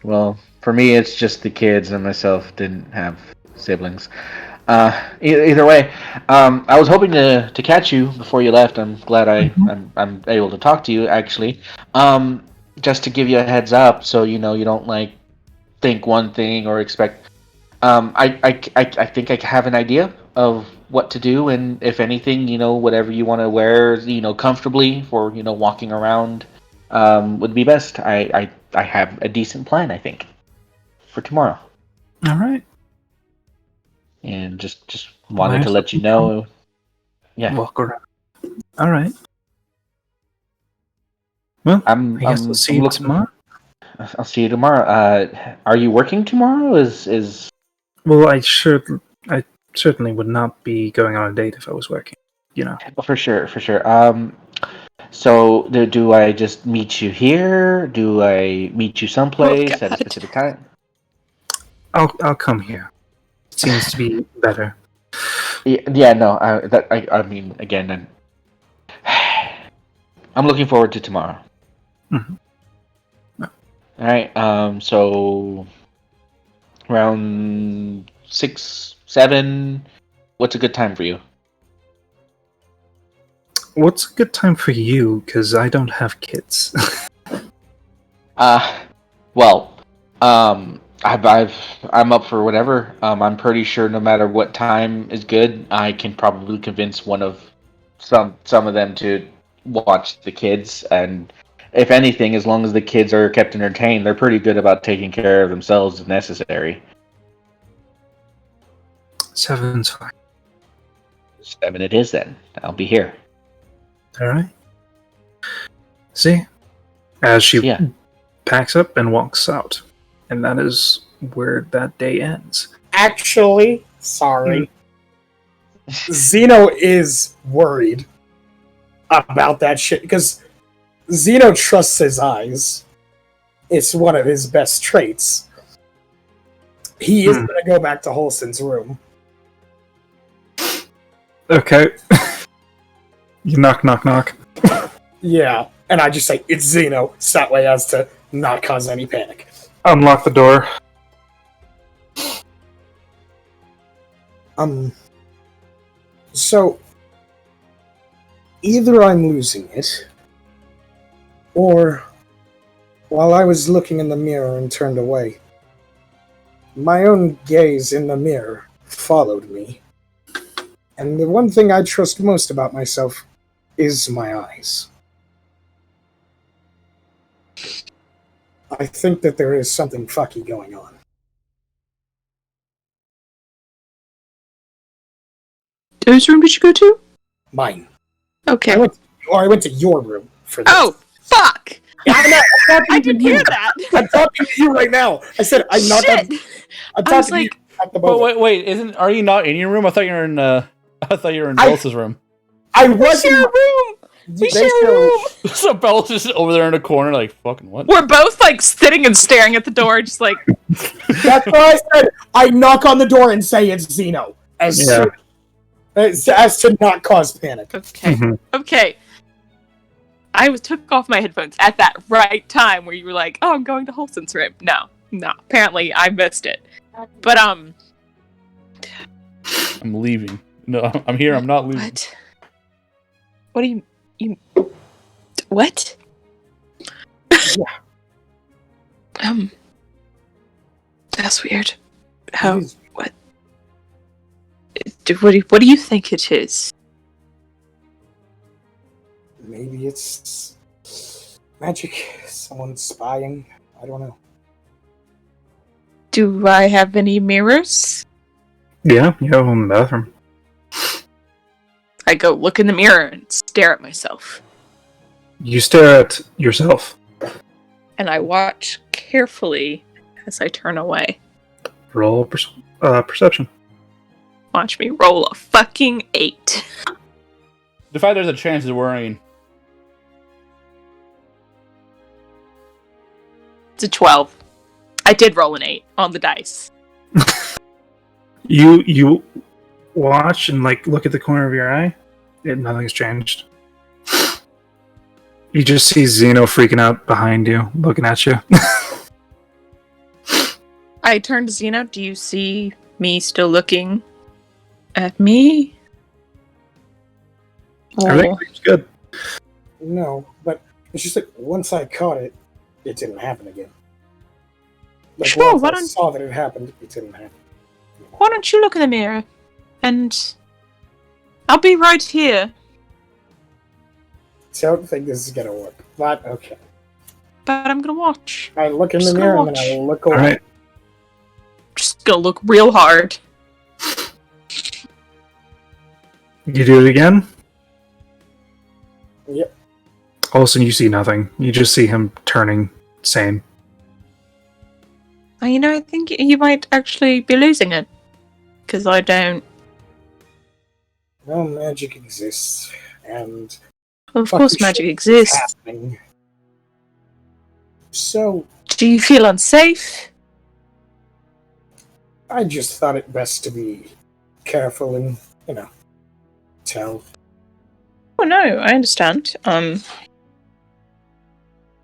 Well, for me, it's just the kids, and myself didn't have siblings. Either way, I was hoping to catch you before you left. I'm glad I'm able to talk to you actually. Just to give you a heads up, so you don't think one thing or expect. I think I have an idea of what to do, and if anything, whatever you want to wear, comfortably for walking around would be best. I have a decent plan, I think, for tomorrow, All right. and just wanted to Nice. let you know. Yeah, Walk around. All right. Well, I'm I guess we'll see you looking. tomorrow. I'll see you tomorrow. Are you working tomorrow? Is Well, I certainly would not be going on a date if I was working. You know. for sure, for sure. So do I just meet you here? Do I meet you someplace at a God. specific time? I'll come here. Seems to be better. Yeah, no. I mean, again, I'm looking forward to tomorrow. Mhm. All right. So around 6, 7. What's a good time for you? What's a good time for you? Because I don't have kids. Well, I'm up for whatever. I'm pretty sure no matter what time is good, I can probably convince one of some of them to watch the kids. And if anything, as long as the kids are kept entertained, they're pretty good about taking care of themselves if necessary. 7's fine. 7 it is then. I'll be here. All right. See, as she Yeah. packs up and walks out, and that is where that day ends. Actually, sorry. Zeno is worried about that shit because Zeno trusts his eyes. It's one of his best traits. He is going to go back to Holston's room. Okay. You knock, knock, knock. Yeah, and I just say, it's Zeno, so that way as to not cause any panic. Unlock the door. So, either I'm losing it, or while I was looking in the mirror and turned away, my own gaze in the mirror followed me. And the one thing I trust most about myself is my eyes. I think that there is something fucky going on. Whose room did you go to? Mine. Okay. I went to your room for this. Oh, fuck! Yeah, I'm talking I to didn't you. hear that. I'm talking to you right now. I said I'm not. Shit! I'm I was talking to you like, at the But moment. wait, are you not in your room? I thought you were in. I thought you were in Bellus's room. I we was share a room! We share a room! So Bellus is over there in the corner, like fucking what? We're both like sitting and staring at the door, just like, That's what I said. I knock on the door and say it's Zeno, as to not cause panic. okay, Mhm. okay. I took off my headphones at that right time where you were like, "Oh, I'm going to Holston's room." No. Apparently, I missed it. But I'm leaving. No, I'm here. I'm not leaving. what? What do you? What? Yeah. That's weird. How? What? What do you think it is? Maybe it's magic. Someone's spying. I don't know. Do I have any mirrors? Yeah, you have one in the bathroom. I go look in the mirror and stare at myself. You stare at yourself. And I watch carefully as I turn away. Roll perception. Watch me roll a fucking 8. The fact there's a chance of worrying. It's a 12. I did roll an 8 on the dice. You watch and like look at the corner of your eye. Nothing's changed. You just see Zeno freaking out behind you, looking at you. I turn to Zeno. Do you see me still looking at me? Everything Or seems good. No, but it's just like once I caught it, it didn't happen again. Like Sure, once why I don't- saw that it happened, it didn't happen. why don't you look in the mirror? And I'll be right here. I don't think this is gonna work, but okay. but I'm gonna watch. I look in the Just gonna mirror and watch. I look away. All right. Just gonna look real hard. You do it again. Yep. All of a sudden, you see nothing. You just see him turning same. I think you might actually be losing it. Because I don't. Well, magic exists, and Of fucking course, magic shit is exists. happening. So, Do you feel unsafe? I just thought it best to be careful and, tell. Oh no, I understand.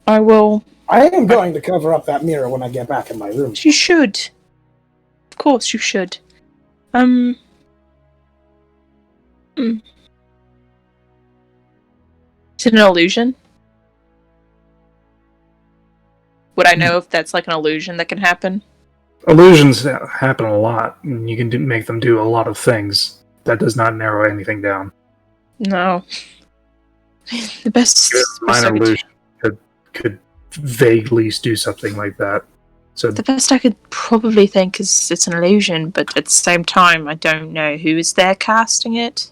I will. I am going to cover up that mirror when I get back in my room. You should. Of course, you should. Mm. Is it an illusion? Would I know if that's like an illusion that can happen? Illusions happen a lot, and you can make them do a lot of things. That does not narrow anything down. No. The best. Minor illusion could vaguely do something like that. So The best I could probably think is it's an illusion, but at the same time, I don't know who is there casting it,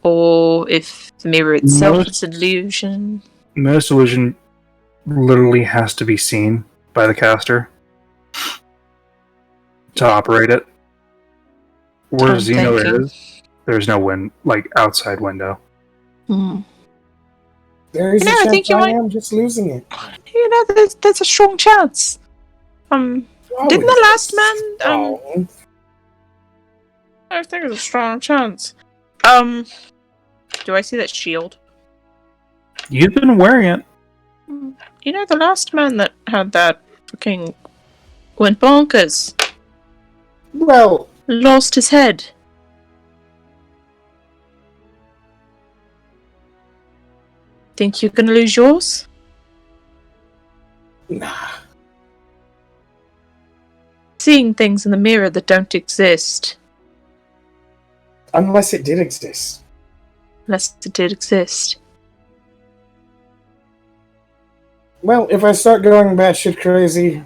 or if the mirror itself is an illusion. most illusion literally has to be seen by the caster to operate it. Where I'm Zeno thinking. is, there's no outside window. Hmm. There is a I chance think you I might- am just losing it. There's a strong chance. Didn't the last man? Oh, I think there's a strong chance. Do I see that shield? You've been wearing it. The last man that had that fucking went bonkers, well, lost his head. Think you're gonna lose yours? nah. Seeing things in the mirror that don't exist, Unless it did exist. unless it did exist. Well, if I start going batshit crazy,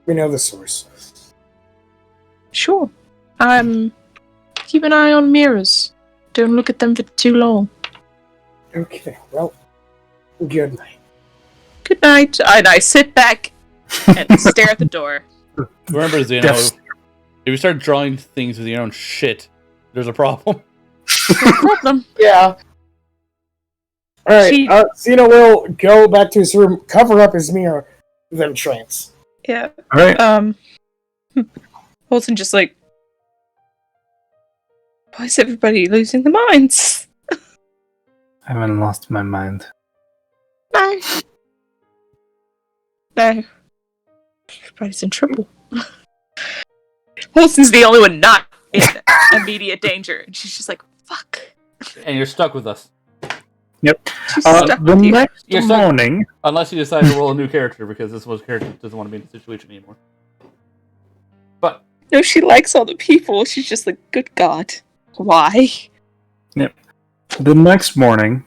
we know the source. Sure. Keep an eye on mirrors. Don't look at them for too long. Okay, well, good night. Good night. And I sit back and stare at the door. Remember, Zeno, Yes. if you start drawing things with your own shit, there's a problem. No problem. Yeah. Alright, She- Zeno will go back to his room, cover up his mirror, then trance. Yeah. All right. Holton just like, why is everybody losing their minds? I haven't lost my mind. No. No. Everybody's in trouble. Holton's the only one not in immediate danger. And she's just like, fuck. And you're stuck with us. Yep. She's The stuck with you. next You're stuck- morning, Unless you decide to roll a new character, because this was character doesn't want to be in the situation anymore. But No, she likes all the people. She's just like, good God. Why? the next morning,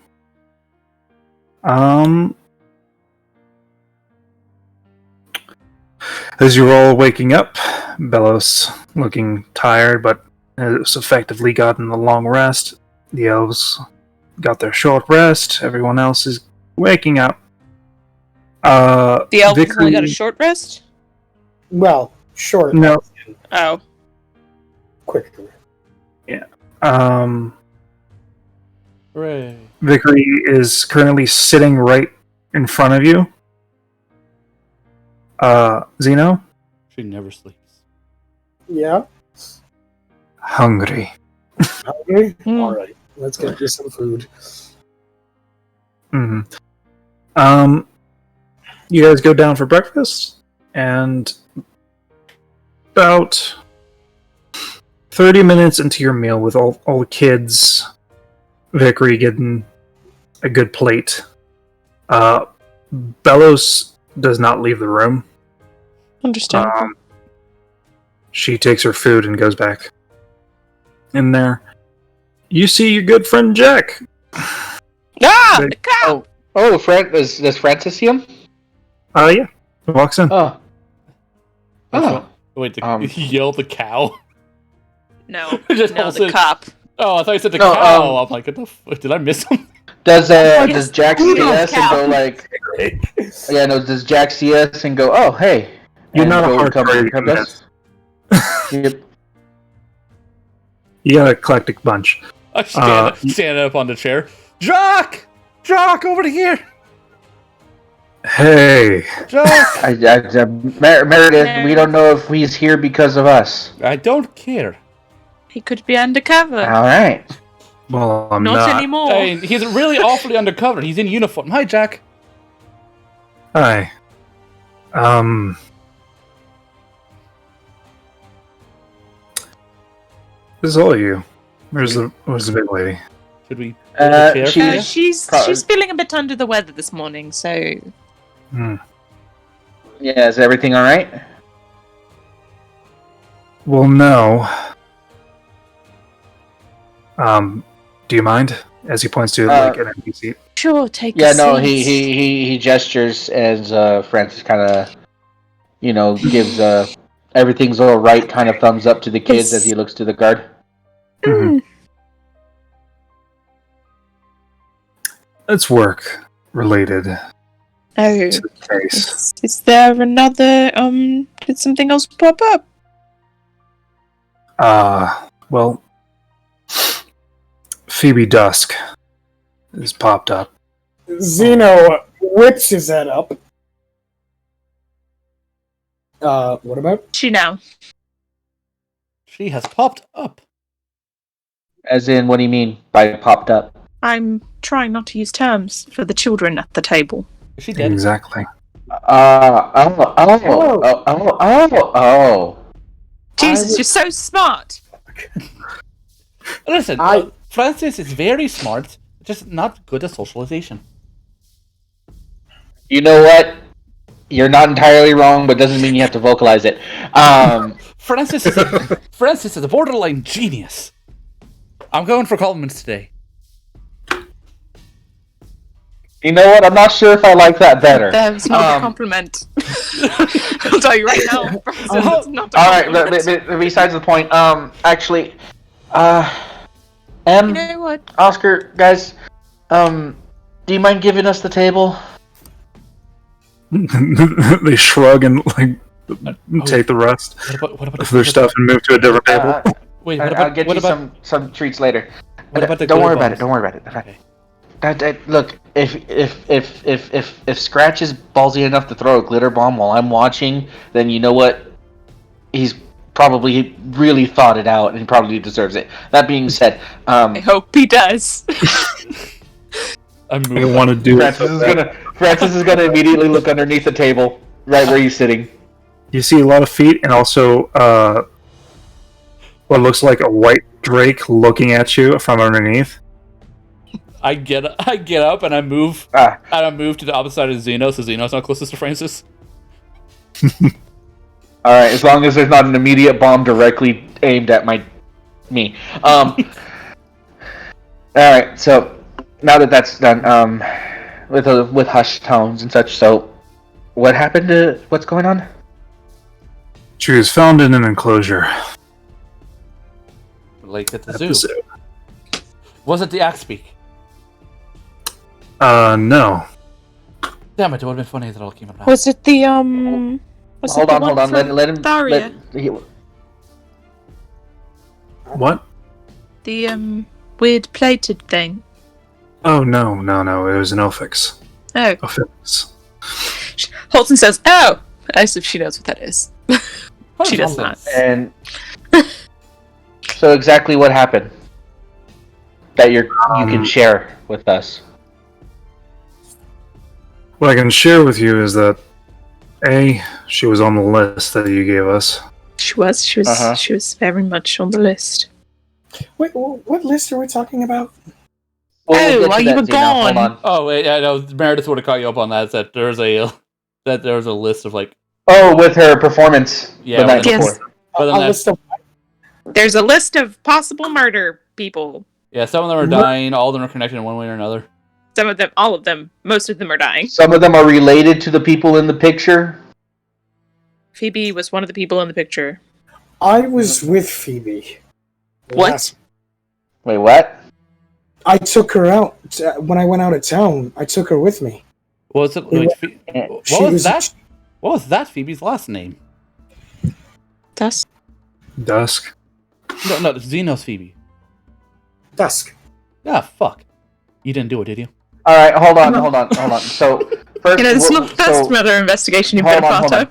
as you're all waking up, Belos looking tired, but has effectively gotten a long rest. The elves got their short rest. Everyone else is waking up. The elf has only got a Vickery- short rest? Well, short, No. Oh. quicker. hooray! Vickery is currently sitting right in front of you. Zeno? She never sleeps. Yeah? Hungry. Hungry? Mm. Alright, let's get you some food. hmm You guys go down for breakfast, and about 30 minutes into your meal with all the kids, Vickery getting a good plate. Belos does not leave the room. Understandable. She takes her food and goes back in there. You see your good friend Jack. Ah! They- The cow! Does Francis see him? Yeah. He walks in. Oh. Oh. Wait, He yelled the cow? No, Just no, pulls the it. cop. Oh, I thought you said the No, cow. I'm like, what the did I miss him? Does Yes, Jack you see know, us and cow. go like? Yeah, no. Does Jack see us and go, "Oh, hey"? You're and not a go hard come target, help us? Yep. You got an eclectic bunch. I stand up on the chair. Jock! Jock, over to here! Hey. Jock! Meredith, we don't know if he's here because of us. I don't care. He could be undercover. All right. Well, I'm not, not. anymore. Hey, he's really awfully undercover. He's in uniform. Hi, Jack. Hi. This is all you. Where's the big lady? Should we pull the chair for you? She's feeling a bit under the weather this morning, so Yeah, is everything all right? Well, no. Do you mind? As he points to like an empty seat. sure, take Yeah, a no. seat. He gestures as Francis kind of, gives everything's all right kind of thumbs up to the kids as he looks to the guard. Mm-hmm. It's work related Oh, to the case. is there another? Did something else pop up? Well, Phoebe Dusk has popped up. Zeno whips his head up. What about? She now. She has popped up. As in, what do you mean by popped up? I'm trying not to use terms for the children at the table. Is she dead? Exactly. Jesus, you're so smart. Listen, Francis is very smart, just not good at socialization. You know what? You're not entirely wrong, but doesn't mean you have to vocalize it. Francis is a borderline genius. I'm going for compliments today. You know what? I'm not sure if I like that better. That was not a compliment. I'll tell you right now. It's not a All right, compliment. but besides the point, actually, You know what? Oscar, guys, do you mind giving us the table? They shrug and like take the rest What about of their stuff and move to a different table. Wait, I'll get what you about some treats later. what about the Don't worry glitter about it. Don't worry about it. Okay. Look, if Scratch is ballsy enough to throw a glitter bomb while I'm watching, then you know what? He's probably really thought it out and he probably deserves it. That being said, I hope he does. I want to do Francis is gonna immediately look underneath the table, right where he's sitting. You see a lot of feet and also what looks like a white drake looking at you from underneath. I get up and I move to the opposite side of Zeno, so Zeno's not closest to Francis. All right, as long as there's not an immediate bomb directly aimed at me. All right, so now that that's done, with hushed tones and such. So, what happened to what's going on? She was found in an enclosure. Like at the zoo. Was it the axe beak? No. Damn it! It would have been funny if it all came up now. Was it the Was Hold it on. Let him. Tharia? What? The weird plated thing. Oh, no. It was an Ophix. Oh. Ophix. Holton says, "Oh," as if she knows what that is. She does not. And so, exactly what happened that you can share with us? What I can share with you is that she was on the list that you gave us. She was very much on the list. Wait, what list are we talking about? We'll while you were gone. Hold on. Oh wait, yeah, no. Meredith would have caught you up on that. That there was a list of like. Oh, with her performance the night Yes. before. But then list of There's a list of possible murder people. yeah, some of them are dying. All of them are connected in one way or another. Some of them, all of them, most of them are dying. Some of them are related to the people in the picture. Phoebe was one of the people in the picture. I was with Phoebe. What? Wait, what? I took her out when I went out of town. I took her with me. Was it? What was that Phoebe's last name? Dusk. Dusk. No, Zeno's Phoebe. Dusk. Ah, fuck. You didn't do it, did you? All right, hold on. So first, This is not the first murder investigation you've been a part of.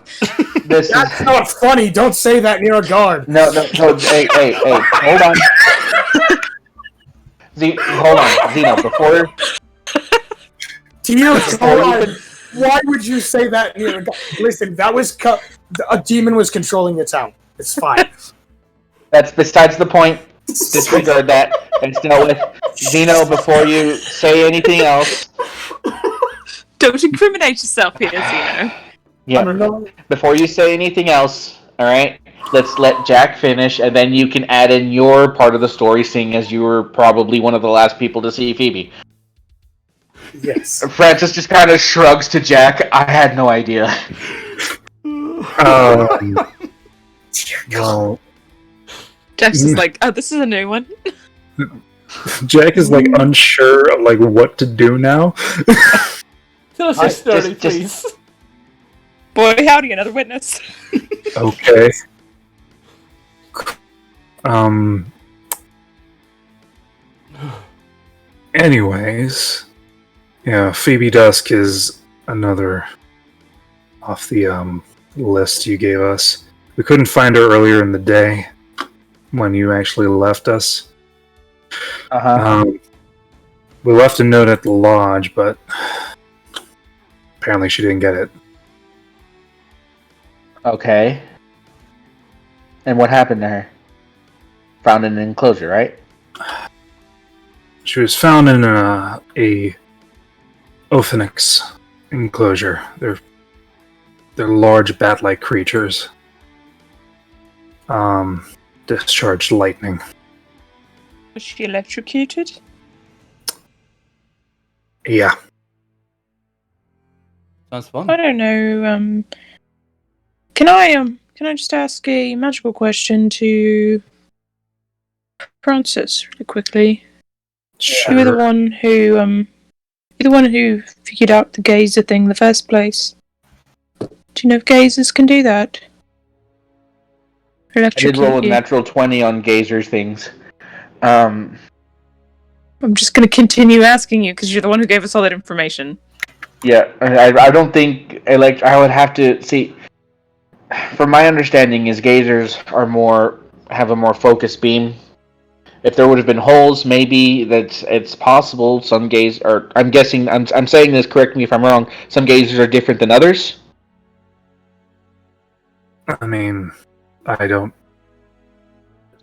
That's not funny. Don't say that near a guard. No. Hey, hold on. Hold on, Zeno. Before Hold on. Why would you say that near a guard? Listen, that was a demon was controlling the town. It's fine. That's besides the point. Disregard that. That's dealt with. Zeno, before you say anything else. Don't incriminate yourself here, Zeno. Yeah. Before you say anything else, all right. Let's let Jack finish, and then you can add in your part of the story, seeing as you were probably one of the last people to see Phoebe. Yes. Francis just kind of shrugs to Jack. I had no idea. Well, Jack's just like, oh, this is a new one. Jack is like unsure of like what to do now. Tell us your story, please. Boy, howdy, another witness. Okay. Anyways, yeah, Phoebe Dusk is another off the list you gave us. We couldn't find her earlier in the day when you actually left us. We left a note at the lodge, but apparently she didn't get it. Okay. And what happened to her? Found in an enclosure, right? She was found in a Ophinix enclosure. They're large bat-like creatures. Discharged lightning. Was she electrocuted? Yeah. Sounds fun. I don't know. Can I just ask a magical question to Francis really quickly? Sure. You were the one who figured out the gazer thing in the first place. Do you know if gazers can do that? I did roll a Electrocute you. natural 20 on Gazer things. I'm just going to continue asking you because you're the one who gave us all that information. Yeah, I don't think I would have to see. From my understanding, is Gazers have a more focused beam. If there would have been holes, maybe it's possible. Some gaze, or I'm guessing, I'm saying this. Correct me if I'm wrong. Some Gazers are different than others. I mean, I don't.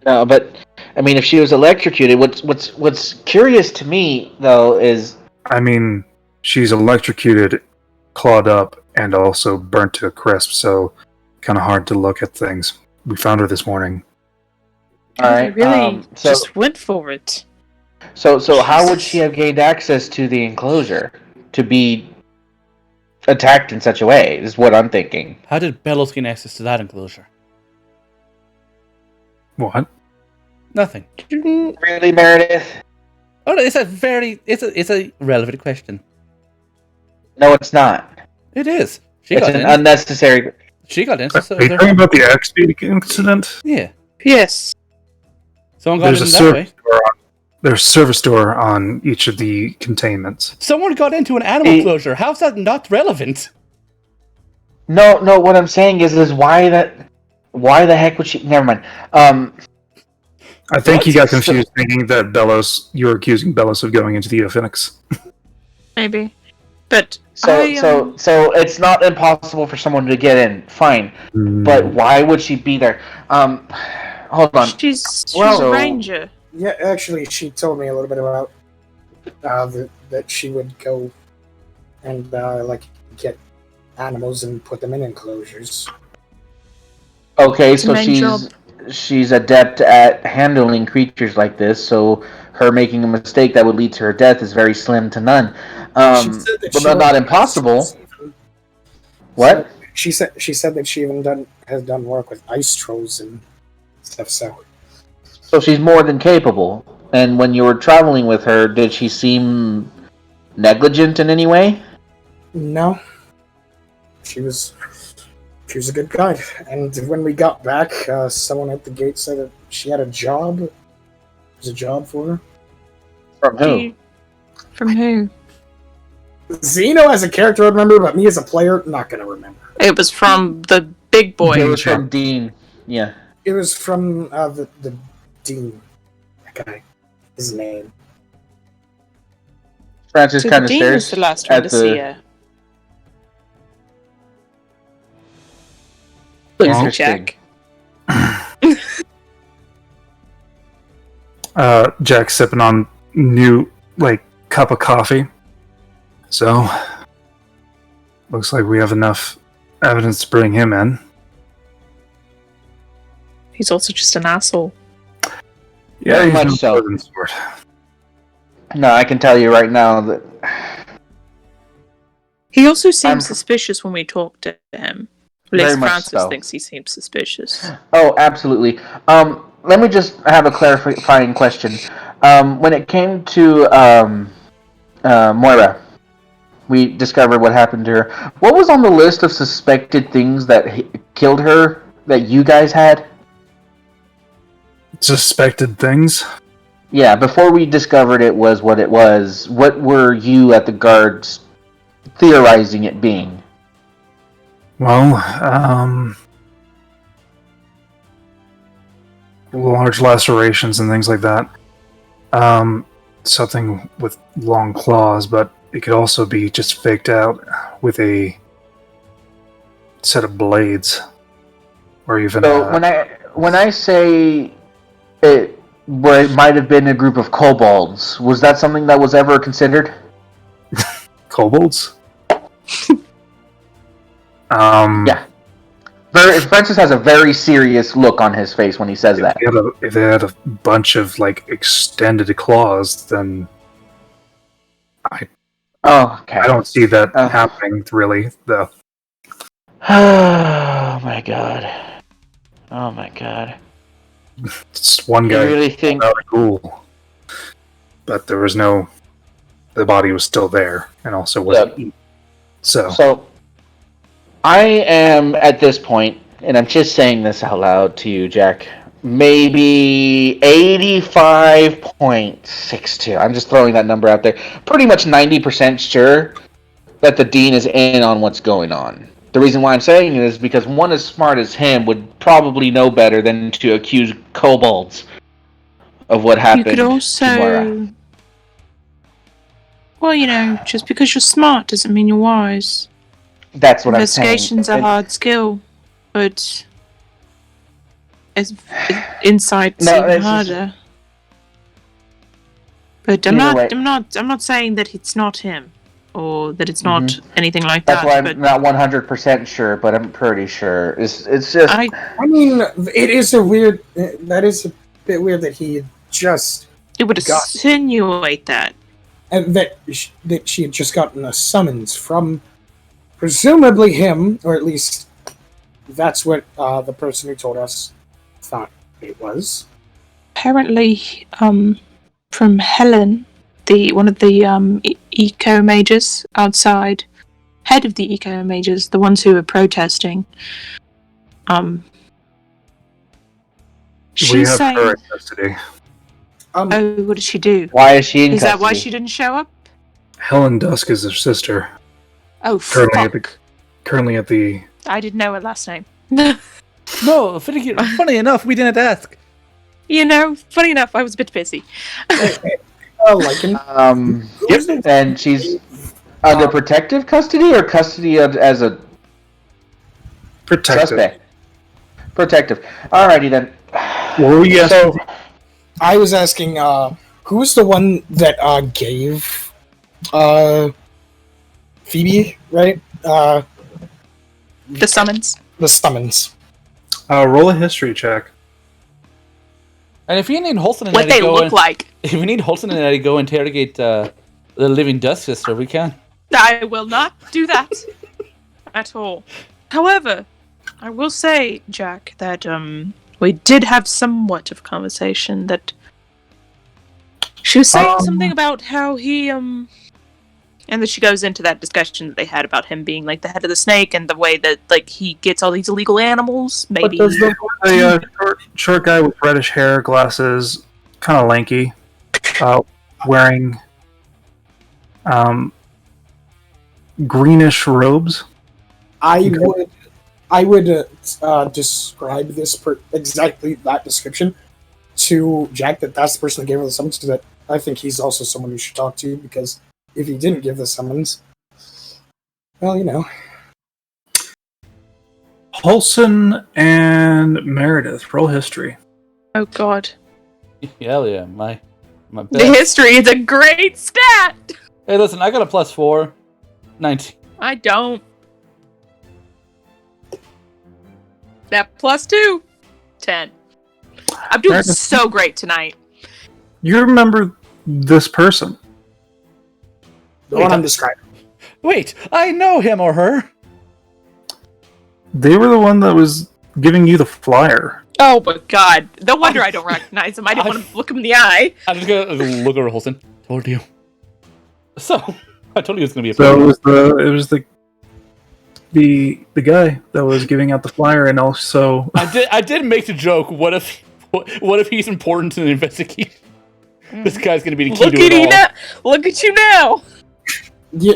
No, but I mean, if she was electrocuted, what's curious to me though is, I mean, she's electrocuted, clawed up, and also burnt to a crisp. So, kind of hard to look at things. We found her this morning. all right. Really So just went for it. so how would she have gained access to the enclosure to be attacked in such a way? Is what I'm thinking. How did Bellows gain access to that enclosure? What? Nothing. Really, Meredith? Oh, no, it's a relevant question. No, it's not. It is. It's an unnecessary. She got in. Are you talking about the axe incident? Yeah. Yes. Someone got in that way. There's a service door on each of the containments. Someone got into an animal enclosure. How's that not relevant? No. What I'm saying is why the heck would she? Never mind. I think he got confused thinking that you were accusing Bellows of going into the Ophinix. Maybe. But So it's not impossible for someone to get in. Fine, but why would she be there? Hold on. She's Well, a ranger. Yeah, actually, she told me a little bit about that she would go and get animals and put them in enclosures. Okay, so main job. she's adept at handling creatures like this, so her making a mistake that would lead to her death is very slim to none. She said that But she not worked impossible. with ice trolls. What? She said that she has done work with ice trolls and stuff. So she's more than capable. And when you were traveling with her, did she seem negligent in any way? No, she was a good guide. And when we got back, someone at the gate said that she had a job. It was a job for her. From who? From who? Zeno as a character I remember, but me as a player, not gonna remember. It was from the big It boy. was from Dean. Yeah. It was from the dean. That guy. His name. Francis So kind the of dean stares was the last one at to see her. Interesting. Jack. Jack's sipping on new cup of coffee. So looks like we have enough evidence to bring him in. He's also just an asshole. Yeah, Very he's much no so. pleasant sort. No, I can tell you right now that He also seems I'm- suspicious when we talk to him. At Very least much Francis so. thinks he seems suspicious. Oh, absolutely. Let me just have a clarifying question. When it came to Moira, we discovered what happened to her. What was on the list of suspected things that killed her that you guys had? Suspected things? Yeah, before we discovered it was what it was, what were you at the guards theorizing it being? Well, large lacerations and things like that. Something with long claws, but it could also be just faked out with a set of blades, or even. So when I say it, where it might have been a group of kobolds, was that something that was ever considered? Kobolds? Yeah. Francis has a very serious look on his face when he says that. If they had a bunch of extended claws, then Oh, okay. I don't see that happening really, though. Oh my god. Oh my god. It's one You guy really think out a ghoul, but there was no. The body was still there, and also wasn't eaten. So I am at this point, and I'm just saying this out loud to you, Jack. Maybe 85.62. I'm just throwing that number out there. Pretty much 90% sure that the dean is in on what's going on. The reason why I'm saying it is because one as smart as him would probably know better than to accuse kobolds of what happened You could to Moira. also... Well, just because you're smart doesn't mean you're wise. That's what I'm saying. Investigation's a hard skill, but insight's No, even it's just- harder. But I'm not saying that it's not him, or that it's not anything like That's that. why I'm but not 100% sure, but I'm pretty sure. It's just... I mean, it is a weird. That is a bit weird that he just it would insinuate that. and that she had just gotten a summons from presumably him, or at least that's what the person who told us thought it was. Apparently, from Helen, one of the eco mages outside, head of the eco mages, the ones who were protesting. we She's have saying, her in custody. "Oh, what did she do? Why is she in Is custody? that why she didn't show up? Helen Dusk is her sister. Oh, Currently fuck! Currently at the. I didn't know her last name. No, funny enough, we didn't ask. Funny enough, I was a bit busy. Yep. And she's under protective custody or custody as a Protective. suspect? Protective. Alrighty then. What were you asking? So, I was asking, who was the one that gave Phoebe, right? The summons. The summons. Roll a history check. And if you need Holson and what Eddie they look like. if we need Holson and Eddie go interrogate the living Dust Sister, we can. I will not do that at all. However, I will say, Jack, that we did have somewhat of a conversation that she was saying something about how he and then she goes into that discussion that they had about him being like the head of the snake and the way that like he gets all these illegal animals. Maybe But there's a short guy with reddish hair, glasses, kind of lanky, wearing greenish robes. I would describe this exactly that description to Jack. That's the person that gave her the summons. That I think he's also someone you should talk to, because if he didn't give the summons, well, you know. Holson and Meredith, roll history. oh god, Hell yeah, my the best. history is a great stat. Hey, listen, I got a +4, 19. I don't. That +2, 10. I'm doing Meredith. so great tonight. You remember this person? The one I'm describing. Wait, I know him or her. They were the one that was giving you the flyer. Oh my god. No wonder I don't recognize him. I didn't want to look him in the eye. I'm just gonna look over Holson. Told you. So, I told you it was gonna be a So it was the guy that was giving out the flyer, and also I did make the joke. What if he's important to the investigation? This guy's gonna be the key Look to at it you all. now. Look at you now. Yeah,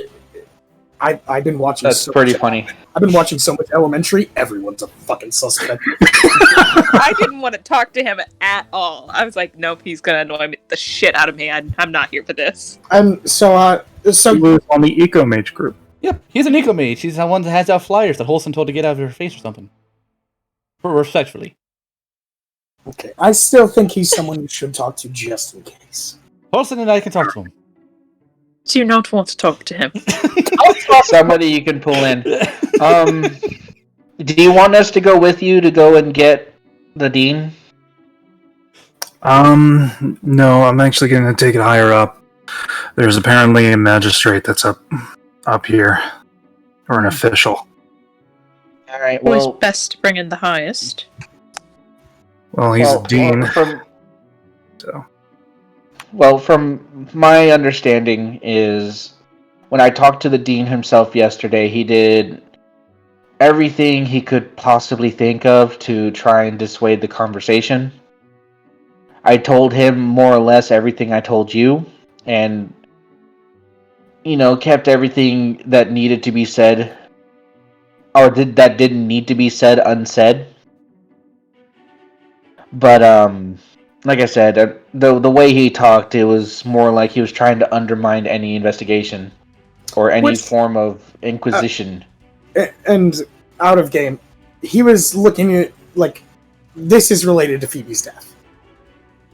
I've been watching. That's so pretty much, funny. I've been watching so much Elementary. Everyone's a fucking suspect. I didn't want to talk to him at all. I was like, nope, he's gonna annoy the shit out of me. I'm not here for this. So he was on the Eco Mage group. Yep, he's an eco mage. He's the one that has out flyers that Holson told to get out of her face or something. Respectfully. okay, I still think he's someone you should talk to just in case. Holson and I can talk to him. Do you not want to talk to him? Somebody you can pull in. Do you want us to go with you to go and get the dean? No, I'm actually going to take it higher up. There's apparently a magistrate that's up here, or an official. All right. Always Well, best to bring in the highest. Well, he's a dean. Well, from my understanding is, when I talked to the dean himself yesterday, he did everything he could possibly think of to try and dissuade the conversation. I told him more or less everything I told you, and, kept everything that needed to be said, or that didn't need to be said, unsaid. But, like I said, the way he talked, it was more like he was trying to undermine any investigation or any form of inquisition. And out of game, he was looking at, like, this is related to Phoebe's death.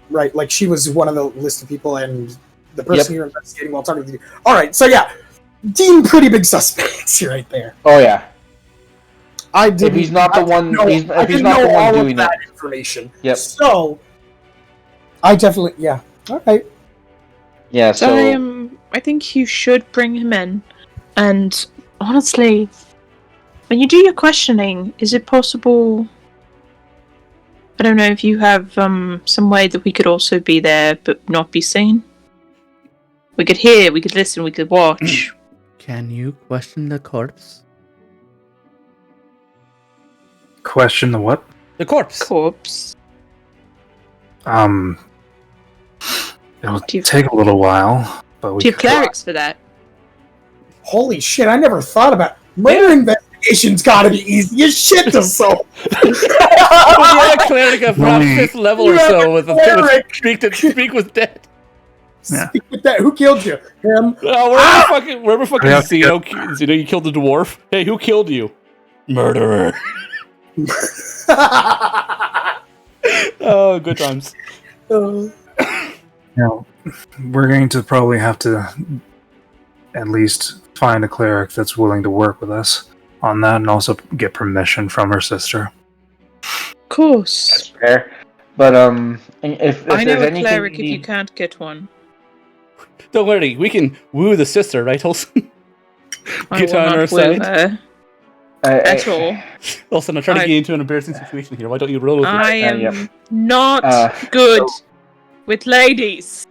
Right? Like, she was one of the list of people, and the person you're investigating while talking to you. Alright, so yeah, Dean, pretty big suspects right there. Oh, yeah. If he's not the one doing that information. Yep. So, I definitely, yeah. Alright. Yeah, So I think you should bring him in. And honestly, when you do your questioning, is it possible? I don't know if you have some way that we could also be there but not be seen. We could hear, we could listen, we could watch. Can you question the corpse? Question the what? The corpse. Corpse. It'll take a little while, but we Do you have could- clerics for that? Holy shit, I never thought about murder investigation's gotta be easy as shit to solve. We had a cleric of around Really? 5th level or You have so a with cleric. speak with dead. Yeah. Speak with that. Who killed you? Him. Wherever fucking Yeah. Zeno, you killed the dwarf. Hey, who killed you? Murderer. Oh, good times. Now, we're going to probably have to at least find a cleric that's willing to work with us on that, and also get permission from her sister. Of course. Fair. But if I know there's a anything cleric you if you need, can't get one. Don't worry, we can woo the sister, right, Olsen? I Get will on not our woo side. her I- at all. Olsen, I'm trying to I- get into an embarrassing situation here. Why don't you roll with me? I am yep. not good with ladies.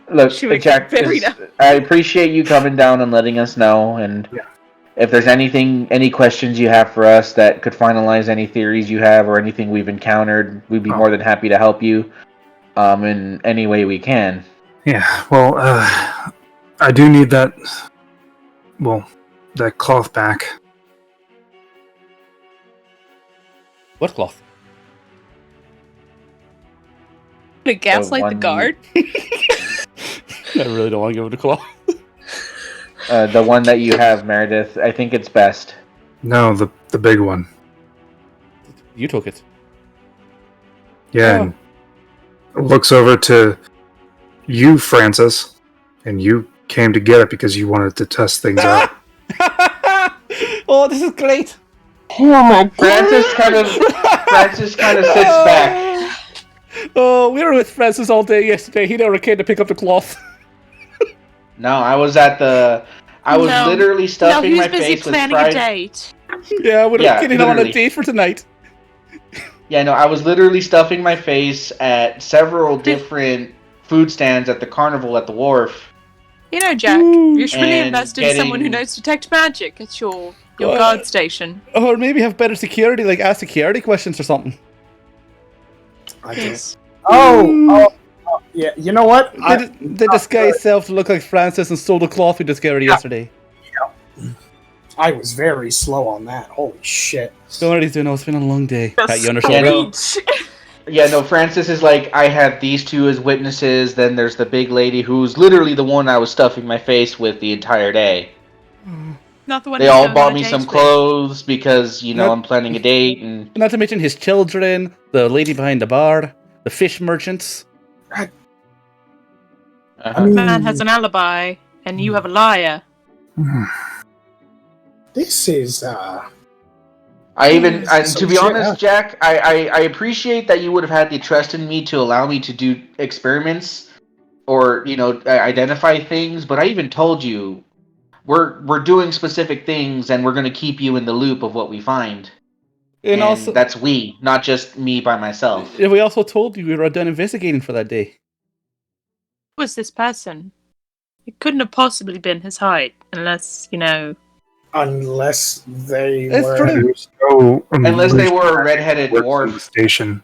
Look, She would Jack, get very I appreciate you coming down and letting us know. And if there's any questions you have for us that could finalize any theories you have or anything we've encountered, we'd be more than happy to help you in any way we can. Yeah, well, I do need that cloth back. What cloth? To gaslight the guard? I really don't want to give it a cloth. The one that you have, Meredith, I think it's best. No, the big one. You took it. Yeah, and looks over to you, Francis, and you came to get it because you wanted to test things out. Oh, this is great. Oh my god. Francis kind of sits back. Oh, we were with Francis all day yesterday. He never came to pick up the cloth. No, I was literally stuffing my face with fried. date. Yeah, we're getting on a literally. date for tonight. Yeah, no, I was literally stuffing my face at several different food stands at the carnival at the wharf. You know, Jack, you should really And invest in someone who getting- knows detect magic at your guard station. Or maybe have better security, like ask security questions or something. Yes. Oh, yeah. You know what? They disguised self to look like Francis and stole the cloth we discovered yesterday. I was very slow on that. Holy shit. Don't worry, Zeno, it's been a long day. That's Pat you on the Yeah, shoulder. no. Yeah, no, Francis is like, I had these two as witnesses, then there's the big lady who's literally the one I was stuffing my face with the entire day. Not the one They he's all going bought on a me date some with. clothes because, Not- I'm planning a date, and Not to mention his children, the lady behind the bar, the fish merchants. I uh-huh. mean, Man has an alibi, and you have a liar. this is To be honest, Jack, I appreciate that you would have had the trust in me to allow me to do experiments or, identify things, but I even told you we're doing specific things and we're going to keep you in the loop of what we find. And also, that's we, not just me by myself. we also told you we were done investigating for that day. Who was this person? It couldn't have possibly been his height, unless, unless they It's were. true. There's no Unless they were a illusion redheaded that works in the dwarf. station.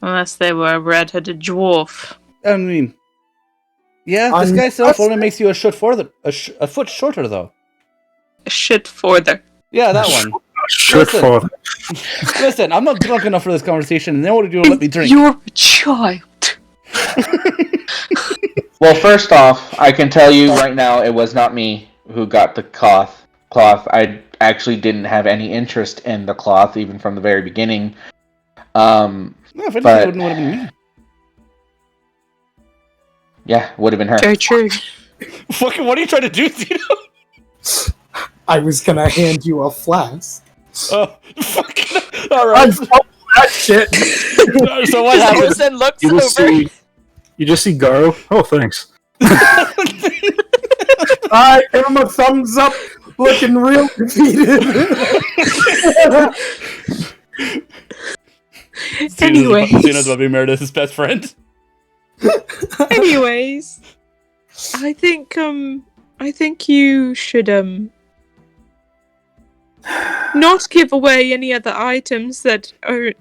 Unless they were a red-headed dwarf. I mean, yeah, this guy's self only makes you a foot shorter, though. Shit further. Yeah, that one. Shit Listen. for them. Listen, I'm not drunk enough for this conversation, and then what do you let me drink? You're a child. Well, first off, I can tell you right now, it was not me who got the cloth. I actually didn't have any interest in the cloth, even from the very beginning. No, if anything, but- it wouldn't have been me. Yeah, would have been her. Very true. Fucking, what are you trying to do, Zeno? I was gonna hand you a flask. Oh, fucking. Alright. That shit. So what happened? Then looks You just see Garo. Oh, thanks. I give him a thumbs up, looking real defeated. Zeno's about to be Meredith's best friend. Anyways, I think you should not give away any other items that are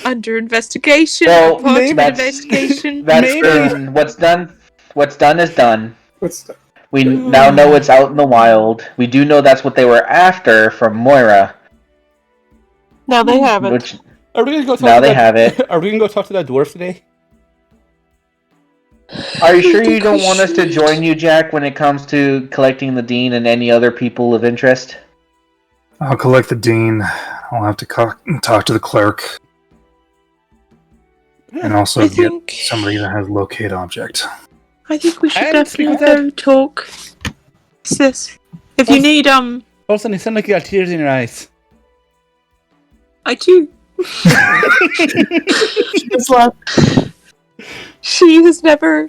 under investigation Well, or part of an that's- investigation. That's Maybe. what's done. What's done is done. What's that? We now know it's out in the wild. We do know that's what they were after from Moira, Now they have it. which Are we gonna go talk now to they that? have it. Are we gonna go talk to that dwarf today? Are you sure you don't want us to join you, Jack, when it comes to collecting the dean and any other people of interest? I'll collect the dean. I'll have to talk to the clerk. And also I get think somebody that has locate object. I think we should And speak definitely with go talk. Sis, if you need Also, you sound like you got tears in your eyes. I do. Just like, She has never.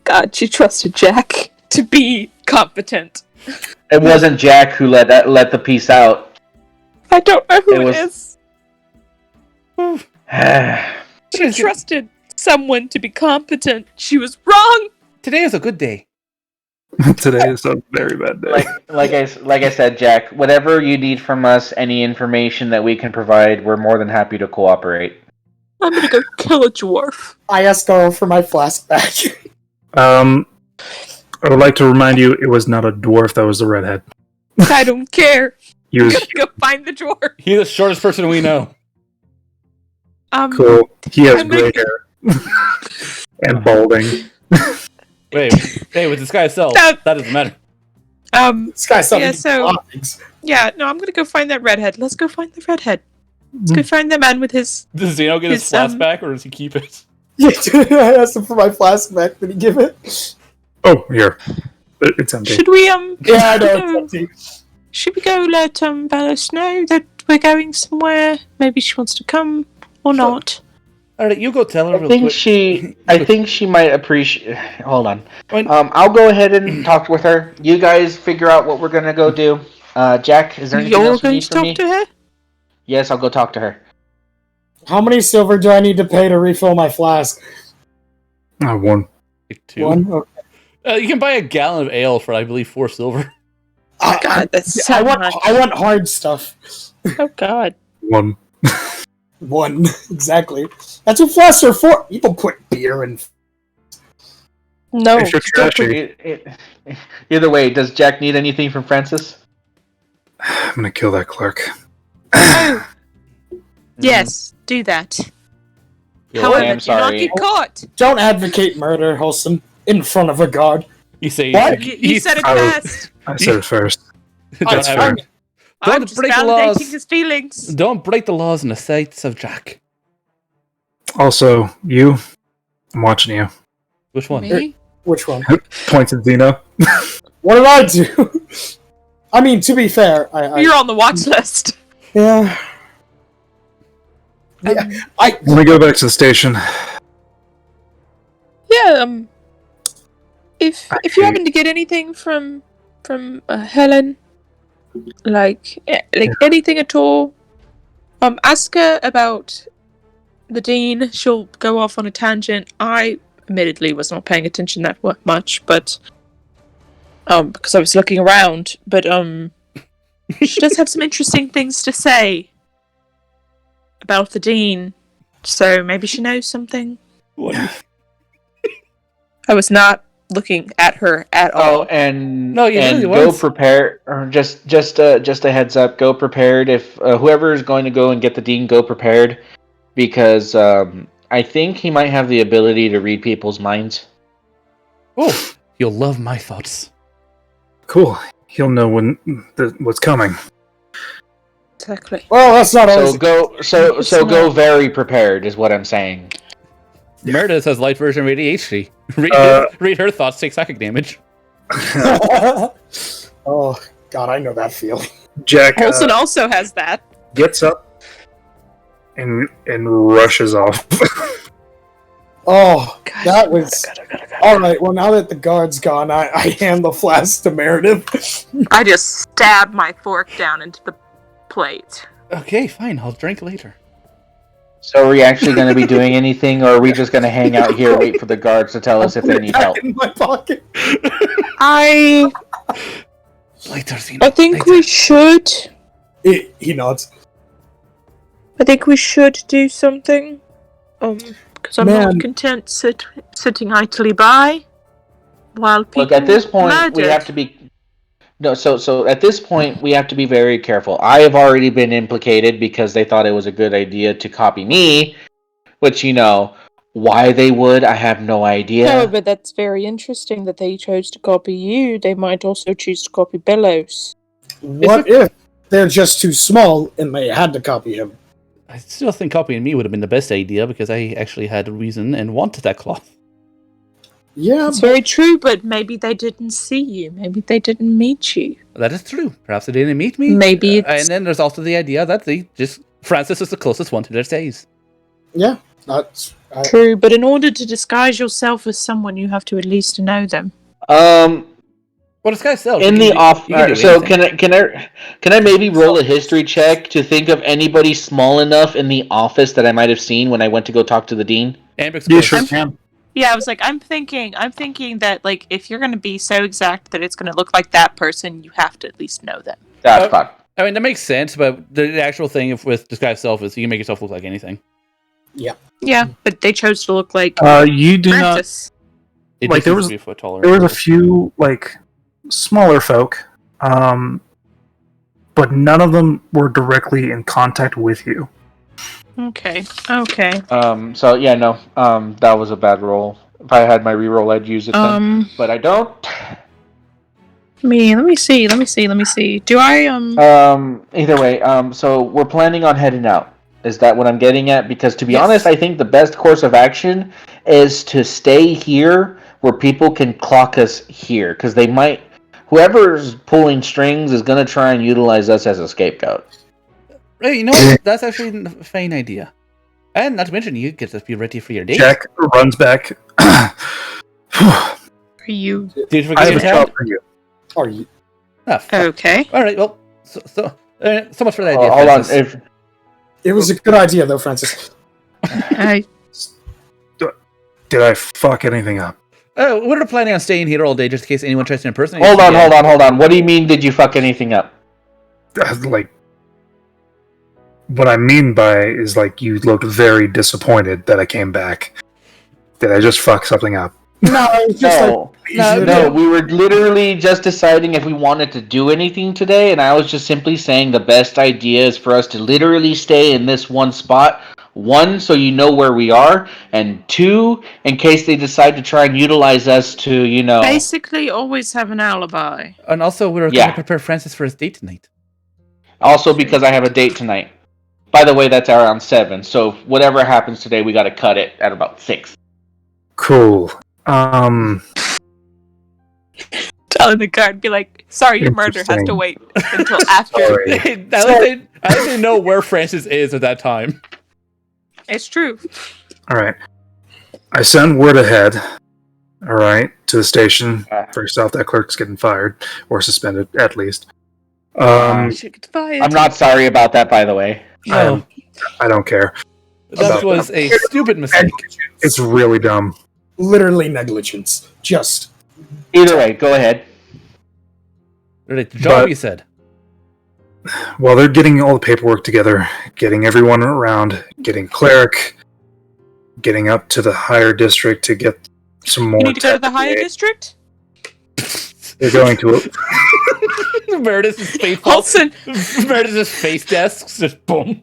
God, she trusted Jack to be competent. It wasn't Jack who let the piece out. I don't know who It it was- is. Like, She trusted someone to be competent. She was wrong. Today is a good day. Today is a very bad day. like I said, Jack, whatever you need from us, any information that we can provide, we're more than happy to cooperate. I'm gonna go kill a dwarf. I asked Garo for my flask back. I would like to remind you, it was not a dwarf that was the redhead. I don't care. He I'm was gonna go find the dwarf. He's the shortest person we know. cool. He has I'm gonna- gray hair and balding. Wait, hey, with this guy itself, No. that doesn't matter. This guy's something. Yeah, so- Yeah, no, I'm gonna go find that redhead. Let's go find the redhead. Let's go find the man with his. Does Zeno get his His, flask back, or does he keep it? Yeah, I asked him for my flask back. Did he give it? Oh, here. It's empty. Should we Yeah, I know. It's empty. Should we go let Bellis know that we're going somewhere? Maybe she wants to come or not. All right, you go tell her I real think quick. I think she might appreciate. Hold on. When- I'll go ahead and talk with her. You guys figure out what we're gonna go do. Jack, is there anything You're else you going need to from talk me? to her? Yes, I'll go talk to her. How many silver do I need to pay to refill my flask? One. Like 2. One. Okay. You can buy a gallon of ale for, I believe, 4 silver. God, that's so I want. much. I want hard stuff. Oh God. One. One exactly. That's what flasks are for. People put beer in. No. If you're trashy, Either way, does Jack need anything from Francis? I'm gonna kill that clerk. Oh. Yes, do that. Yeah, However, I'm do not sorry. get caught. Don't advocate murder, Holston, in front of a guard. You say What? You said it Oh. best. I said it first. don't, It's have- fine. I'm Don't just break the validating laws. his feelings. don't break the laws in the sights of Jack. Also, you, I'm watching you. Which one? Me? Which one? Points at Zeno. What did I do? I mean, to be fair, I You're on the watch list. yeah. Yeah, I Let me go back to the station. Yeah. If you happen to get anything from Helen, like anything at all, ask her about the dean. She'll go off on a tangent. I admittedly was not paying attention that much, but because I was looking around. But she does have some interesting things to say about the dean, so maybe she knows something. What? I was not looking at her at all. Oh, and No, you and really go was. prepared. Or just a heads up. Go prepared. If whoever is going to go and get the dean, go prepared, because I think he might have the ability to read people's minds. Oh, you'll love my thoughts. Cool. He'll know what's coming. Exactly. well, that's not always. So go very prepared is what I'm saying. Meredith has light version of ADHD. Read her thoughts, take psychic damage. Oh God, I know that feeling. Jack Olsen also has that. gets up and rushes off. Oh, God, that was all right. Well, now that the guard's gone, I hand the flask to Meredith. I just stabbed my fork down into the plate. Okay, fine. I'll drink later. So are we actually going to be doing anything, or are we just going to hang out here, wait for the guards to tell us if they need help? In my pocket. I Later, Zeno. think later. we should. He nods. I think we should do something. Because I'm Man. not content sitting idly by while people Look, at this point, we murdered. have to be. No, so at this point, we have to be very careful. I have already been implicated because they thought it was a good idea to copy me, which, why they would, I have no idea. No, but that's very interesting that they chose to copy you. They might also choose to copy Bellows. What if they're just too small and they had to copy him? I still think copying me would have been the best idea because I actually had a reason and wanted that cloth. Yeah, It's very true, but maybe they didn't see you. Maybe they didn't meet you. That is true. Perhaps they didn't meet me. Maybe it's... And then there's also the idea that Francis is the closest one to their stays. yeah, that's True, but in order to disguise yourself as someone, you have to at least know them. Well, this guy's self. In You the can do- off, you can do so anything. can I maybe roll a history check to think of anybody small enough in the office that I might have seen when I went to go talk to the dean? Ambrose Yeah, goes, sure can. Yeah, I was like, I'm thinking that like if you're gonna be so exact that it's gonna look like that person, you have to at least know them. That's fine. I mean, that makes sense, but the actual thing with disguise self is you can make yourself look like anything. Yeah, but they chose to look like You do not. Francis. It Like, just there needs was- to be a foot taller. There was a few like smaller folk, but none of them were directly in contact with you. Okay. So yeah, no. That was a bad roll. If I had my reroll, I'd use it then. But I don't. Let me see. Do I Either way, so we're planning on heading out. Is that what I'm getting at? Because to be Yes. honest, I think the best course of action is to stay here where people can clock us here. Because they might, whoever's pulling strings is going to try and utilize us as a scapegoat. Hey, you know what? That's actually a fine idea. And not to mention, you get to be ready for your date. Jack runs back. are you Did you I forget have your a tab? job for you. are you? Ah, fuck. okay? All right. Well, so much for that idea. Hold on. Francis. It was a good idea, though, Francis. Did I fuck anything up? We're planning on staying here all day just in case anyone tries to impersonate us Hold on. again. What do you mean? Did you fuck anything up? Like, what I mean by is like you looked very disappointed that I came back. Did I just fuck something up? No, it's just No, we were literally just deciding if we wanted to do anything today, and I was just simply saying the best idea is for us to literally stay in this one spot. One, so you know where we are, and two, in case they decide to try and utilize us to, Basically, always have an alibi. And also, we're going Yeah. to prepare Francis for his date tonight. Also because I have a date tonight. By the way, that's around 7, so whatever happens today, we gotta cut it at about 6. Cool. Telling the guard, be like, sorry, your murder has to Interesting. wait until after. Sorry. I don't know where Francis is at that time. It's true. All right. I send word ahead. All right, to the station. First off, that clerk's getting fired or suspended, at least. Should get fired. I'm not sorry about that, by the way. No, I don't care. that about was a stupid mistake. It's really dumb. literally negligence. Just Either way, go ahead. Right, the job But- you said. While they're getting all the paperwork together, getting everyone around, getting cleric, getting up to the higher district to get some more. You need to go to the higher technique. district? They're going to it. Meredith's face. Holson Meredith's face desks just boom.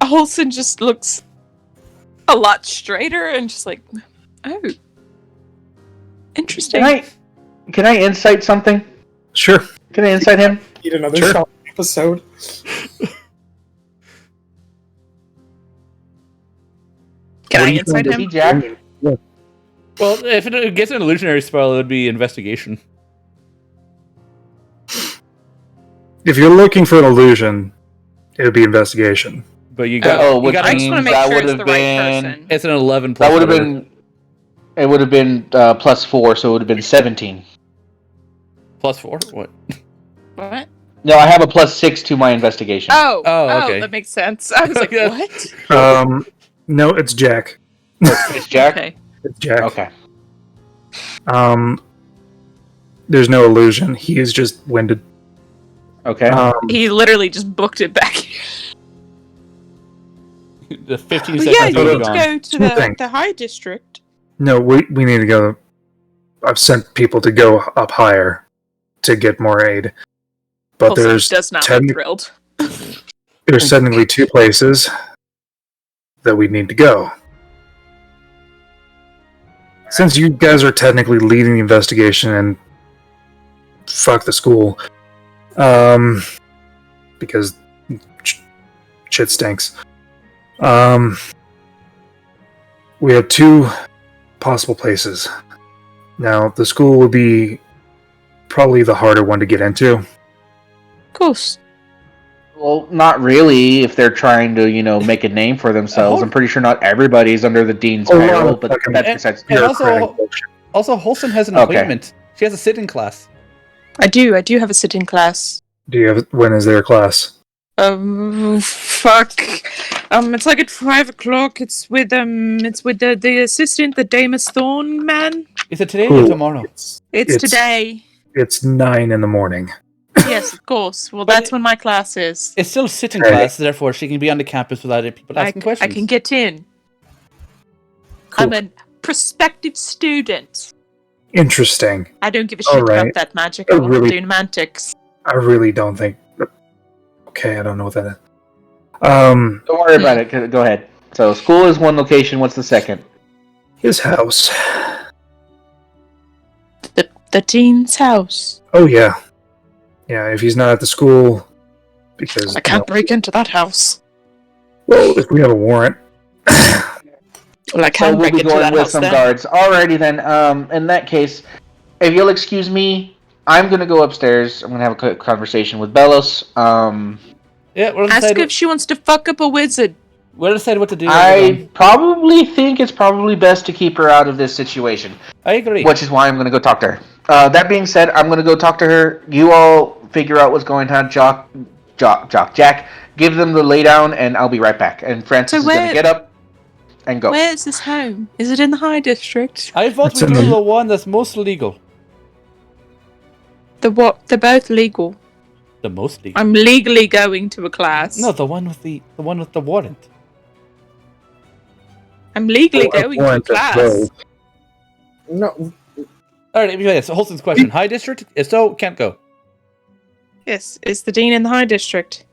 Holson just looks a lot straighter and just like, oh. Interesting. Can I insight something? Sure. Can I insight him? need another Sure. shot episode. Can What I are you inside Is him? he Jack? Well, if it gets an illusionary spell, it would be investigation. If you're looking for an illusion, it would be investigation. But you got. Oh, you which got I just want to make that sure it's would've the right been- person. it's an 11 plus. That would have whatever. been. It would have been plus 4, so it would have been 17. Plus 4. What? What? No, I have a plus 6 to my investigation. Oh, okay. that makes sense. I was like, Yeah. what? No, it's Jack. It's Jack. Okay. It's Jack. Okay. There's no illusion. He is just winded. Okay. He literally just booked it back. The 15 But seconds yeah, you you would need have to gone. go to Two things. the high district. No, we need to go. I've sent people to go up higher to get more aid. But Holson there's does not techni- look thrilled. there's technically 2 places that we need to go. Since you guys are technically leading the investigation and fuck the school, because shit stinks. We have 2 possible places. Now, the school would be probably the harder one to get into. Of course. Well, not really. If they're trying to, make a name for themselves, I'm pretty sure not everybody's under the dean's payroll. But that's besides. And also, Holston has an appointment. She has a sit-in class. I do have a sit-in class. When is their class? Fuck. It's like at 5 o'clock. It's with the assistant, the Damus Thorn man. Is it today or tomorrow? It's today. It's 9 in the morning. Yes, of course. Well, that's when my class is. It's still a sit-in class, therefore she can be on the campus without people asking questions. I can get in. Cool. I'm a prospective student. Interesting. I don't give a shit about that magic. I want to do semantics. I really don't think... Okay, I don't know what that is. Don't worry about it. Go ahead. So, school is one location. What's the second? His house. The dean's house. Oh, yeah. Yeah, if he's not at the school, because... I can't break into that house. Well, if we have a warrant... Well, I can break into that house then. Guards. Alrighty then. In that case, if you'll excuse me, I'm gonna go upstairs. I'm gonna have a quick conversation with Belos. Ask her if she wants to fuck up a wizard. We'll decide what to do. I probably think it's probably best to keep her out of this situation. I agree. Which is why I'm gonna go talk to her. That being said, I'm gonna go talk to her. You all figure out what's going on. Jack, give them the laydown, and I'll be right back. And Francis is gonna get up and go. Where is this home? Is it in the High District? I thought we do the one that's most legal. The what? They're both legal. The most legal. I'm legally going to a class. No, the one with the warrant. I'm legally going to a class. No. Alright, anyway, so Holston's question. High District? If so, can't go. Yes, is the dean in the High District?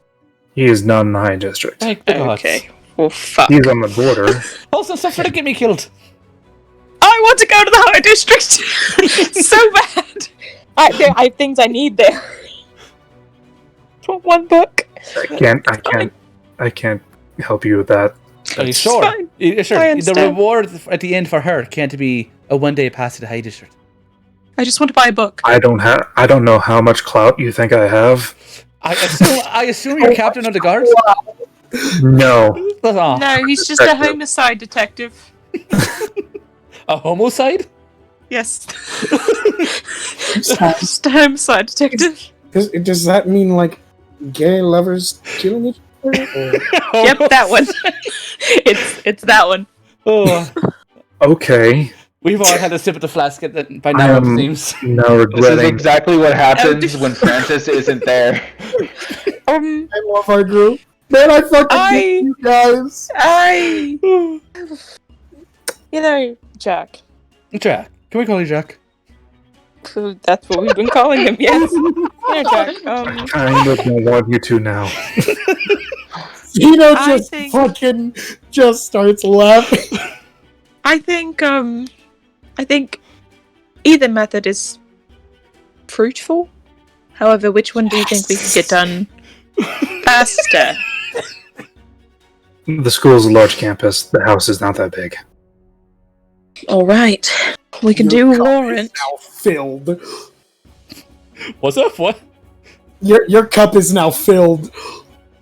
He is not in the High District. Okay. Well, fuck. He's on the border. Holston, stop trying to get me killed. I want to go to the High District so bad. I have things I need there. One book. I can't help you with that. Are you sure? Sure. The reward at the end for her can't be a one-day pass to the High District. I just want to buy a book. I don't know how much clout you think I have. I assume you're captain of the guards? No. No, he's just a homicide detective. A homicide? Yes. Just a homicide detective. Does that mean like gay lovers killing each other? Yep, that one. It's that one. Oh. Okay. We've all had a sip of the flask by now, it seems. No regretting. This is exactly what happens when Francis isn't there. I love our group. Man, I fucking hate you guys. Jack. Jack. Can we call you Jack? That's what we've been calling him, yes. Yeah, Jack. I kind of don't want you to now. Zeno just starts laughing. I think either method is fruitful. However, which one do you think we can get done faster? The school's a large campus. The house is not that big. All right, we can do a warrant. Now filled. What's up? What? Your cup is now filled.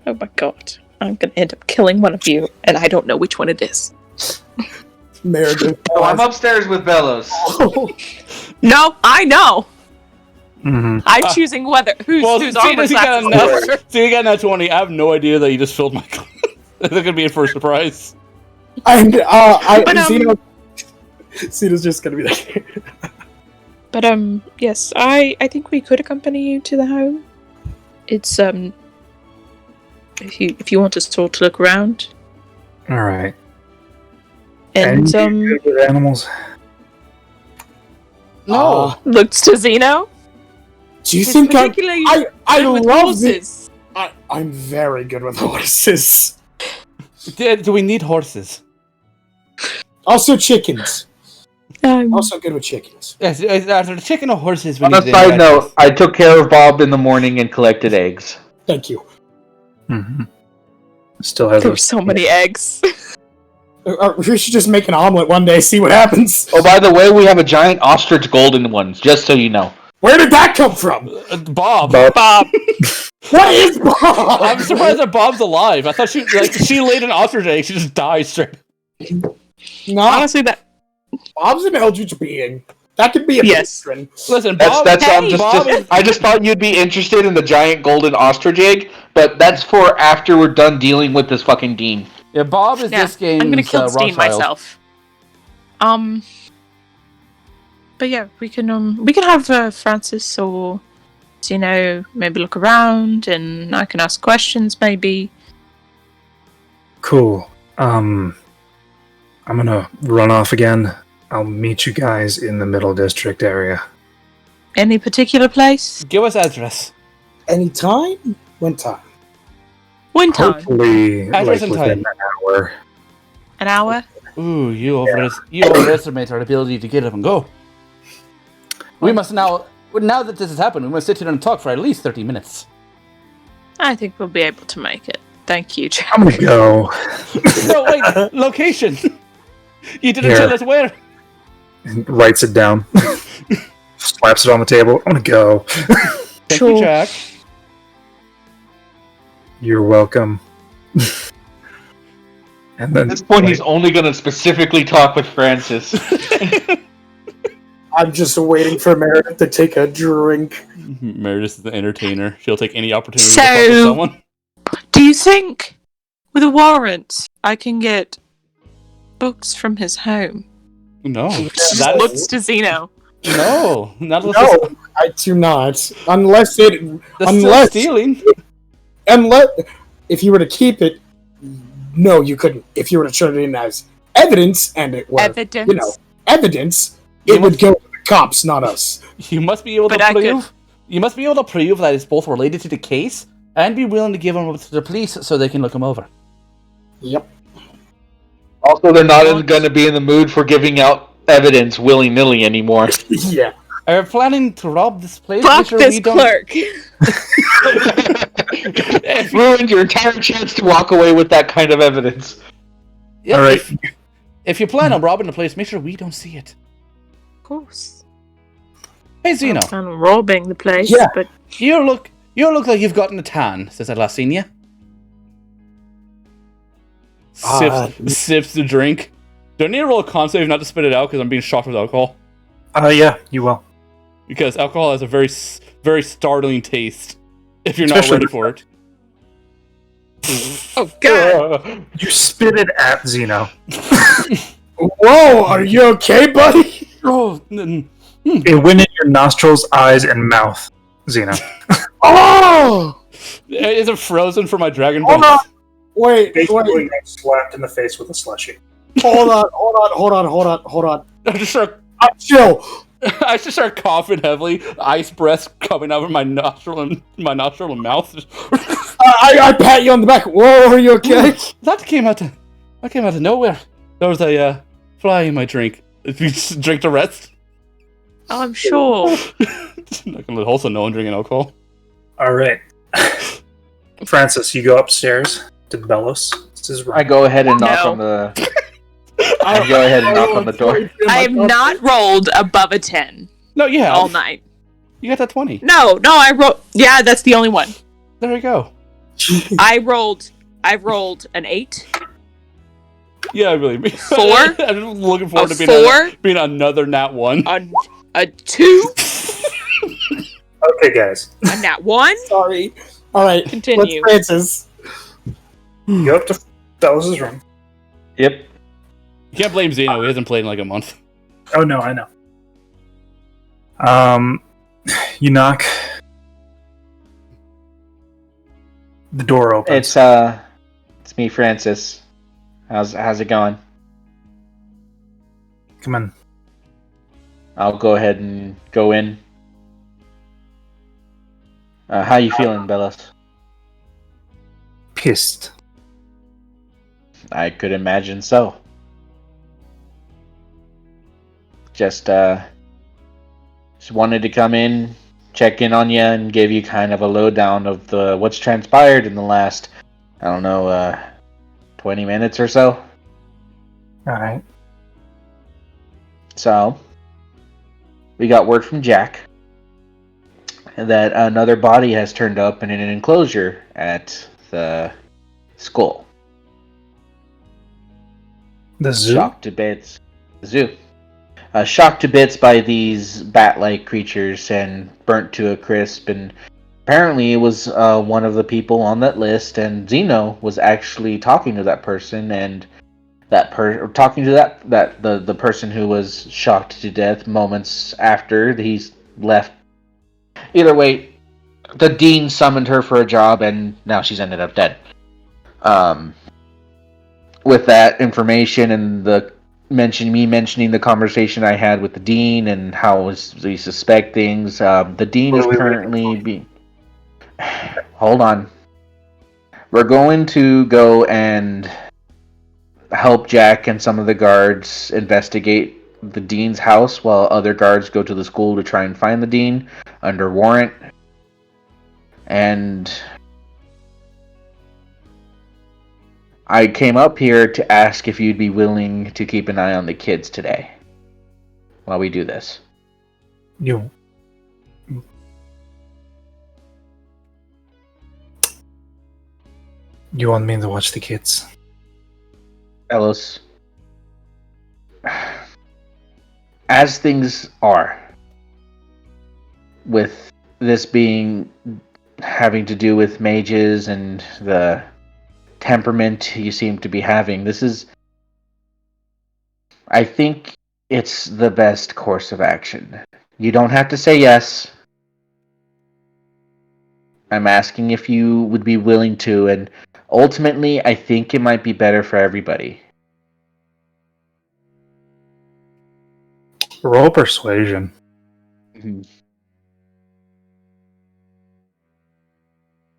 Oh my god, I'm gonna end up killing one of you, and I don't know which one it is. Meredith. Oh, I'm upstairs with Belos. No, I know. Mm-hmm. I'm choosing who's armor class. So you got that 20. I have no idea that you just filled my cup. That's gonna be a first surprise. And Zeno's just gonna be like. But yes, I think we could accompany you to the home. It's if you want us all to look around. All right. And you good with animals? No. Looks to Zeno. Do you think I love horses? I'm very good with horses. Do we need horses? Also chickens. Also good with chickens. Yes, are there chicken or horses? On a side note, I took care of Bob in the morning and collected eggs. Thank you. Mm-hmm. Still has There's so many eggs. We should just make an omelet one day, see what happens. Oh, by the way, we have a giant ostrich golden one, just so you know. Where did that come from? Bob. Bob. What is Bob? I'm surprised that Bob's alive. I thought she laid an ostrich egg. She just died straight. No, Honestly, that Bob's an eldritch being. That could be a Yes. patron. Listen, Bob. I just thought you'd be interested in the giant golden ostrich egg, but that's for after we're done dealing with this fucking Dean. Yeah, Bob is this game's I'm gonna kill Steam Rothschild. myself. But yeah, we can have Francis or Zeno maybe look around, and I can ask questions maybe. Cool. I'm gonna run off again. I'll meet you guys in the Middle District area. Any particular place? Give us address. Any time? When time? One time. Hopefully, Address and within time. an hour. An hour? Ooh, you overestimate our ability to get up and go. We must now that this has happened, we must sit here and talk for at least 30 minutes. I think we'll be able to make it. Thank you, Jack. I'm gonna go. No, wait, location. You didn't Here. tell us where. Writes it down. Slaps it on the table. I'm gonna go. Thank you, Jack. You're welcome. And then At this point, he's only going to specifically talk with Francis. I'm just waiting for Meredith to take a drink. Meredith is the entertainer. She'll take any opportunity So- to talk with someone. Do you think, with a warrant, I can get books from his home? No, Just that looks is, to Zeno. no, not unless No, I do not. Unless that's still stealing. if you were to keep it, no, you couldn't. If you were to turn it in as evidence, and it were Evidence. evidence, You it would must- go to the cops, not us. You must be able But to I could- prove. You must be able to prove that it's both related to the case and be willing to give them up to the police so they can look them over. Yep. Also, they're not going to be in the mood for giving out evidence willy-nilly anymore. Yeah. Are we planning to rob this place? Fuck Make sure this we don't- clerk. Ruined your entire chance to walk away with that kind of evidence. Yeah, all right. If you plan on robbing the place, make sure we don't see it. Of course. Hey, Zeno, I'm robbing the place, Yeah. but you look like you've gotten a tan since I last seen you. Sips the drink. Do I need to roll a con save not to spit it out because I'm being shocked with alcohol? Yeah, you will. Because alcohol has a very startling taste if you're Especially- not ready for it. oh god, You spit it at Zeno. Whoa, are you okay, buddy? Oh, It went in your nostrils, eyes, and mouth, Zeno. Oh! is it frozen for my dragon? Hold on. Wait, Basically, got slapped in the face with a slushie. hold on. I just start Chill. coughing heavily, ice breath coming out of my nostril and mouth. I pat you on the back. Whoa, are you okay? That came out of nowhere. There was a fly in my drink. If you just drink the rest, oh, I'm sure. I can also no one drinking alcohol. All right. Francis, you go upstairs to Bellos. This is I go ahead and knock No. on the... I go ahead and knock on the door. I have not rolled above a 10 No, you have. all night. You got that 20. No, I rolled. Yeah, that's the only one. There we go. I rolled an 8. Yeah, really. 4? I'm looking forward A to four? being another nat 1. A 2, okay, guys. a nat 1. Sorry. All right. Continue. Let's Francis. You go up to Bellos' room. Yep. You can't blame Zeno. He hasn't played in like a month. Oh no, I know. You knock. The door opens. It's me, Francis. How's it going? Come in. I'll go ahead and go in. How you feeling, Bellos? Pissed. I could imagine so. Just wanted to come in, check in on you, and give you kind of a lowdown of what's transpired in the last, I don't know, 20 minutes or so. Alright. So, we got word from Jack that another body has turned up in an enclosure at the school. The zoo? Shocked to bits. Zoo. Shocked to bits by these bat-like creatures and burnt to a crisp. And apparently, it was one of the people on that list. And Zeno was actually talking to that person, and talking to the person who was shocked to death moments after he's left. Either way, the dean summoned her for a job, and now she's ended up dead. With that information and mentioning the conversation I had with the dean and how we suspect things, the dean is currently being. Hold on. We're going to go and help Jack and some of the guards investigate the dean's house while other guards go to the school to try and find the dean under warrant. And I came up here to ask if you'd be willing to keep an eye on the kids today while we do this. You want me to watch the kids? Ellis, as things are, with this being having to do with mages and the temperament you seem to be having, I think it's the best course of action. You don't have to say yes. I'm asking if you would be willing to, and ultimately, I think it might be better for everybody. Roll persuasion. Mm-hmm.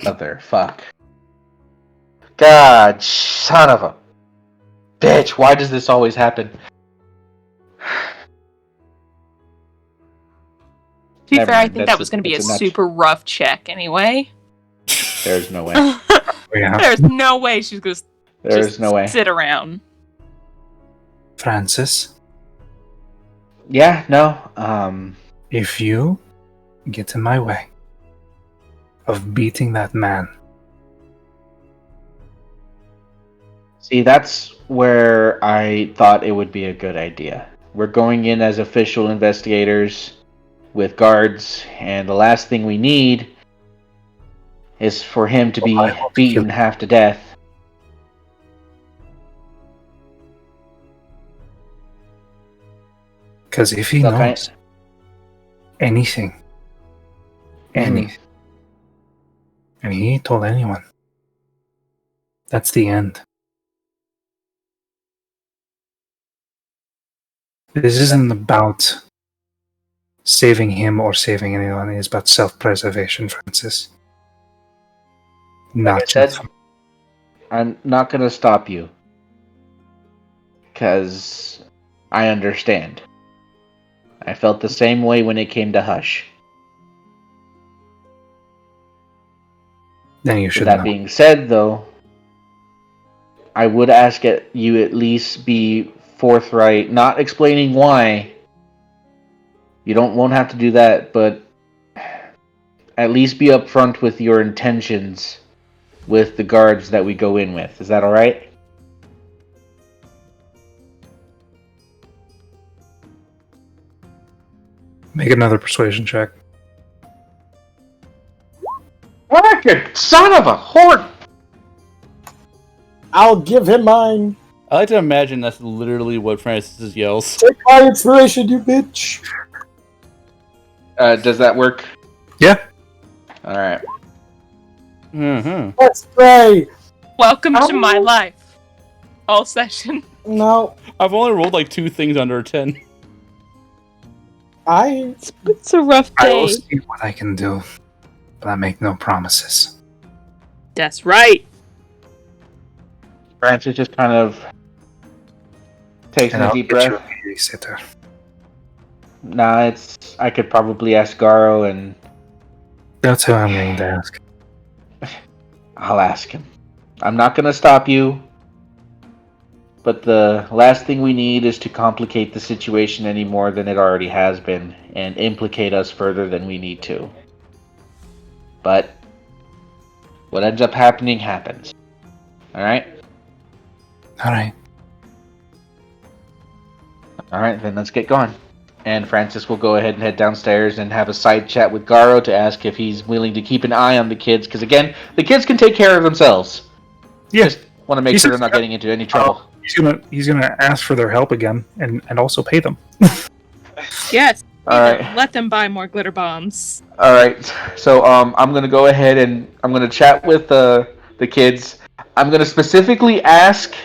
Mother fuck. God, son of a bitch, why does this always happen? To be Never fair, I mind, think that was going to be a super rough check anyway. There's no way. Yeah. There's no way she's going to There's no way. sit around. Francis, Yeah, no. if you get in my way of beating that man, See, that's where I thought it would be a good idea. We're going in as official investigators with guards, and the last thing we need is for him to be beaten half to death. because if he Look, knows anything, and he ain't told anyone, that's the end. This isn't about saving him or saving anyone. It's about self-preservation, Francis. Like I said, I'm not going to stop you. Because I understand. I felt the same way when it came to Hush. Then you should That know. being said, though, I would ask you at least be forthright, not explaining why. You won't have to do that, but at least be upfront with your intentions with the guards that we go in with. Is that all right? Make another persuasion check. Racket, son of a whore! I'll give him mine. I like to imagine that's literally what Francis yells. Take my inspiration, you bitch. Does that work? Yeah. All right. Mm-hmm. Let's pray. Welcome to my life. All session. No, I've only rolled like 2 things under a 10. It's a rough I will day. see what I can do, but I make no promises. That's right. Francis just kind of takes And a I'll deep get you breath. a babysitter. Nah, I could probably ask Garo, and That's who I'm going to ask. I'll ask him. I'm not gonna stop you, But the last thing we need is to complicate the situation any more than it already has been and implicate us further than we need to. But what ends up happening happens. Alright? Alright. Alright, then let's get going. And Francis will go ahead and head downstairs and have a side chat with Garo to ask if he's willing to keep an eye on the kids. Because again, the kids can take care of themselves. Yes. Just want to make sure they're not getting into any trouble. He's gonna ask for their help again and also pay them. Yes. All right. Let them buy more glitter bombs. All right. So I'm gonna go ahead and I'm gonna chat with the kids. I'm gonna specifically ask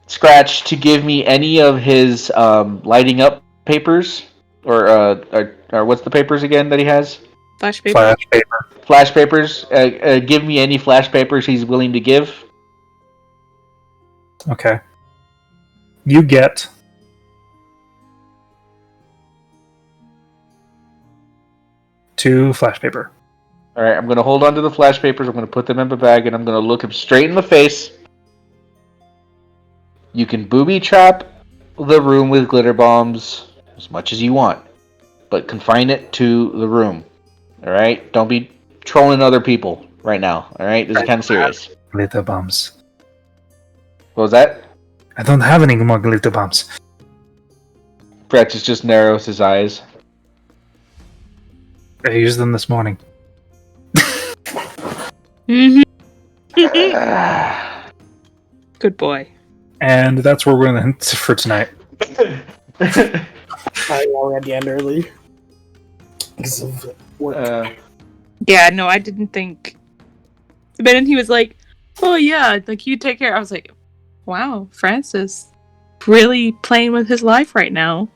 Scratch to give me any of his lighting up papers or what's the papers again that he has? Flash paper. Flash paper. Flash papers. Give me any flash papers he's willing to give. Okay. You get 2 flash paper. All right, I'm going to hold on to the flash papers. I'm going to put them in my bag, and I'm going to look him straight in the face. You can booby trap the room with glitter bombs as much as you want, but confine it to the room. All right? Don't be trolling other people right now. All right? This is kind of serious. Glitter bombs. What was that? I don't have any more glitter bombs. Francis just narrows his eyes. I used them this morning. Mm-hmm. Good boy. And that's where we're going to end for tonight. I know we had to end early. Because of work. Yeah, no, I didn't think. But then he was like, "Oh yeah, like you take care." I was like, "Wow, Francis, really playing with his life right now."